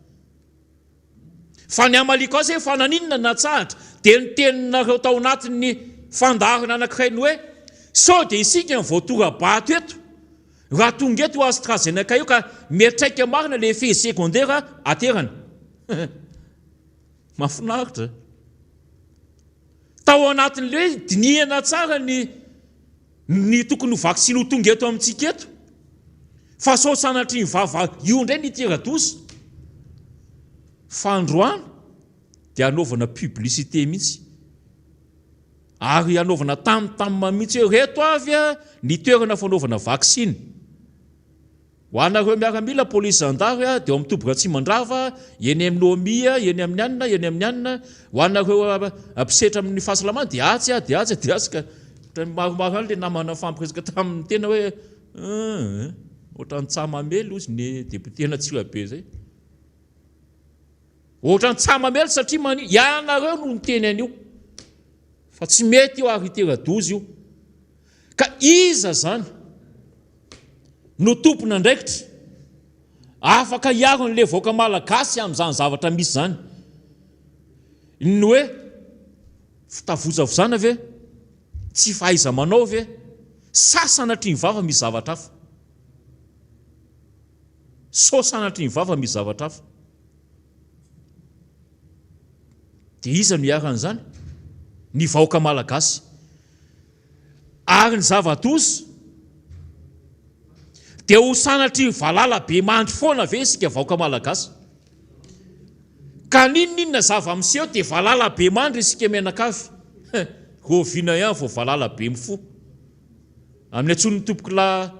Fa ny amaliko azy fa naninona natsahatra dia ny teninareo tao anatin'ny fandarana anankiray ny hoe sao dia isika ny voatora bato eto raha tonga eto AstraZeneca io ka miatraika marina le effet secondaire aterana. Mahafinaritra. Tao anatin'le hoe dinihana tsara ny tokony ho vaksiny ho tonga eto amintsika eto. Fa sao sanatry ny vava io indray ny tera-doza. Fa androany dia anaovana publicité mihitsy. Ary anaovana tamtamma mihitsy hoe reto avy ny toerana fanaovana vaksiny. Ho anareo miaramila polisy zandary dia eo mitoboka tsy mandrava, eny amin'ny omia, eny amin'ny anina, eny amin'ny anina. Ho anareo mpisetra amin'ny fahasalamana dia atsy ka maromaro le namana fampiresaka tamin'ny tena hoe ohatran'ny tsamamely ozy ny deputena Tsirabe zay. Ohatran'ny tsamamely satria ianareo no niteny an'io. Fa tsy mety io ary tera-doza io. Ka iza zany no tompona andraikitra afaka hiaro n'le vahoaka malagasy amin'izany zavatra misy zany. Ny hoe fitavozavozana ve? Tsy fahaiza manao ve? Sasanatry ny vava misy zavatra hafa. So sanatry ny vava misy zavatra hafa. Dia iza no hiaran'izany? Ny vahoaka malagasy. Ary ny zava-doza dia ho sanatry ny valala be mandry foana ve isika vahoaka malagasy. Ka ninona zava miseho dia valala be mandry isika menakavy. Roviana ihany vao valala be mifo. Amin'ny antsony tompoko la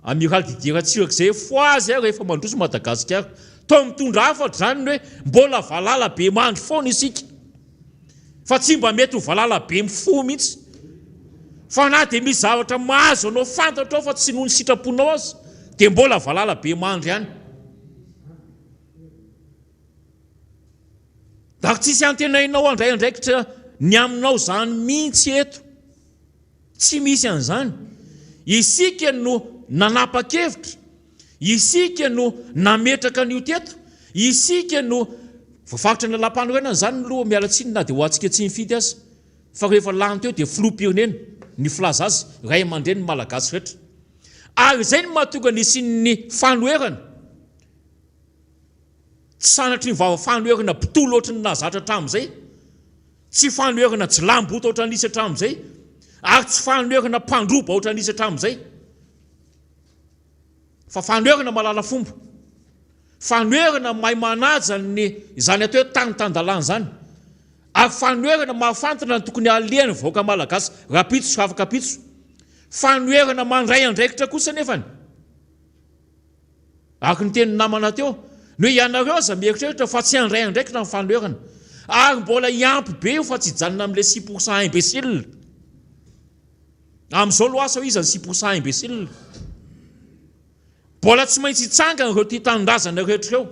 amiral Didier Ratsiraka izay foazy rehefa mandroso Madagasikara. Tao mitondra hafatra zany hoe mbola valala be mandry foana isika. Fa tsy mba mety ho valala be mifo mihitsy. Fa na dia misy zavatra mahazo anao fantatra ao fa tsy noho ny sitraponao azy dia mbola valala be mandry ihany. Ary tsisy antenainao andray andraikitra ny aminao zany mihitsy eto. Tsy misy an'izany. Isika no nanapa-kevitra. Isika no nametraka n'io teto. Isika no voafaritra ny lam-panorenana zany no loha mialatsiny na dia ho antsika tsy mifidy azy. Fa rehefa lany teo dia filoham-pirenena ny filaza azy ray aman-dreny ny malagasy rehetra. Ary izay no mahatonga nisy ny fanoherana. Tsy sanatry ny vava fanoherana mpitolo ohatry ny nazatra hatramin'izay. Tsy fanoherana jilamboto ohatry nisy hatramin'izay. Ary tsy fanoherana mpandroba ohatry nisy hatramin'izay. Fa fanoherana malala fomba. Fanoherana mahay manaja ny izany atao hoe tany-tandalana zany. Ary fanoherana mahafantana ny tokony alehany vahoaka malagasy rapitso sy afaka pitso. Fanoherana mandray andraikitra kosa nefany. Ary ny teny namana teo no ianareo aza mieritreritra fa tsy handray andraikitra ny fanoherana. Ary mbola iampy be io fa tsy hijanona amin'ilay 6% imbécile. Amin'izao loasa ho izy ny 6% imbécile. Mbola tsy maintsy hitsangana ireo tia tanindrazana rehetra ireo.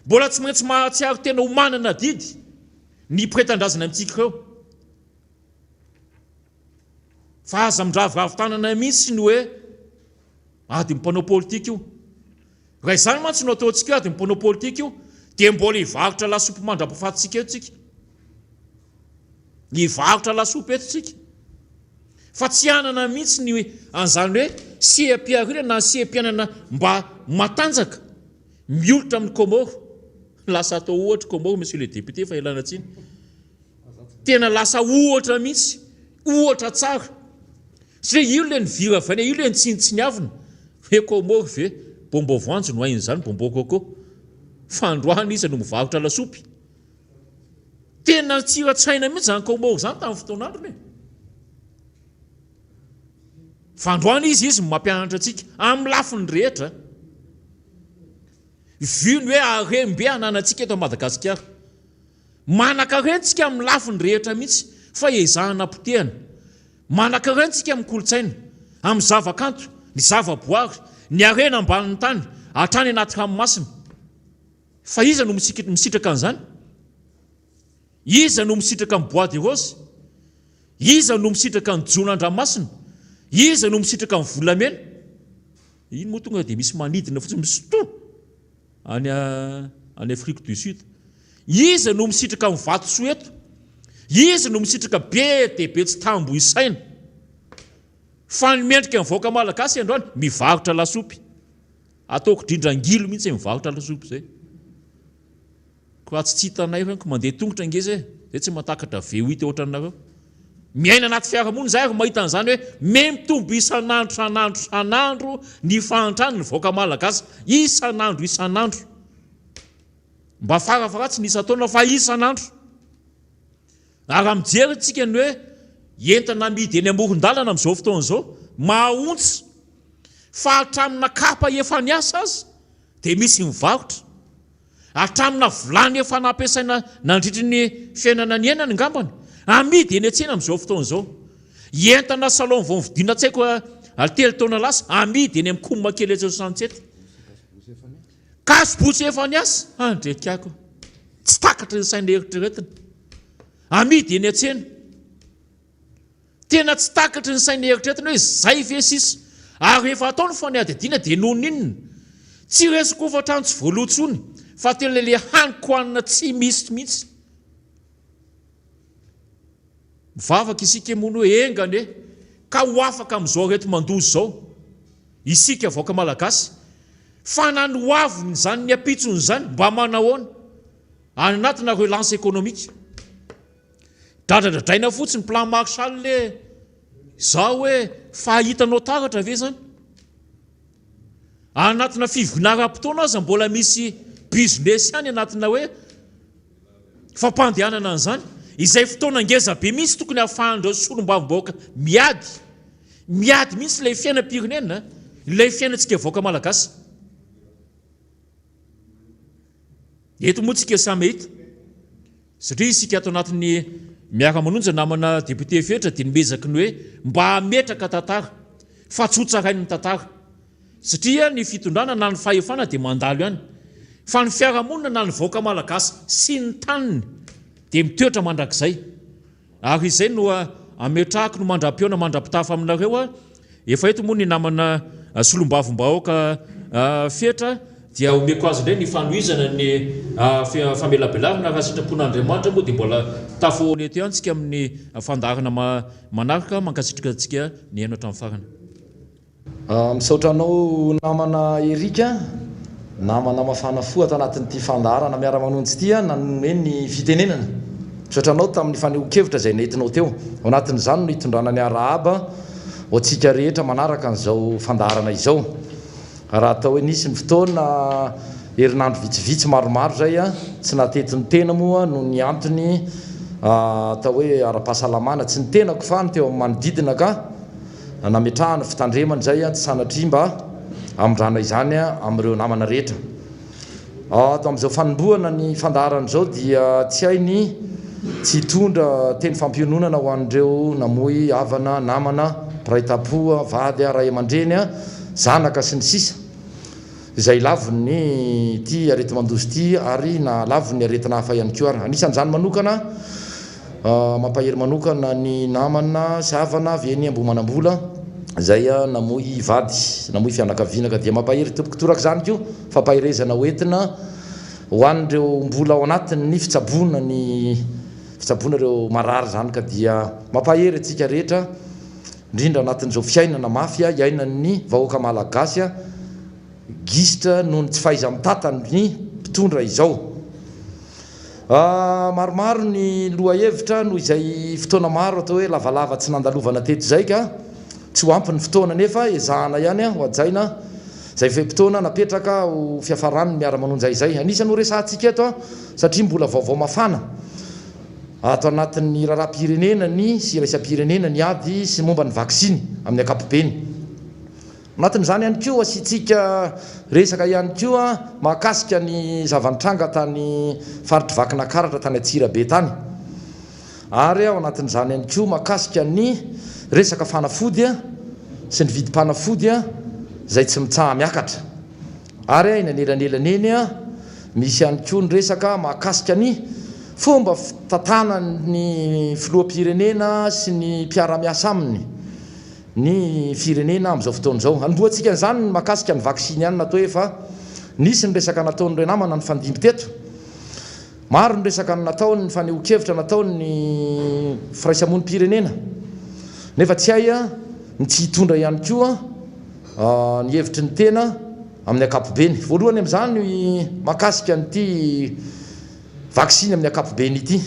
mbola tsy maintsy mahatsiaro tena ho manana didy ny pretandrazana amintsika ireo fa aza miraviravitanana mihitsy ny hoe ady mpanao politika io raha izany mantsy no ataontsika ady mpanao politika io dia mbola hivarotra lasopy mandrapahafatsika eto tsika hivarotra lasopy eto tsika fa tsy anana mihitsy ny an'izany hoe sehampiarina na seham-pianana mba matanjaka miolotra amin'ny komoro lasa atao ohatra komoro monsieur le député fa ilana tsiny tena lasa ohatra mihitsy ohatra tsara satria io le nivira vany io le nitsinitsiniavina hoe komoro ve bombo voanjo no hain'izany bombo koko fa androany izy no mivarotra lasopy tena tsiratsaina mihitsy zany komoro zany tamin'ny fotoan'androny fa androany izy mampianatra antsika amin'ny lafiny rehetra viny hoe arembe hananantsika eto Madagasikara manakarentsika amin'ny lafiny rehetra mihitsy fa ezahana potehana manakarentsika amin'ny kolotsaina amin'ny zavakanto ny zavaboary ny arena ambanin'ny tany hatrany anaty ranomasina fa iza no misitraka an'izany iza no misitraka amin'ny bois de rose iza no misitraka amin'ny jon'andramasina iza no misitraka amin'ny volamena iny moa tonga dia misy manidina fotsiny misy fotoana any Afrique du Sud iza no misitraka amin'ny vato soeto iza no misitraka be dia be tsy tambo isaina fa ny mendrika mivoaka malagasy androany mivarotra lasopy ataoko drindrangilo mihitsy mivarotra lasopy zay koa tsy hitanay ranko mandeha tongotra ngeza zay tsy matakatra V8 ohatranareo miaina anaty fiarahamonina zay ary mahita an'izany hoe mitombo isan'andro ny fahantrany ny voaka malagasy isan'andro mba farafaratsy ny isa-taona fa isan'andro ary mijery tsika ny hoe entana amidy eny amoron-dalana amin'izao fotoana izao mahontsy fa hatramina kapa efa niasa azy dia misy mivarotra hatramina vilany efa nampiasaina nandritry ny fiainana ny ainany ngambany amidy eny an-tsena amin'izao fotoana izao entana salon vao mividiana tsy haiko telo taona lasa amidy eny amin'ny komma kely 67 kasbotsy efa niasa andrekako tsy takatra ny saina eritreretina amidy eny an-tsena tena tsy takatra ny saina eritreretina hoe zay ve sisa ary rehefa ataony fa ny adadiana dia noho ninona tsy resiko fa trano tsy voaloatsony fa tena le haniko hanina tsy misy mihitsy mivavaka isika mono hoe engany hoe ka ho afaka amin'izao reto mandozy zao isika voaka malagasy fa nany hoaviny zany ny apitsony zany mba manahoana any anatina relance économique dradradradraina fotsiny plan Marshall le zao hoe fahitanao taratra ve zany anatina fivonaram-potoana aza mbola misy business ihany anatina hoe fampandehanana an'izany izay fotoana ngeza be misy tokony ahafahandrao solom-bavim-bahoaka miady mihitsy ilay fiainam-pirenena ilay fiainantsika vahoaka malagasy eto moa tsika samy hita satria isika ato anatin'ny miara-manonja namana député fetra dia nimezaka ny hoe mba hametraka tantara fa tsy hotsarainy ny tantara satria ny fitondrana na ny fahefana dia mandalo ihany fa ny fiarahamonina na ny vahoaka malagasy sy ny taniny dia mitoetra mandrakizay ary izay no ametrahako no mandram-piona mandram-pitafa aminareo efa eto moa ny namana solom-bavim-bahoaka fetra dia omeko azy indray ny fanohizana ny famelabelarina raha sitrapon'Andriamanitra moa dia mbola tafoneto ihany tsika amin'ny fandarana manaraka mankasitrika antsika ny haino hatramin'ny farany misaotranao namana Erika namana mafana fo ato anatin'ity fandarana miara-manonjy ity nanome ny fitenenana misaotranao tamin'ny faneho-kevitra izay nentinao teo ao anatin'izany no hitondrana ny arahaba ho antsika rehetra manaraka an'izao fandarana izao raha atao hoe nisy ny fotoana herinandro vitsivitsy maromaro zay tsy natetiny tena moa no ny antony atao hoe ara-pahasalamana tsy ny tenako fa ny teo amin'ny manodidina ka nametrahana fitandremana zay tsy sanatria mba amrana izany amin'ireo namana rehetra ato amin'izao fanombohana ny fandarana zao dia tsy hainy tsy hitondra teny fampiononana ho an'ireo namoy havana namana mpiray tapoa vady ray aman-dreny zanaka sy ny sisa izay laviny ty arety mandozy ty ary na laviny aretina hafa ihany ko ary anisan'izany manokana mampahery manokana ny namana zavana aveny ambomanambola zay namoy vady namoy fianakaviana ka dia mampahery tompoko toraka zany ko fampahirezana hoentina ho an'ireo mbola ao anatin'ny fitsabona reo marary zany ka dia mampahery atsika rehetra indrindra anatin'izao fiainana mafia iainan'ny vahoaka malagasy gisitra noho ny tsy fahaiza mitatany mpitondra izao maromaro ny loha hevitra noho izay fotoana maro atao hoe lavalava tsy nandalovana teto zay ka tsy ho ampy ny fotoana nefa ezahana ihany ho ajaina zay fe-potoana napetraka ho fiafarany miara-manonjay zay anisany ho resantsika eto satria mbola vaovao mafana ato anatin'ny raharaha-pirenenany sy raisam-pirenena ny ady sy momba ny vaksiny amin'ny ankapobeny anatin'izany ihany koa asitsika resaka ihany koa mahakasika ny zavanitranga tany faritry vakina karatra tany Atsirabe tany ary ao anatin'izany ihany koa mahakasika ny resaka fanafody sy ny vidim-panafody zay tsy mitsaha miakatra ary inanelanelany misy ihany koa ny resaka mahakasika ny fomba fitatana ny filoam-pirenena sy ny mpiara-miasa aminy ny firenena amin'izao fotoana izao andohantsika n'izany ny mahakasika ny vaksiny ihany natao efa nisy ny resaka nataon'ireo namana ny fandimby teto maro ny resaka nataony ny faneho-kevitra nataony firaisamon'ny pirenena nefa tsy hay ny tsy hitondra ihany koa ny hevitry ny tena amin'ny ankapobeny voalohany amin'izany mahakasika nyity vaksiny amin'ny ankapobeny ity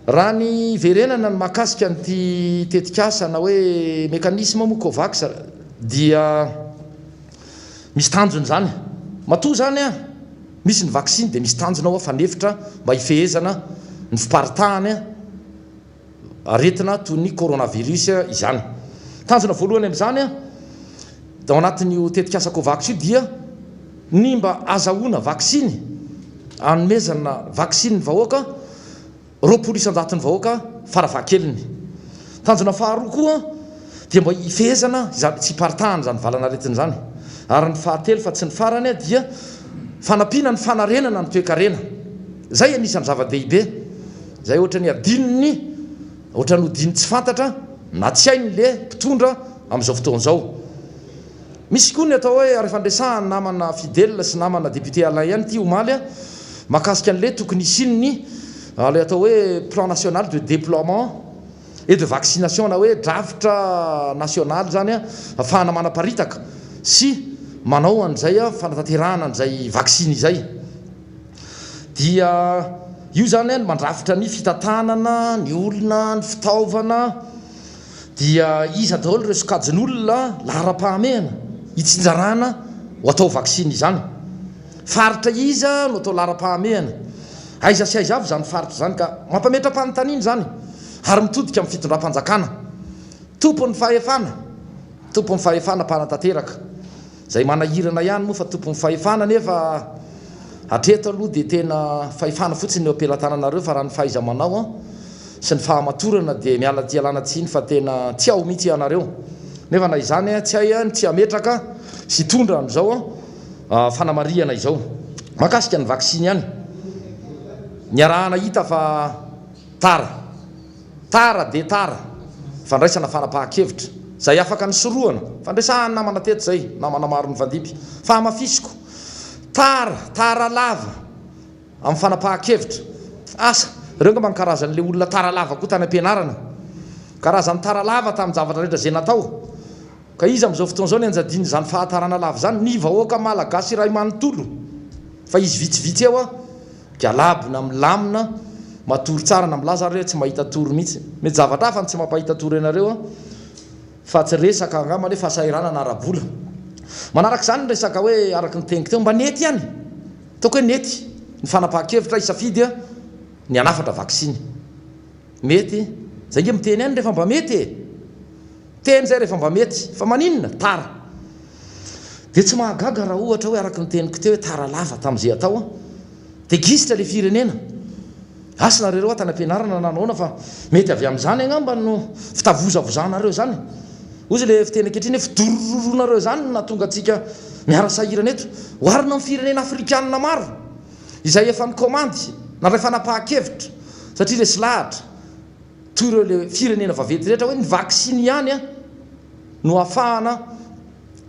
raha ny verenana ny mahakasika nyty tetikasa na hoe mekanisme moa Covax dia misy tanjony zany matoa zany misy ny vaksiny dia misy tanjonao fanefitra mba hifehezana ny fiparitahany aretina toy ny coronavirus izany tanjona voalohany amin'izany ao anatin'io tetikasa Covax io dia ny mba azahoana vaksiny anomezana vaksiny ny vahoaka 20% ny vahoaka farafahakeliny tanjona faharoa koa dia mba hifehezana tsy hiparitahana zany valana aretina zany ary ny fahatelo fa tsy ny farany dia fanampiana ny fanarenana ny toe-karena zay anisan'ny zava-dehibe zay ohatra ny adininy ohatra ny hodiny tsy fantatra na tsy hainy le mpitondra amin'izao fotoana izao misy koa ny atao hoe arefandresahany namana fidèle sy namana député Alain ihany ty omaly mahakasika an'le tokony isininy le atao hoe plan national de déploiement et de vaccination na hoe drafitra national zany ahafahana manaparitaka sy manao an'izay fanatanterahana an'izay vaksiny izay dia io zany mandrafitra ny fitatanana ny olona ny fitaovana dia iza daholo ireo sokajin'olona lahara-pahamehana hitsinjarana ho atao vaksiny izany faritra iza no atao lahara-pahamehana aiza sy aiza avy zany faritra zany ka mampametram-panontaniana zany ary mitodika amin'ny fitondram-panjakana tompon'ny fahefana mpanatanteraka zay manahirana ihany moa fa tompon'ny fahefana nefa hatreto aloha dia tena fahefana fotsiny eo ampelatananareo fa raha ny fahaiza manao sy ny fahamatorana dia miala ty alana tsiny fa tena tsy ao mihitsy ianareo nefa na izany tsy hay ny tsy ametraka sy tondra amin'izao fanamariana izao mahakasika ny vaksiny ihany ny arahana hita fa tara fandraisana fanapahan-kevitra zay afaka ny soroana fandresahany namana teto zay namana maro ny fandipy fahamafisiko tara lava amin'ny fanapahan-kevitra asa reo nga mankarazan'le olona tara lava koa tany am-pianarana karazany tara lava tamin'ny zavatra rehetra zay natao ka izy amin'izao fotoana zao ny anjadiny zany fahatarana lava zany ny vahoaka malagasy ray manontolo fa izy vitsivitsy eo dia labina milamina matory tsara na milaza reo tsy mahita tory mihitsy mety zavatra hafa ny tsy mampahita tory ianareo fa tsy resaka angamba le fahasahirana na arabola manaraka zany ny resaka hoe araky ny teniko teo mba nety ihany taoko hoe nety ny fanapahan-kevitra isafidy ny anafatra vaksiny mety zay nge miteny ihany rehefa mba mety teny zay rehefa mba mety fa maninona tara dia tsy mahagaga raha ohatra hoe araky ny teniko teo hoe tara lava tamin'izay atao dia gisitra le firenena asanareo tany am-pianarana nanaona fa mety avy amin'izany agnamba no fitavozavozanareo zany ozy le fiteny ankehitriny fidorororonareo zany na tonga atsika miara sahirana eto oarina amin'ny firenena afrikanina maro izay efa ny komandy na ray fanapahan-kevitra satria le silahatra toy ireo le firenena vaventy rehetra hoe ny vaksiny ihany a no ahafahana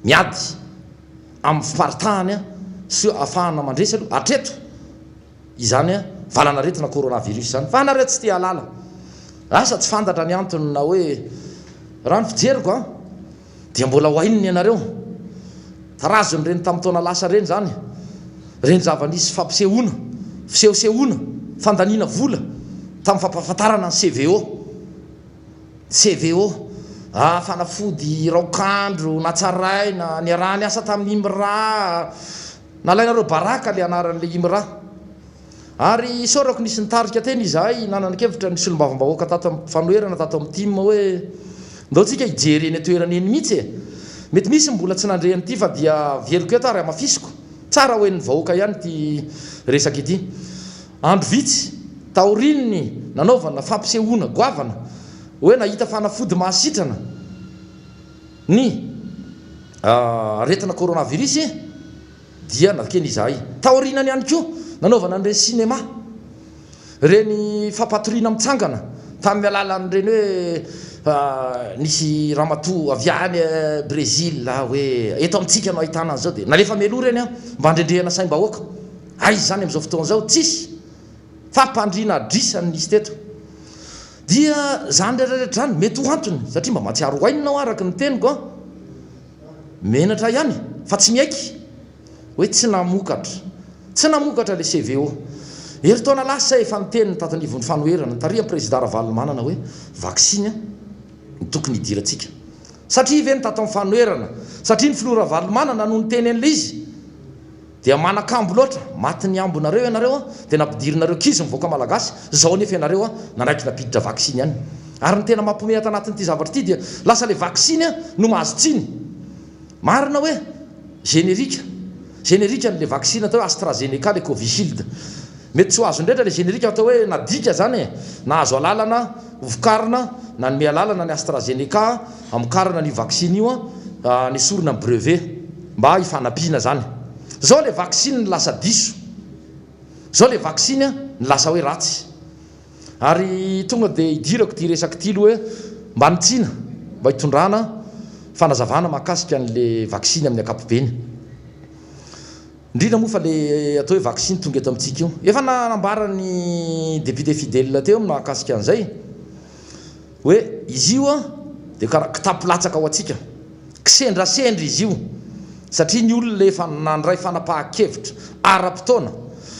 miady amin'ny fiparitahany a sy ahafahana mandresy aloha atreto izany a valanaretina coronavirus zany fa anareo tsy te halala asa tsy fantatra ny antony na hoe raha ny fijeriko a dia mbola hoaininy ianareo tarazony reny tamin'ny taona lasa reny zany reny zava-nisy fampisehoana fisehosehoana fandaniana vola tamin'ny fampahafantarana ny CVO fanafody raokandro na tsaraina ny raha ny asa tamin'ny Imra nalainareo baraka le anaran'le Imra ary sorako nisy nitarika teny izahay nanana-kevitra ny solombavambahoaka tato amin'ny fanoherana tato amin'ny tim hoe ndao tsika hijery eny toerana eny mihitsy mety misy mbola tsy nandrehany ity fa dia veliko eto ary amafisiko tsara hoe ny vahoaka ihany ty resaka ity andro vitsy taorininy nanaovana fampisehoana goavana hoe nahita fanafody mahasitrana ny aretina coronavirus dia nakeny izahay taorinany ihany koa nanaovana an'ireny cinéma reny fampatoriana mitsangana tamin'ny alalan'ireny hoe nisy ramatoa avy any Brésil hoe eto amintsika no ahitana an'izao dia nalefa meloha reny a mba handrendrehana saim-bahoaka aizy zany amin'izao fotoan'izao tsisy fampandriana adrisany nisy teto dia zany rehetrarehetra zany mety ho antony satria mba matsiaro hoainina araka ny teniko a menatra ihany fa tsy miaiky hoe tsy namokatra le CVO eritaona lasa efa niteniny tatanivon'ny fanoherana taria président Ravalomanana hoe vaksiny ny tokony hidirantsika satria veny tato amin'ny fanoherana satria ny filoha Ravalomanana no niteny an'le izy dia manakambo loatra maty ny ambonareo ianareo dia nampidirinareo kizy mivoaka malagasy zao nefa ianareo nanaiky napiditra vaksiny ihany ary ny tena mampome ato anatin'ity zavatra ity dia lasa le vaksiny no mahazo tsiny marina hoe générika n'le vaksiny atao hoe AstraZeneca le Covishield mety tsy ho azo indretra le générika atao hoe nadika zany nahazo alalana vokarina na ny alalana ny AstraZeneca amokarana ny vaksiny io ny sorona ny brevet mba hifanampiana zany zao le vaksiny ny lasa diso zao le vaksiny ny lasa hoe ratsy ary tonga dia hidirako ty resaka ty aloha hoe mba nitsina mba hitondrana fanazavana mahakasika an'le vaksiny amin'ny ankapobeny indrindra moa fa le atao hoe vaksiny tonga eto amintsika io efa nanambarany député fidèle teo mahakasika an'izay hoe izy io dia karaha kitapo-latsaka ho atsika kisendrasendry izy io satria ny olona efa nandray fanapahan-kevitra ara-potoana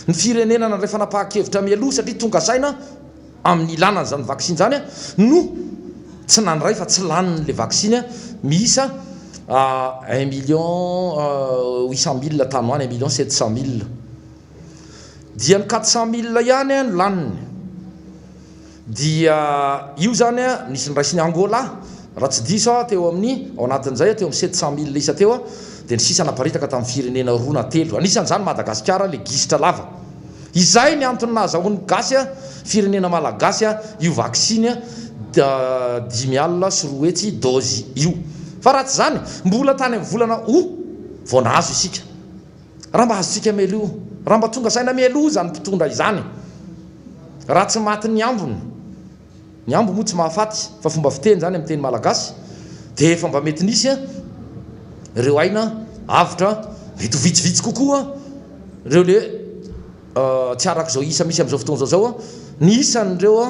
ny firenena nandray fanapahan-kevitra mialoha satria tonga saina amin'ny ilanana zany vaksiny zany no tsy nandray fa tsy lanin'le vaksiny miisa 1 million 800 000 tanoany 1 million 700 000 dia ny 400 000 ihany no laniny dia io zany nisy ny raisy ny Angola raha tsy diso teo amin'ny ao anatin'izay teo amin'ny 700 000 isa teo dia ny sisa naparitaka tamin'ny firenena roa na telo anisan'izany Madagasikara le gisitra lava izay ny antony nahazahoany gasy firenena malagasy io vaksiny 5 sy 4 hetsy dozy io fa raha tsy zany mbola tany amin'ny volana vao nahazo isika raha mba azontsika mialoha raha mba tonga saina mialoha zany mpitondra izany raha tsy maty ny ambony moa tsy mahafaty fa fomba fiteny zany amin'ny teny malagasy dia efa mba mety nisy reo aina avitra mety ho vitsivitsy kokoa reo le tsy arak'izao isa misy amin'izao fotoana zao ny isan'ireo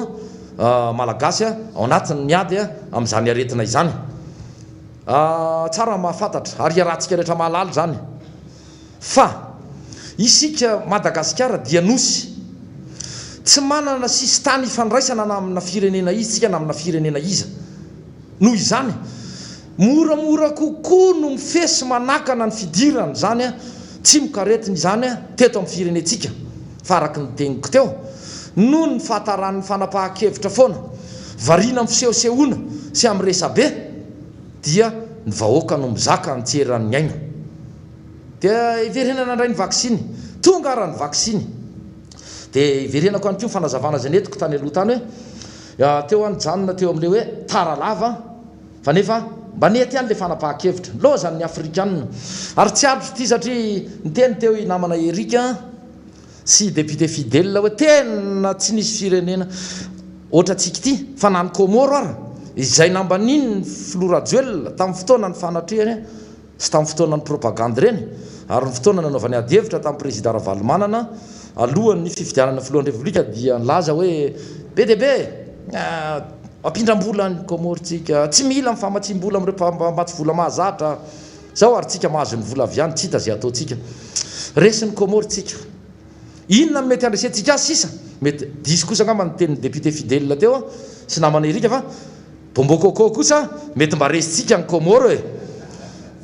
malagasy ao anatiny miady amin'izany aretina izany tsara mahafantatra ary arahantsika rehetra mahalala zany fa isika Madagasikara dia nosy tsy manana sisy tany ifandraisana na amina firenena izy tsika na amina firenena iza noho izany moramora kokoa no mifesy manakana ny fidirana zany tsy mikaretiny izany teto amin'ny firenetsika fa araky ny teniko teo noho ny fahataran'ny fanapahan-kevitra foana variana amin'ny fisehosehoana sy amin'ny resabe dia ny vahoaka no mizaka ny tseran'ny aina dia iverena nandray ny vaksiny tonga ara ny vaksiny dia iverenako ihany koa fanazavana zay netiko tany aloha tany hoe teo anyjanona teo amin'le hoe tara lava fa nefa mba nety ihany le fanapahan-kevitra loa zany ny afrikanina ary tsy azo ty satria nyteny teo i namana erika sy député fidèle hoe tena tsy nisy firenena ohatra tsika ty fa nany Komoro ara izay nambaniny Florajoel tamin'ny fotoana ny fanatrehany sy tamin'ny fotoana ny propagande reny ary ny fotoana nanaovany adihevitra tamin'ny président Ravalomanana alohan'ny fifidianana filohan'ny revolika dia nilaza hoe BDB ampindram-bola ny Komorotsika tsy mila mifamatsim-bola amin'ireo maty vola mahazatra zao ary tsika mahazo ny vola avy ihany tsy hita zay ataontsika resin'ny Komorotsika inona mety andresentsika azy sisa mety diso kosa angamba ny tenin'ny député fidèle teo sy namana erika fa bombo coco kosa mety mba resitsika ny Komoro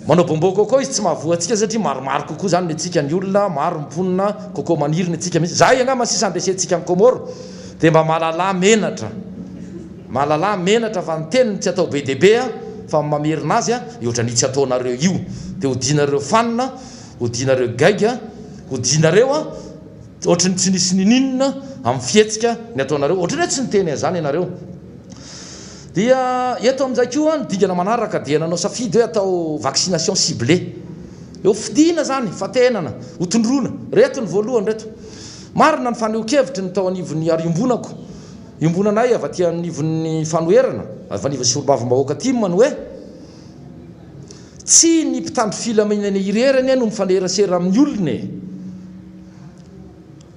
manao bombo coco izy tsy mahavoatsika satria maromaro kokoa zany ny atsika ny olona maro mponina coco maniry ny atsika mihitsy zay angamba sisa andresentsika ny Komoro dia mba mahalala menatra fa ny teniny tsy atao BDB fa mamerina azy ohatra ny tsy ataonareo io dia hodinareo fanina hodinareo gaiga hodinareo ohatra ny tsy nisy nininina amin'ny fihetsika ny ataonareo ohatra ny hoe tsy niteny zany ianareo dia eto amin'izay koa ny dingana manaraka dia nanao safidy hoe atao vaccination ciblée eo fidina zany fatenana hotondrona reto ny voalohany reto marina ny faneho-kevitry ny tao anivon'ny ary iombonako iombonanay avy aty anivon'ny fanoherana avy anivon'ny sy olo-bavim-bahoaka timany hoe tsy ny mpitandro filaminana irerany no mifanerasera amin'ny olona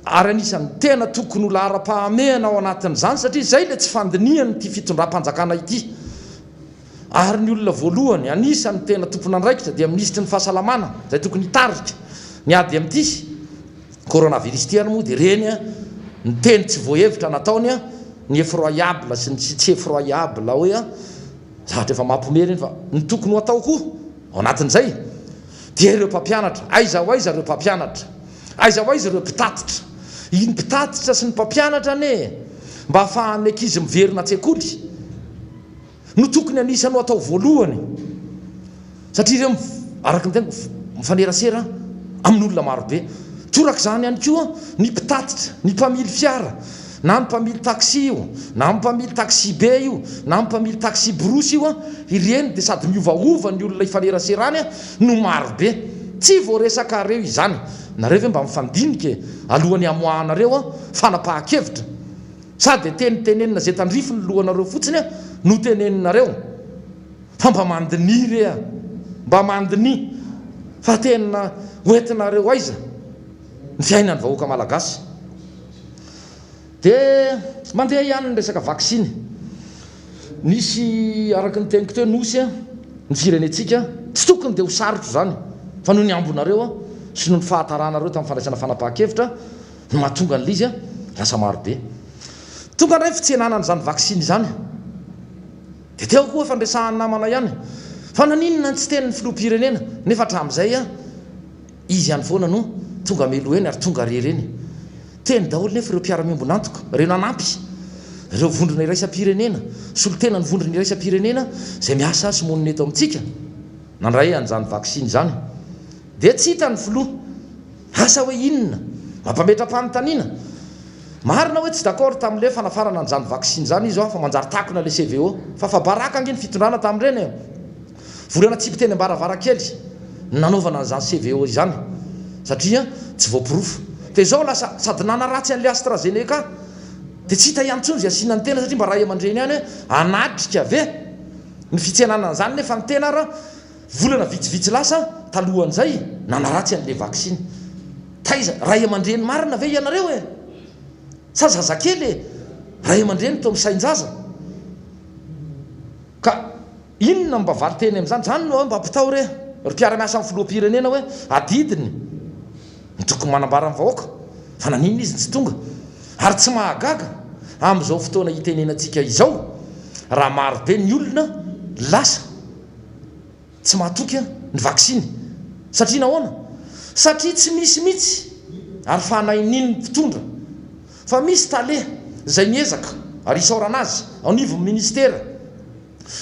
ary anisan'ny tena tokony ho lara-pahamehana ao anatin'izany satria zay le tsy fandiniany ty fitondram-panjakana ity ary ny olona voalohany anisan'ny tena tompony andraikitra dia ministry ny fahasalamana zay tokony hitarika ny ady amin'ity coronavirus ty any moa dia reny ny teny tsy voahevitra nataony ny effroyable sy ny tsy effroyable hoe zavatra efa mampomeny eny fa ny tokony ho atao koa ao anatin'izay dia ireo mpampianatra aiza ho aiza ireo mpampianatra aiza ho aiza ireo mpitatitra iny mpitatitra sy ny mpampianatra mba ahafahan'ny ankizy miverina an-tsekoly no tokony anisany ho atao voalohany satria ireo araka ny tena mifanerasera amin'ny olona marobe toraka zany ihany koa ny mpitatitra ny mpamily fiara na ny mpamily taxi io na ny mpamily taxi be io na ny mpamily taxi brosy io ireny dia sady miovaova ny olona ifaneraserany no marobe tsy voaresaka reo izany nareo ve mba mifandinike alohan'ny amoahanareo fanapahan-kevitra sady tenitenenina zay tandrify ny lohanareo fotsiny no teneninareo fa mba mandini rea mba mandini fa tena hoentinareo aiza ny fiainany vahoaka malagasy dia mandeha ihany ny resaka vaksiny nisy araka ny teniko teo nosy ny firenetsika tsy tokony dia ho sarotro zany fa noho ny ambonareo sy noho ny fahataranareo tamin'ny fandraisana fanapahan-kevitra no mahatonga n'le izy lasa marobe tonga indray fitsenanany zany vaksiny zany dia teo koa fandresahany namana ihany fa naninona tsy tenin'ny filoham-pirenena nefa hatramin'izay izy ihany foana no tonga melo eny ary tonga rereny teny daholo nefa ireo mpiara-miombonantoka ireo nanampy ireo vondrona iraisam-pirenena solotena ny vondrona iraisam-pirenena zay miasa sy monina eto amintsika nandray an'izany vaksiny zany dia tsy hita ny filoha asa hoe inona mampametra-panontaniana marina hoe tsy d'accord tamin'le fanafarana an'izany vaksiny zany izy fa manjary takona le CVO fa baraka angeny fitondrana tamin'ireny volana tsy mpiteny ambaravarakely nanaovana an'izany CVO izany satria tsy voapirofo dia zao lasa sady nanaratsy an'le AstraZeneca dia tsy hita ihany tsony zay asiana ny tena satria mba raha aman-dreny ihany hoe anatrika ve ny fitsenana an'izany nefa ny tena raha volana vitsivitsy lasa talohan'izay nanaratsy an'le vaksiny taiza ray aman-dreny marina ve ianareo sa zazakely ray aman-dreny to misain-jaza ka inona mba variteny amin'izany zany no mba ampitao ry mpiara-miasa amin'ny filoham-pirenena hoe adidiny ny tokony manambara amin'ny vahoaka fa nanina izy tsy tonga ary tsy mahagaga amin'izao fotoana hitenenantsika izao raha marobe ny olona lasa tsy mahatoky ny vaksiny satria nahoana satria tsy misy mihitsy ary fanaininy mpitondra fa misy tale zay miezaka ary isaorana azy anivon'ny ministera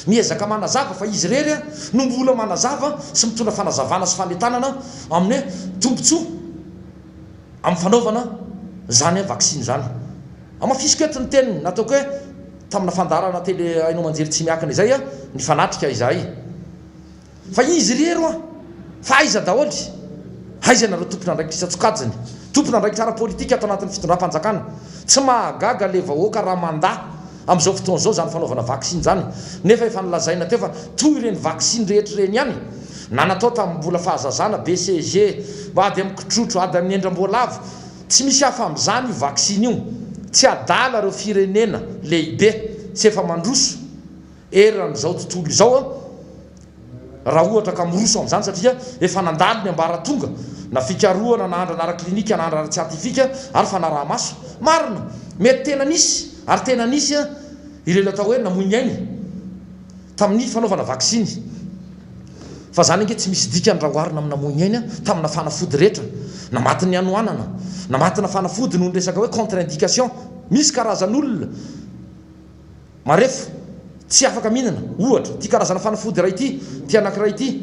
miezaka manazava fa izy rery no mbola manazava sy mitondra fanazavana sy fanetanana amin'ny hoe tombontsoa amin'ny fanaovana zany vaksiny zany amafisiko eto ny teniny nataoko hoe tamina fandarana tele ainao manjery tsy miakana izay ny fanatrika izahay fa izy rero a fa aiza daholy aiza nareo tompona andraikitra tsokajiny tompona andraikitra ara-politika atao anatin'ny fitondram-panjakana tsy mahagaga le vahoaka raha manda amin'izao fotoana zao zany fanaovana vaksiny zany nefa efa nilazaina teo fa toy ireny vaksiny rehetra reny ihany na natao tamin'ny mbola fahazazana BCG ady amin'ny kitrotro ady amin'ny endram-boalavo tsy misy hafa amin'izany io vaksiny io tsy adala reo firenena lehibe tsy efa mandroso eran'izao tontolo izao raha ohatra ka miroso amin'izany satria efa nandalo ny ambaratonga na fikaroana na andra nara-klinika na andra tsiatifika ary fa naraha-maso marina mety tena nisy ary tena nisy a ireo atao hoe namoiny ainy tamin'ny fanaovana vaksiny fa zany ange tsy misy dika ndrahoarina amin'ny namoiny ainy a tamina fanafody rehetra na matin'ny anoanana na matina fanafody noho ny resaka hoe contre indication misy karazan'olona marefo tsy afaka mihinana ohatra ty karazana fanafody ray ity ty anankiray ity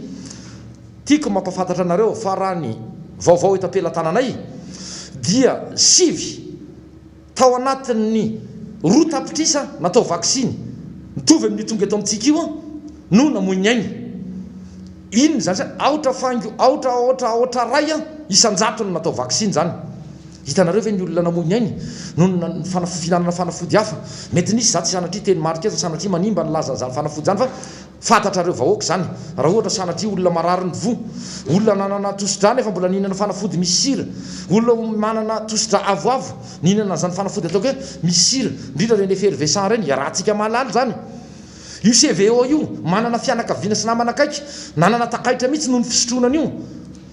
tiako mampafantatra anareo fa raha ny vaovao etam-pelantananay dia 7 tao anatin'ny roa tapitrisa natao vaksiny mitovy amin'ny tonga eto amintsika io no namoiny ainy inony zany sa aotra fango aotra ray a isan-jato no natao vaksiny zany hitanareo ve ny olona namoiny ainy no finanana fanafody hafa mety nisy za tsy sanatria teny marika fa sanatria manimba nylaza zany fanafody zany fa fantatrareo vahoaka zany raha ohatra sanatria olona marary ny vo olona nanana tosodra nefa mbola nihinana fanafody misy sira olona manana tosodra avoavo nihinana zany fanafody ataoko hoe misy sira indrindra reny effervescent reny iarahantsika mahalalo zany io CVO io manana fianakaviana sy namana akaiky nanana takaitra mihitsy noho ny fisotronana io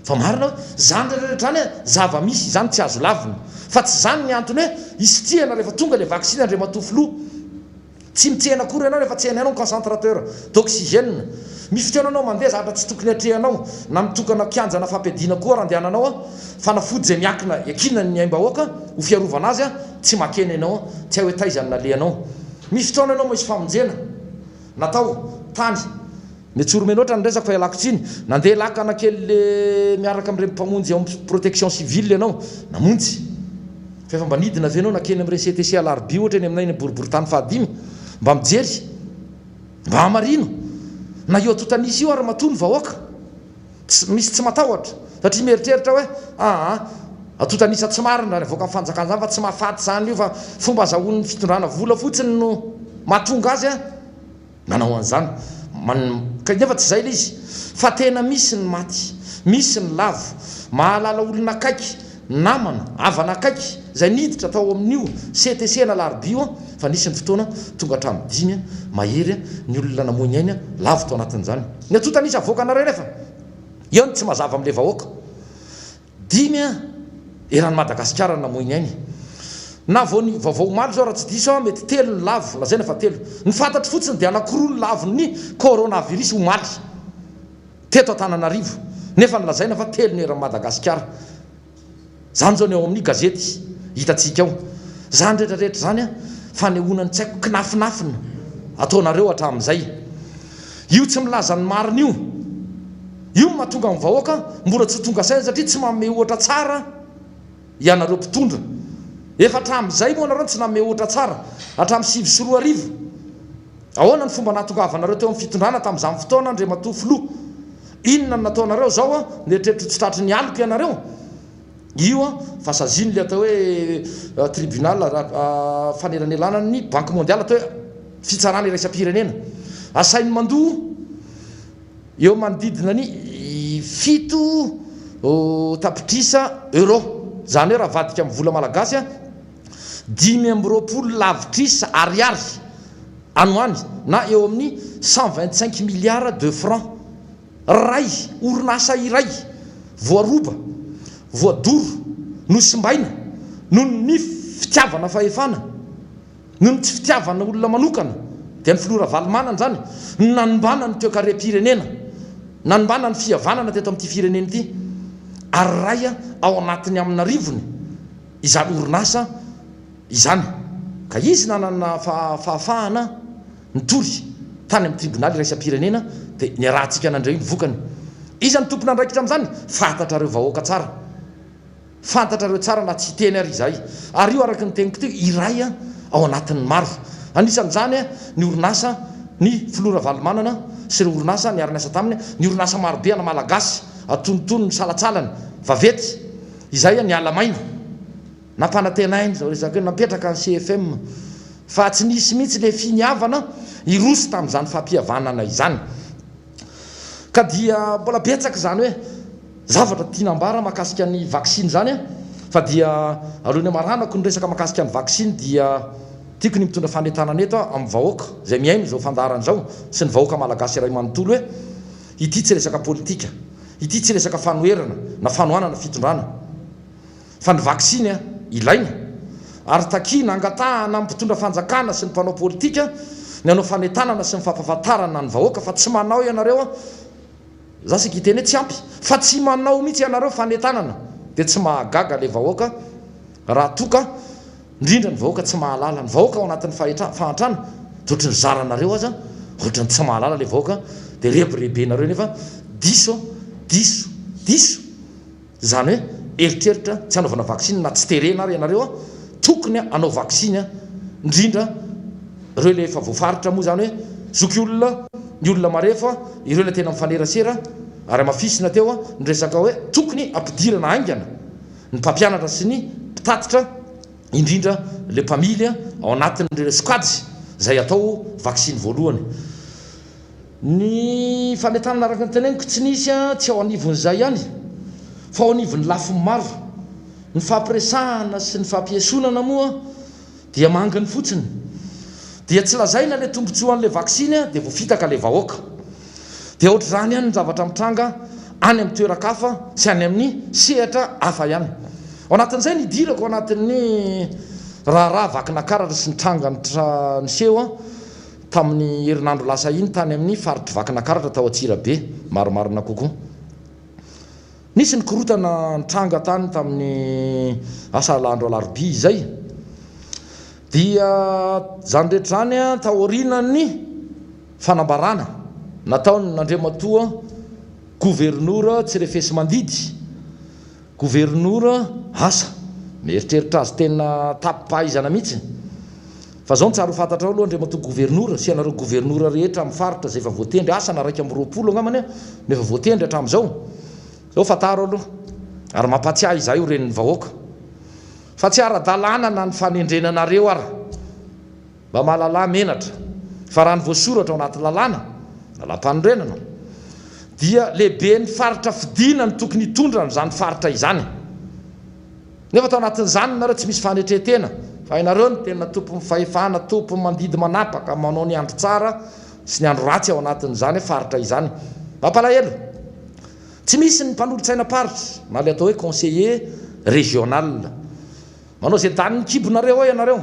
fa marina zany rehetra zany zava-misy zany tsy azo lavina fa tsy zany ny antony hoe isitiana rehefa tonga le vaksiny andre matofilo tsy mitsehana akory ianao rehefa tsehana ianao concentrateur d'oxygène misy fotoana anao mandeha zatra tsy tokony atrehanao na mitokana kianjana fampiadiana koa raha andehananao a fanafody zay miakina iakina ny aim-bahoaka ho fiarovana azy a tsy makena ianao tsy hay hoe taizany nalehanao misy fotoana ianao misy famonjena natao tany metsoromeloatra ny resaka fa ialakotsiny nandeha lakana kely le miaraka amin'ireny mpamonjy eo amin'ny protection civile ianao namonjy fa efa mba nidina avy anao nakeny amin'ireny CTC alarbi ohatra eny aminay boribory tany fahadimy mba mijery mba hamarino na io atotanisy io ary matony vahoaka misy tsy matahotra satria mieritreritra hoe atotanisa tsy marina voaka amin'ny fanjakana zany fa tsy mahafaty zany io fa fomba azahoan'ny fitondrana vola fotsiny no mahatonga azy a nanao an'izany nefa tsy zay le izy fa tena misy ny maty misy ny lavo mahalala olona akaiky namana avana akaiky zay niditra tao amin'io CTC na larbi io fa nisy ny fotoana tonga hatramin'ny 5 mahery ny olona namoiny ainy lavo tao anatin'izany ny atotanisy avoaka anareo nefa eo ny tsy mazava amin'le vahoaka 5 eran'ny Madagasikara ny namoiny ainy na vao ny vaovao maro zao raha tsy diso mety 3 ny lavo lazaina fa 3 ny fantatry fotsiny dia anankiroa ny lavony coronavirus omaly teto Antananarivo nefa nylazaina fa 3 ny eran'ny Madagasikara zany zao ny eo amin'ny gazety hitatsika ao zany rehetrarehetra zany a fanehoanany tsy haiko kinafinafina ataonareo hatramin'izay io tsy milaza ny marina io mahatonga amin'ny vahoaka mbola tsy tonga saina satria tsy manome ohatra tsara ianareo mpitondra efa hatramin'izay moa nareo tsy nanome ohatra tsara hatramin'ny 7 ahoana ny fomba nahatongavanareo teo amin'ny fitondrana tamin'izany fotoana andre matofilo inona ny nataonareo zao a neritreritro tsy tratry ny alika ianareo io a fa saziny le atao hoe tribunal fanelanelana ny banque mondiale atao hoe fitsarana iraisam-pirenena asainy mandoa eo manodidina ny 7 tapitrisa euro zany hoe raha vadika amin'ny vola malagasy a 520 lavitrisa ariary anoany na eo amin'ny 125 milliards de francs ray orinasa iray voaroba voadoro no simbaina no ny fitiavana fahefana no ny tsy fitiavana olona manokana dia ny filora valimanana zany nanombana ny toekarem-pirenena nanombana ny fihavanana teto amin'ity firenena ity ary ray a ao anatiny amina rivony izany orinasa izany ka izy nanana fahafahana nitory tany amin'ny tribunaly iraisam-pirenena dia ny arahantsika nandray ny vokany izany tompona andraikitra amin'izany fantatrareo vahoaka tsara fantatrareo tsara na tsy teny ary izay ary io araky ny teniko ty iray a ao anatin'ny maro anisan'izany a ny orinasa ny filora valomanana sy ry orinasa niara-niasa taminy ny orinasa marobe ana malagasy atonontono ny salatsalany vavety izay ny alamaina nampanatenainy zao resaka hoe napetraka ny CFM fa tsy nisy mihitsy le finiavana irosy tamin'izany fampihavanana izany ka dia mbola betsaka zany hoe zavatra tianambara mahakasika ny vaksiny zany fa dia alohan'ny maranako ny resaka mahakasika ny vaksiny dia tiako ny mitondra fanentanana eto amin'ny vahoaka zay miaino zao fandarana zao sy ny vahoaka malagasy iray manontolo hoe ity tsy resaka politika ity tsy resaka fanoherana na fanohanana fitondrana fa ny vaksiny ilaina ary takina angatahana amin'ny mpitondra fanjakana sy ny mpanao politika ny anao fanentanana sy ny fampahafantarana ny vahoaka fa tsy manao ianareo zasika iteny hoe tsy ampy fa tsy manao mihitsy ianareo fanentanana dia tsy mahagaga le vahoaka raha toka indrindra ny vahoaka tsy mahalala ny vahoaka ao anatin'ny fahantrana ohatrany zaranareo aza ohatrany tsy mahalala le vahoaka dia rebirebenareo nefa diso zany hoe eritreritra tsy anaovana vaksiny na tsy terena ary ianareo tokony anao vaksiny indrindra ireo le efa voafaritra moa zany hoe zoky olona ny olona marefa ireo le tena mifanerasera ary mafisina teo ny resaka hoe tokony ampidirana aingana ny mpampianatra sy ny mpitatitra indrindra le mpamily ao anatin'ireo squad zay atao vaksiny voalohany ny fanentanana araka ny teneniko tsy nisy tsy ao anivon'izay ihany fa ao anivon'ny lafiny maro ny fampiresahana sy ny fampiesonana moa dia mangany fotsiny dia tsy lazaina le tombontsoan'le vaksiny dia voafitaka le vahoaka dia ohatra zany ihany ny zavatra mitranga any amin'ny toerakafa sy any amin'ny sehatra hafa ihany ao anatin'izay nidirako ao anatin'ny raharaha vakinakaratra sy nitranga ny seho tamin'ny herinandro lasa iny tany amin'ny faritry vakinakaratra tao Atsirabe maromarona kokoa nisy ny korotana nitranga tany tamin'ny asalandro alarobia izay dia zany rehetra zany taorinany fanambarana nataony nandriamatoa gouvernoura tsy refesy mandidy gouvernoura asa mieritreritra azy tena tapipahaizana mihitsy fa zao ny tsara ho fantatra aloha andriamatoa gouvernoura sy anareo gouvernoura rehetra amin'ny faritra zay efa voatendry asa na raiky amin'ny 20 angamany nefa voatendry hatramin'izao zao fataro aloha ary mampatsiahy izay ho renin'ny vahoaka fa tsy ara-dalàna na ny fanendrenanareo ara mba mahalala menatra fa raha ny voasoratra ao anaty lalàna lalam-panorenana dia lehibe ny faritra fidina ny tokony hitondra n'izany faritra izany nefa tao anatin'izany nareo tsy misy fanetretena fa hainareo ny tena tompo mifahefana tompo mandidy manapaka manao ny andro tsara sy ny andro ratsy ao anatin'izany faritra izany mampalahelo tsy misy ny mpanolotsaina-paritra na le atao hoe conseiller régional manao zay tany nikibonareo ao ianareo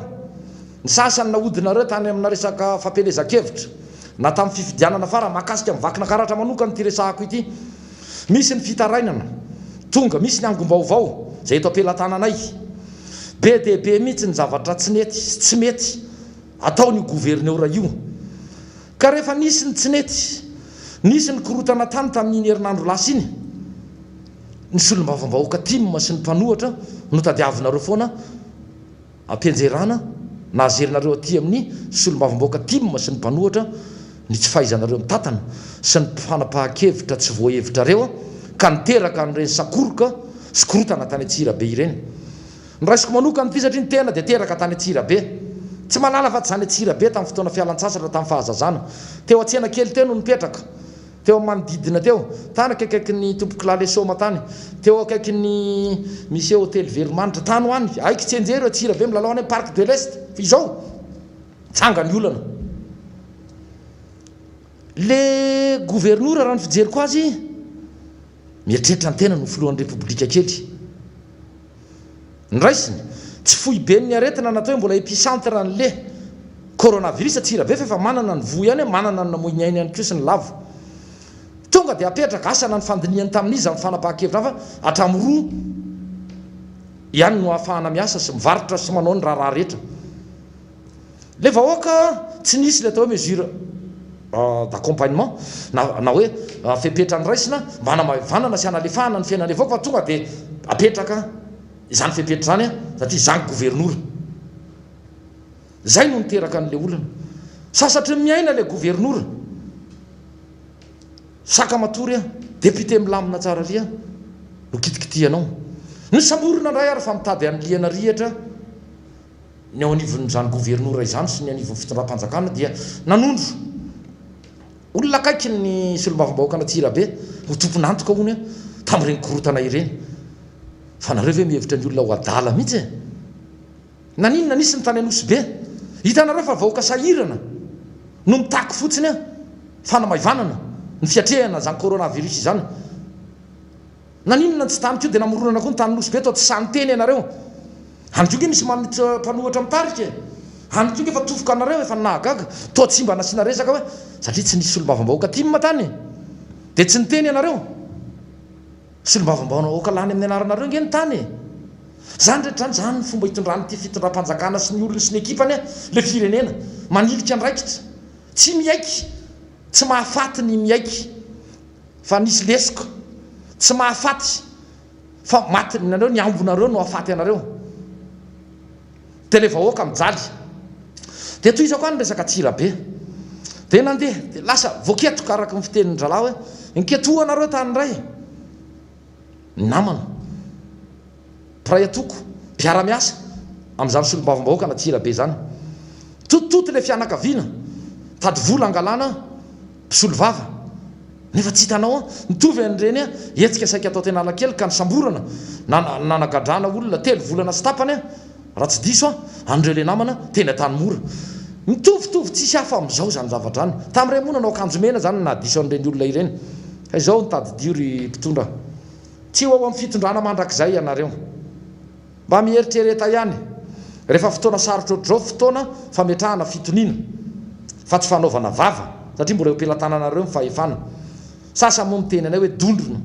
ny sasany nahodinareo tany amina resaka fampelezan-kevitra na tamin'ny fifidianana fara mahakasika mivakinakaratra manokany ty resahako ity misy ny fitarainana tonga misy ny angom-baovao zay eto ampelantananay be dehibe mihitsy ny zavatra tsy nety sy tsy mety ataony gouverneura io ka rehefa nisy ny tsy nety nisy ny korotana tany tamin'iny herinandro lasa iny ny solom-bavambahoaka timma sy ny mpanohatra no tadiavinareo foana ampianjerana na azerinareo aty amin'ny solom-bavambahoaka timma sy ny mpanohatra ny tsy fahaizanareo mitatana sy ny fanapahan-kevitra tsy voahevitrareo ka niteraka n'ireny sakoroka sy korotana tany Atsirabe ireny ny raisiko manokany ty satria ny tena dia teraka tany Atsirabe tsy malala fa tsy zany Atsirabe tamin'ny fotoana fialan-tsasatra tamin'ny fahazazana teo an-tsena kely teo no nipetraka teo manodidina teo tany akaikaiky ny tompoky lalesoma tany teo akaiky ny misy hôtely veromanitra tany hoany aiky tsy enjery Atsirabe milalao any parc de l'est fa izao tsanga ny olana le gouvernoura raha ny fijeriko azy mieritreritra ny tena no filohan'ny repoblika kely ny raisiny tsy fohy be ny aretina natao hoe mbola épicentre n'le coronavirus Atsirabe fa manana ny voy ihany manana ny namoignainy ihany koa sy ny lavo tonga dia apetraka asana ny fandiniany tamin'izy amin'ny fanapahan-kevitra fa hatramin'ny roa ihany no ahafahana miasa sy mivarotra sy manao ny raharaha rehetra le vahoaka tsy nisy le atao hoe mesure d'accompagnement na hoe fepetra ny raisina mba hanamavanana sy hanalefahana ny fiainan'le vahoaka fa tonga dia apetraka izany fepetra zany satria zany gouvernoura zay no niteraka an'le olona sasatra miaina le gouvernoura saka matory a député milamina tsara ria no kitikitianao ny samborona ndray ary fa mitady an'liana rihatra ny ao anivon'izany gouvernoura izany sy ny anivon'ny fitondram-panjakana dia nanondro olona akaiky ny solombavambahoaka Antsirabe ho tomponantoka hony a tamin'ireny korotana ireny fa nareo ve mihevitra ny olona ho adala mihitsy naninona nisy ny tany Anosibe hitanareo fa vahoaka sahirana no mitaky fotsiny a fanamaivanana ny fiatrehana zany coronavirus izany naninona tsy tany keo dia namoronana koa ny tany Anosibe tao tsy sany teny ianareo hanikoge misy mpanohatra mitarika hanikoge efa tofoka anareo efa nahagaga to tsy mba nasiana resaka hoe satria tsy nisy solombavambahoaka timma tany dia tsy niteny ianareo solombavambahoaka lany amin'ny anaranareo nge ny tany zany rehetra zany fomba hitondrany ty fitondram-panjakana sy ny olony sy ny ekipany le firenena manilika ndraikitra tsy miaiky tsy mahafaty ny miaiky fa nisy lesiko tsy mahafaty fa maty nareo ny ambonareo no ahafaty anareo tele vahoaka mijaly dia toizako any resaka Antsirabe dia nandeha dia lasa voaketoka araka ny fitenin'ny drala hoe nketohanareo tany ray namana pray atoko mpiara-miasa amin'izany solombavambahoaka Antsirabe zany totototy le fianakaviana tady vola angalana mpisolo vava nefa tsy hitanao mitovy an'ireny a etsika saika atao tena alakely ka nisamborana nanagadrana olona 3 volana sy tapany a raha tsy diso a an'ireo le namana tena tany mora mitovitovy tsisy hafa amin'izao zany zavadrany tamin'ireny moa nanao akanjo mena zany na diso an'ireny olona ireny fa izao nitady diory mpitondra tsy ho ao amin'ny fitondrana mandrakizay ianareo mba mieritrereta ihany rehefa fotoana sarotra ohatr'izao fotoana fametrahana fitoniana fa tsy fanaovana vava satria mbola empelantananareo mifahefana sasany moa miteny anay hoe dondrona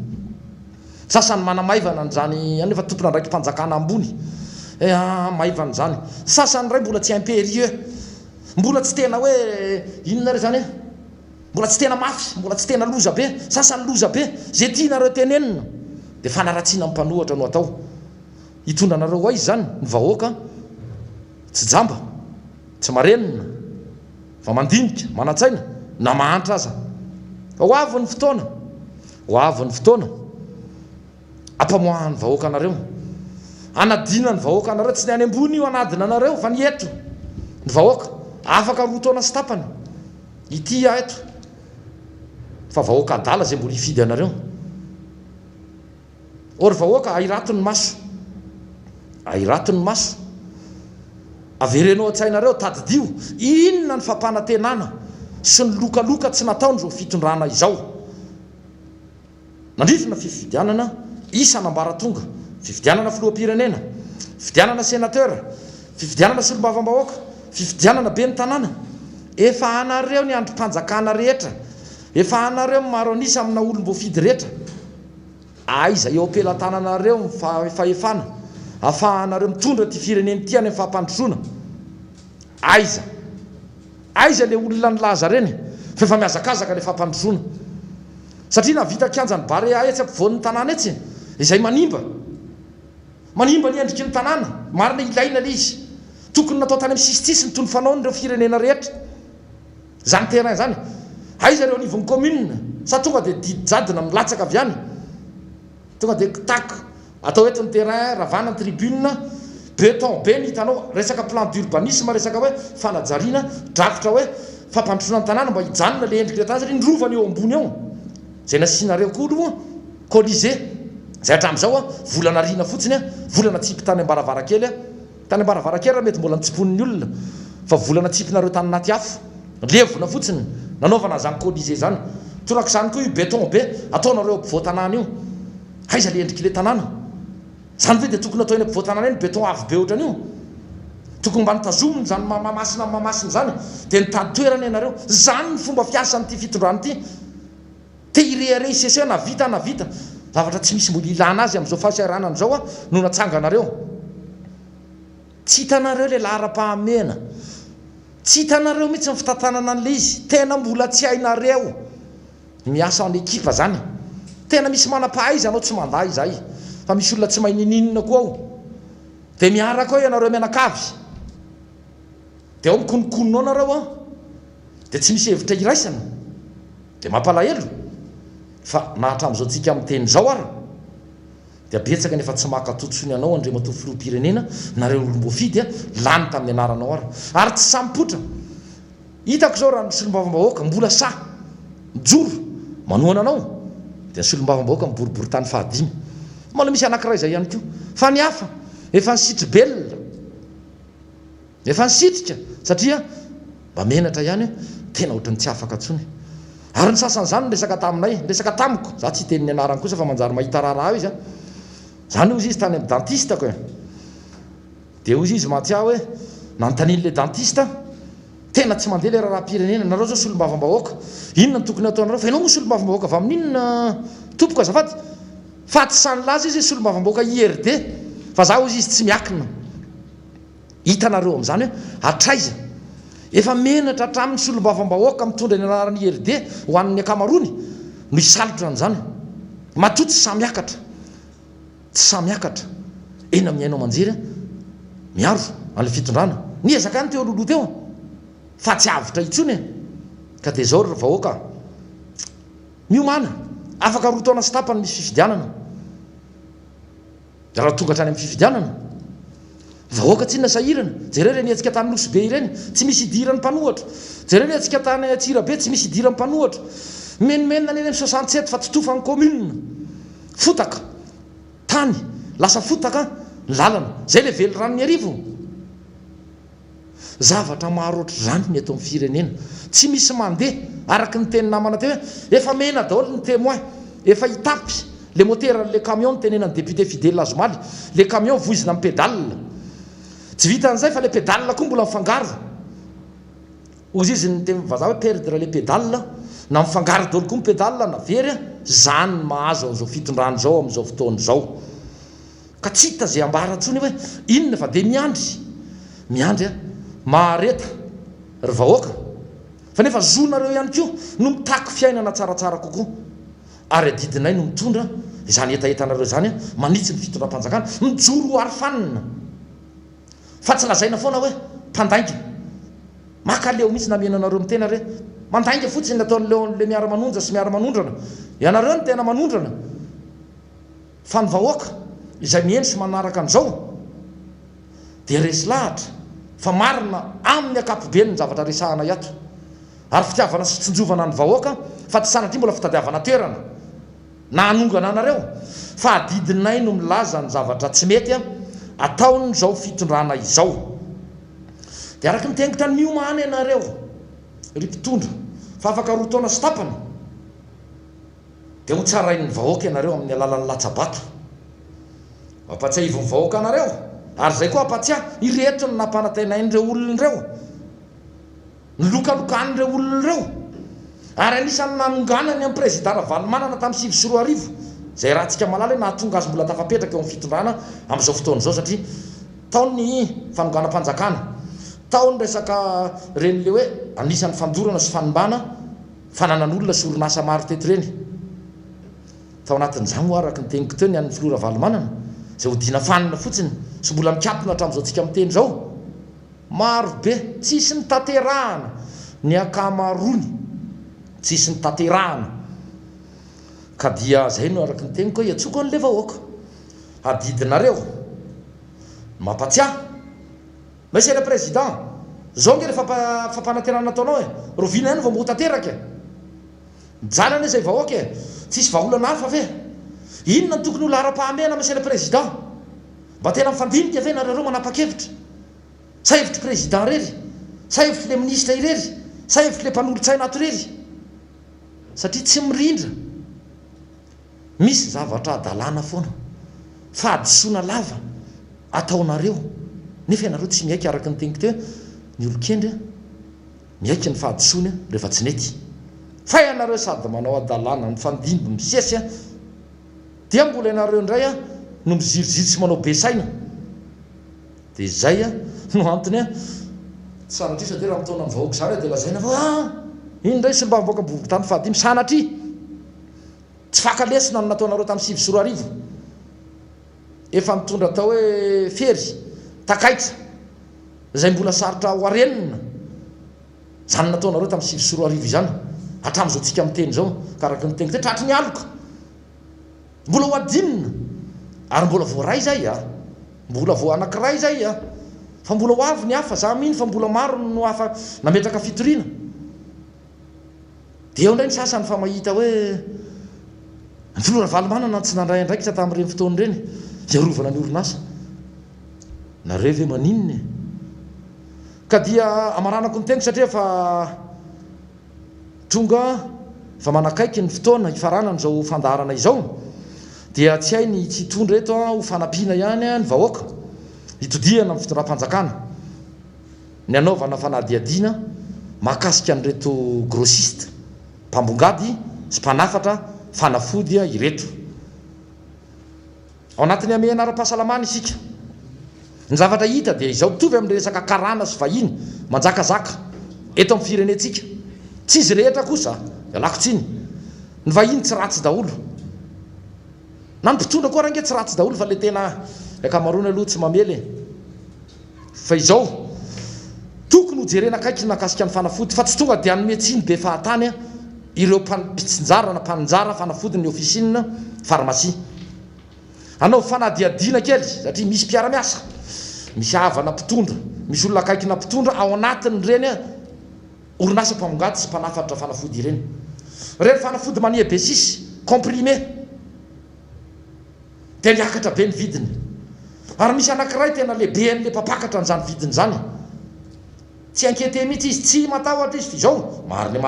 sasany manamaivana n'izany any efa tompona ndraiky mpanjakana ambony maivana zany sasany ray mbola tsy impérieux mbola tsy tena hoe inona re zany e mbola tsy tena mafy mbola tsy tena loza be sasany loza be zay tianareo tenenina dia fanaratsiana amin'ny mpanohatra no atao hitondranareo aizy zany ny vahoaka tsy jamba tsy marenina fa mandinika manantsaina na mahantra aza ho avy ny fotoana ho avy ny fotoana ampamoahany vahoaka anareo anadina ny vahoaka anareo tsy ny any ambony io anadina anareo fa ny eto ny vahoaka afaka rotaona sy tapany ity eto fa vahoaka adala zay mbola hifidy anareo or vahoaka airatony maso airatony maso averenao an-tsainareo tadidio inona ny fampanantenana sy ny lokaloka tsy nataony zao fitondrana izao nandrifina fifidianana isanambaratonga fifidianana filoam-pirenena fifidianana sénateur fifidianana solombavambahoaka fifidianana be ny tanàna efa anareo ny androm-panjakana rehetra efa anareo maro anisy amina olom-boafidy rehetra aiza eo ampelantananareo mifahefana afahanareo mitondra ty fireneny ty any amin'ny fahampandrosoana aiza aiza le olona nylaza reny fa efa miazakazaka le fahampandrosoana satria na vita kianjany barea etsy ampivoan'ny tanàna etsy izay manimba ny endriky ny tanàna marina ilaina le izy tokony natao tany amin'ny sistisy ny tony fanaony reo firenena rehetra zany terrain zany aiza reo anivon'ny commune sa tonga dia didijadina milatsaka avy any tonga dia tak atao eto ny terrain ravana ny tribune beton be ny hitanao resaka plan d'urbanisme resaka hoe fanajariana drafitra hoe fampandrosoana ny tanàna mba hijanona le endriky retany satria nyrovany eo ambony eo zay nasianareo koa colisée zay hatramin'izao a volana riana fotsiny a volana tsipy tany ambaravarakely a tany ambaravarakely raha mety mbola nitsipon'ny olona fa volana tsipinareo tany naty afo levona fotsiny nanaovana zany colisée zany tonaka izany koa io beton be ataonareo ampivoan-tanàna io aiza le endriky le tanàna zany hoe dia tokony atao eny ampivoan-tanàna eny beton avy be ohatrany io tokony mba nitazominy zany mamasina zany dia nitady toerana ianareo zany ny fomba fiasan'ity fitondrany ity te irehare isese na vita zavatra tsy misy mbola ilana azy amin'izao fahasiaranany zao a no natsanganareo tsy hitanareo le lahara-pahamena tsy hitanareo mihitsy ny fitantanana an'le izy tena mbola tsy hainareo miasa any ekipa zany tena misy manam-pahaiza anao tsy manday zay fa misy olona tsy mainininina koa ao dia miaraka ao ianareo mianakavy dia ao mikononkononao nareo a dia tsy misy hevitra iraisana dia mampalahelo fa na hatramin'izao tsika amin'ny teny zao ary dia betsaka nefa tsy makatotsony anao andre matoa filoham-pirenena nareo olom-boafidy lany tamin'ny anaranao ary tsy sampotra hitako zao raha ny solombavambahoaka mbola sa mijoro manoana anao dia ny solombavambahoaka miboribory tany fahadimy mbola misy anankiray izay ihany koa fa ny hafa efa nisitry belona efa nisitrika satria mba menatra ihany tena ohatrany tsy afaka tsony ary ny sasan'izany resaka taminay resaka tamiko za tsy hiteniny anarany kosa fa manjary mahita raharaha izy zany ozy izy tany amin'ny dentistako dia ozy izy maty aho hoe nanontanian'le dentista tena tsy mandeha le raharam-pirenena nareo zao solombavambahoaka inona ny tokony ataonareo fa ianao mo solombavambahoaka avy amin'inona tompoko azafady fa tsy sanylaza izy solombavambahoaka IRD fa za ozy izy tsy miakina hitanareo amin'izany hoe atraiza efa menatra hatramin'ny solombavambahoaka mitondra ny anarany IRD ho an'ny akamarony no hisalotra an'izany matoa tsy samiakatra tsy samiakatra eny amin'ny ainao manjery miaro an'le fitondrana niezaka any teo loloha teo fa tsy avitra itsony ka dia zao vahoaka miomana afaka roa taona sy tapany misy fifidianana da raha tonga hatrany amin'ny fifidianana vahoaka tsy inona sahirana jereo reny etsika tany loso be ireny tsy misy idirany mpanohatra jereo ny etsika tany atsira be tsy misy idirany mpanohatra menimenina neny amin'ny 67 fa totofany commune fotaka tany lasa fotaka ny lalana zay le velo ranony arivo zavatra maharoatra zany ny eto amin'ny firenena tsy misy mandeha araky ny teny namana teo hoe efa mena daholo ny témoin efa hitapy le motera le camion tenenany député Fidèle Azomaly le camion voizina amin'ny pédale tsy vita an'izay fa le pédale koa mbola mifangaro ozy izy ny teny vazaha hoe perdre le pédale na mifangaro daholo koa ny pédale na very zany mahazo amin'izao fitondrany zao amin'izao fotoana zao ka tsy hita zay ambara ntsony hoe inona fa dia miandry mahareta ry vahoaka fa nefa zonareo ihany koa no mitaky fiainana tsaratsara kokoa ary adidinay no mitondra izany etaetanareo zany manitsy ny fitondram-panjakana mijoro ary fanina fa tsy lazaina foana hoe mpandainga makaleo mihitsy namenanareo mitena re mandainga fotsiny nataon'le miara-manonja sy miara-manondrana ianareo ny tena manondrana fa ny vahoaka izay miendry sy manaraka an'izao dia resy lahatra fa marina amin'ny akapobeny ny zavatra resahana iato ary fitiavana sy tsinjovana ny vahoaka fa tsy sanatria mbola fitadiavana toerana na anongana anareo fa adidinay no milaza ny zavatra tsy mety ataony zao fitondrana izao dia araky mitengotra ny miomana ianareo ry mpitondra fa afaka roa taona sy tapany dia ho tsarain'ny vahoaka ianareo amin'ny alalan'ny latsabato ampatsiaivon'ny vahoaka anareo ary zay koa apatsya ireto ny nampanantenain'ireo olon'ireo ny lokalokan'ireo olon'ireo ary anisan'ny nanonganany amin'ny président Valomanana tamin'ny 2024 zay raha tsika malala hoe nahatonga azy mbola tafapetraka eo amin'ny fitondrana amin'izao fotoana izao satria taony fanonganam-panjakana taony resaka renyle hoe anisan'ny fandorana sy fanimbana fananan'olona sy orinasa maro teto reny tao anatin'izany ho araky ny teniko teo ny an'ny filora Valomanana zay hodina fanina fotsiny sy mbola mikapona hatramin'izao tsika miteny zao maro be tsisy ny tanterahana ny akamarony tsisy ny tanterahana ka dia zay no araky ny teniko hoe iatsoko an'le vahoaka adidinareo mampatsiahy monsieur le président zao nge le fampanantenana nataonao rovina ihany vao motanteraka jalany zay vahoaka tsisy vaholana hafa ve inona ny tokony olo ara-pahamena monsieur le président mba tena mifandinika ve nareo manapa-kevitra sa hevitry président rery sa hevitry le ministre irery sa hevitry le mpanolotsaina ato rery satria tsy mirindra misy zavatra adalana foana fa adisoana lava ataonareo nefa ianareo tsy miaiky araky ny teniko teo ny olokendry miaiky ny fahadisoana rehefa tsy nety fa ianareo sady manao adalana mifandimby misesy dia mbola ianareo indray no miziroziry sy manao be saina dia zay no antony sanatria sady raha mitaona ny vahoaka zany dia lazaina fa iny ndray solombavambahoaka bovoky tany fahadimy sanatria tsy fakalesina no nataonareo tamin'ny 2024 efa mitondra atao hoe fery takaitra zay mbola sarotra ho arenina zany nataonareo tamin'ny sivy sy roa arivo izany hatramin'izao tsika miteny zao karaka ny teny te tratry ny aloka mbola ho adinina ary mbola voaray zay mbola vo anankiray zay fa mbola ho avy ny hafa za mihiny fa mbola maro no hafa nametraka fitoriana dia eo indray ny sasany fa mahita hoe ny filora valomanana tsy nandray andraikitra tamin'ireny fotoany ireny iarovana ny orinasa nareo ve maninony ka dia amaranako ny teny satria fa tonga fa manakaiky ny fotoana hifaranany zao fandaharana izao dia tsy hainy tsy hitondra eto ho fanampiana ihany ny vahoaka hitodiana amin'ny fitondram-panjakana ny anaovana fanadiadiana mahakasika an'ireto grossiste mpambongady sy mpanafatra fanafody ireto ao anatin'ny amehana ara-pahasalamana isika ny zavatra hita dia izao mitovy amin'ny resaka karana sy vahiny manjakazaka eto amin'ny firenetsika tsy izy rehetra kosa alako tsiny ny vahiny tsy ratsy daholo na ny mpitondra koa raha nge tsy ratsy daholo fa le tena akamarony aloha tsy mamely fa izao tokony hojerena akaiky nakasika ny fanafody fa tsy tonga dia anometsiny be fahatany ireo mpitsinjara na mpanjara fanafody ny ofisine pharmacie anao fanadiadiana kely satria misy mpiara-miasa misy havana mpitondra misy olona akaiky na mpitondra ao anatiny reny orinasa mpamongady sy mpanafatra fanafody ireny reny fanafody manie besisy comprimé dia niakatra be ny vidiny ary misy anankiray tena lehibe an'le mpapakatra an'izany vidiny zany tsy ankete mihitsy izy tsy matahotra izy izao mariny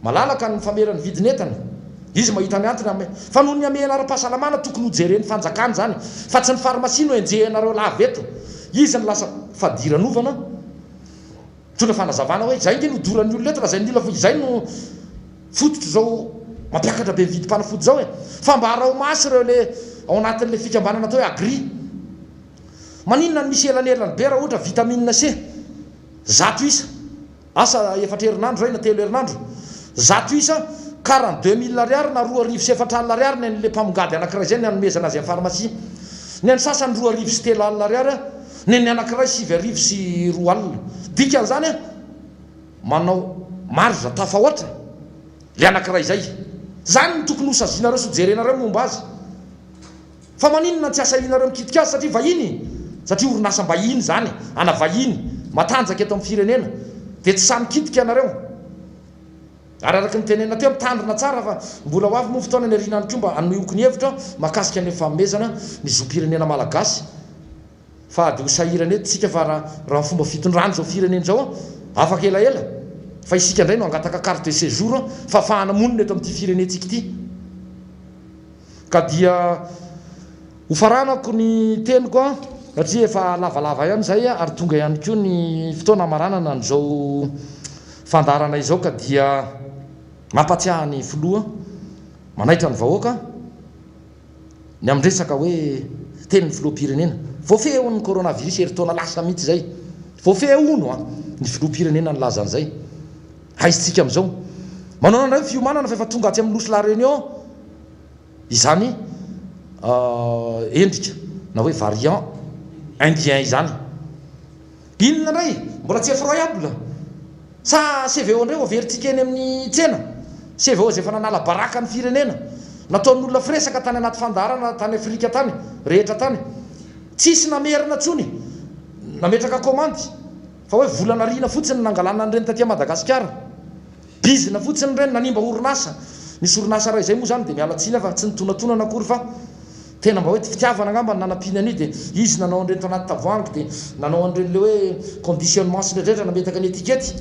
malalaka ny famerany vidiny entana izy mahita miantony fa noho ny amehana ara-pahasalamana tokony hojereny fanjakany zany fa tsy ny pharmacie no enjehenareo lava eto izy ny lasa fadiranovana tondra fanazavana hoe zay nge nodoran'ny olona eto raha zay nila izay no fototro zao mampiakatra be vidy mpanafody zao fa mba raha ho masy reo le ao anatin'le fikambanana atao hoe agri maninona ny misy elanelany be raha ohatra vitamine C 100 isa asa efatra herinandro zay na telo herinandro 100 isa 42 000 ariary na 2 arivo sy 4 alina ariary ny an'le mpamongady anankiray zay ny anomezana azy amin'ny pharmacie ny an'ny sasany 2 arivo sy 3 alina ariary ny anankiray 7 arivo sy 2 alina dikan'izany manao marza tafahoatra le anankiray zay zany ny tokony hosazinareo sy hojerenareo momba azy fa maninona tsy asahinareo mikitika azy satria vahiny satria orinasa mbahiny zany ana vahiny matanjaka eto amin'ny firenena dia tsy samy kitika anareo ary araky ny tenena teo mitandrina tsara fa mbola ho avy moa fotoana ny arinany koa mba anooko ny hevitra mahakasika ny famezana ny zom-pirenena malagasy fa dia ho sahirana eto tsika fa raha fomba fitondrany zao firenena zao afaka elaela fa isika indray no angataka carte de séjour fa afahanamonina eto amin'ity firenetsika ity ka dia hofaranako ny teny koa satria efa lavalava ihany zay ary tonga ihany koa ny fotoana maranana n'izao fandarana izao ka dia mampatsiaha ny filoha manaitra ny vahoaka ny amresaka hoe teny ny filoham-pirenena voafeo ny coronavirus heritaona lasa mihitsy zay voafeono ny filoham-pirenena ny lazan'izay haizitsika am'izao manao anareo fiomanana fa efa tonga tsy amin'ny nosy la réunion izany endrika na hoe variant indien izany inona ndray mbola tsy effroyable sa CVO ndray overitsika eny amin'ny tsena CVO zay efa nanala baraka ny firenena nataon'olona firesaka tany anaty fandarana tany Afrika tany rehetra tany tsisy namerina tsony nametraka komandy fa hoe volana rina fotsiny nangalana an'ireny taty Madagasikara bizina fotsiny ireny nanimba orinasa nisy orinasa ray zay moa zany dia mialatsiny fa tsy nitonantonana akory fa tena mba hoe fitiavana angamba nanampiana an'io dia izy nanao an'ireny to anaty tavoangy dia nanao an'ireny le hoe conditionnement sy rehetra nametaka ny etikety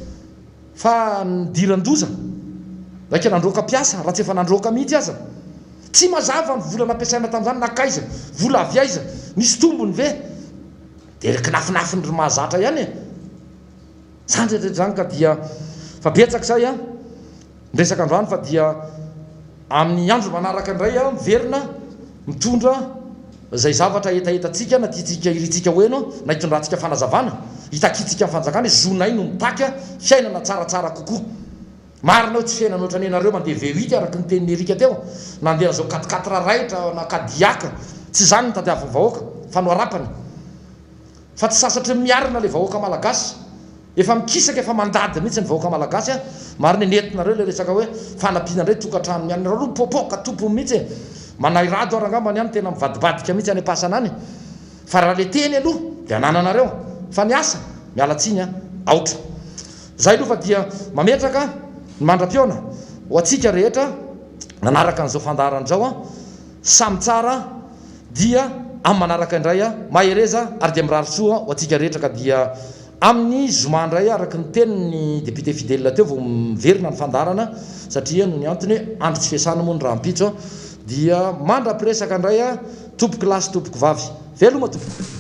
fa nidiran-doza raika nandroaka piasa raha tsy efa nandroaka mihitsy aza tsy mazava ny vola nampiasaina tamin'izany nakaiza vola avy aiza misy tombony ve dia rekinafinafiny ry mahazatra ihany zany rehetra zany ka dia fa betsaka zay miresaka androany fa dia amin'ny andro manaraka indray miverina mitondra zay zavatra etaetatsika na tiatsika iritsika hoeno na hitondrantsika fanazavana hitakitsika amin'ny fanjakana zonay no mitaka fiainana tsaratsara kokoa marina hoe tsy fiainana ohatrany anareo mandeha V8 araky ny tenin'ny erika teo nandeha zao 4 raitra na kadiaka tsy zany ny tadiavin'ny vahoaka fa no arapany fa tsy sasatra miarina le vahoaka malagasy efa mikisaka efa mandady mihitsy ny vahoaka malagasy a marina netinareo le resaka hoe fanampiana ndray tokantrano miany raro popoka tompo mihitsy manairado arangambany ihany tena mivadibadika mihitsy any am-pasana any fa raha le teny aloha de anananareo fa ny asa mialatsiny a aotra zay aloha fa dia mametraka ny mandram-piona ho atsika rehetra nanaraka an'izao fandaharan'izao a samy tsara dia amin'ny manaraka indray a mahereza ary dia mirary soa ho atsika rehetra ka dia amin'ny zoma indray araky ny teniny député fidèle teo vao miverina ny fandarana satria no ny antony hoe andro tsy fiasana moa ny rahampitso dia mandrapiresaka indray a tompoky lasy tompoky vavy veloma tompoky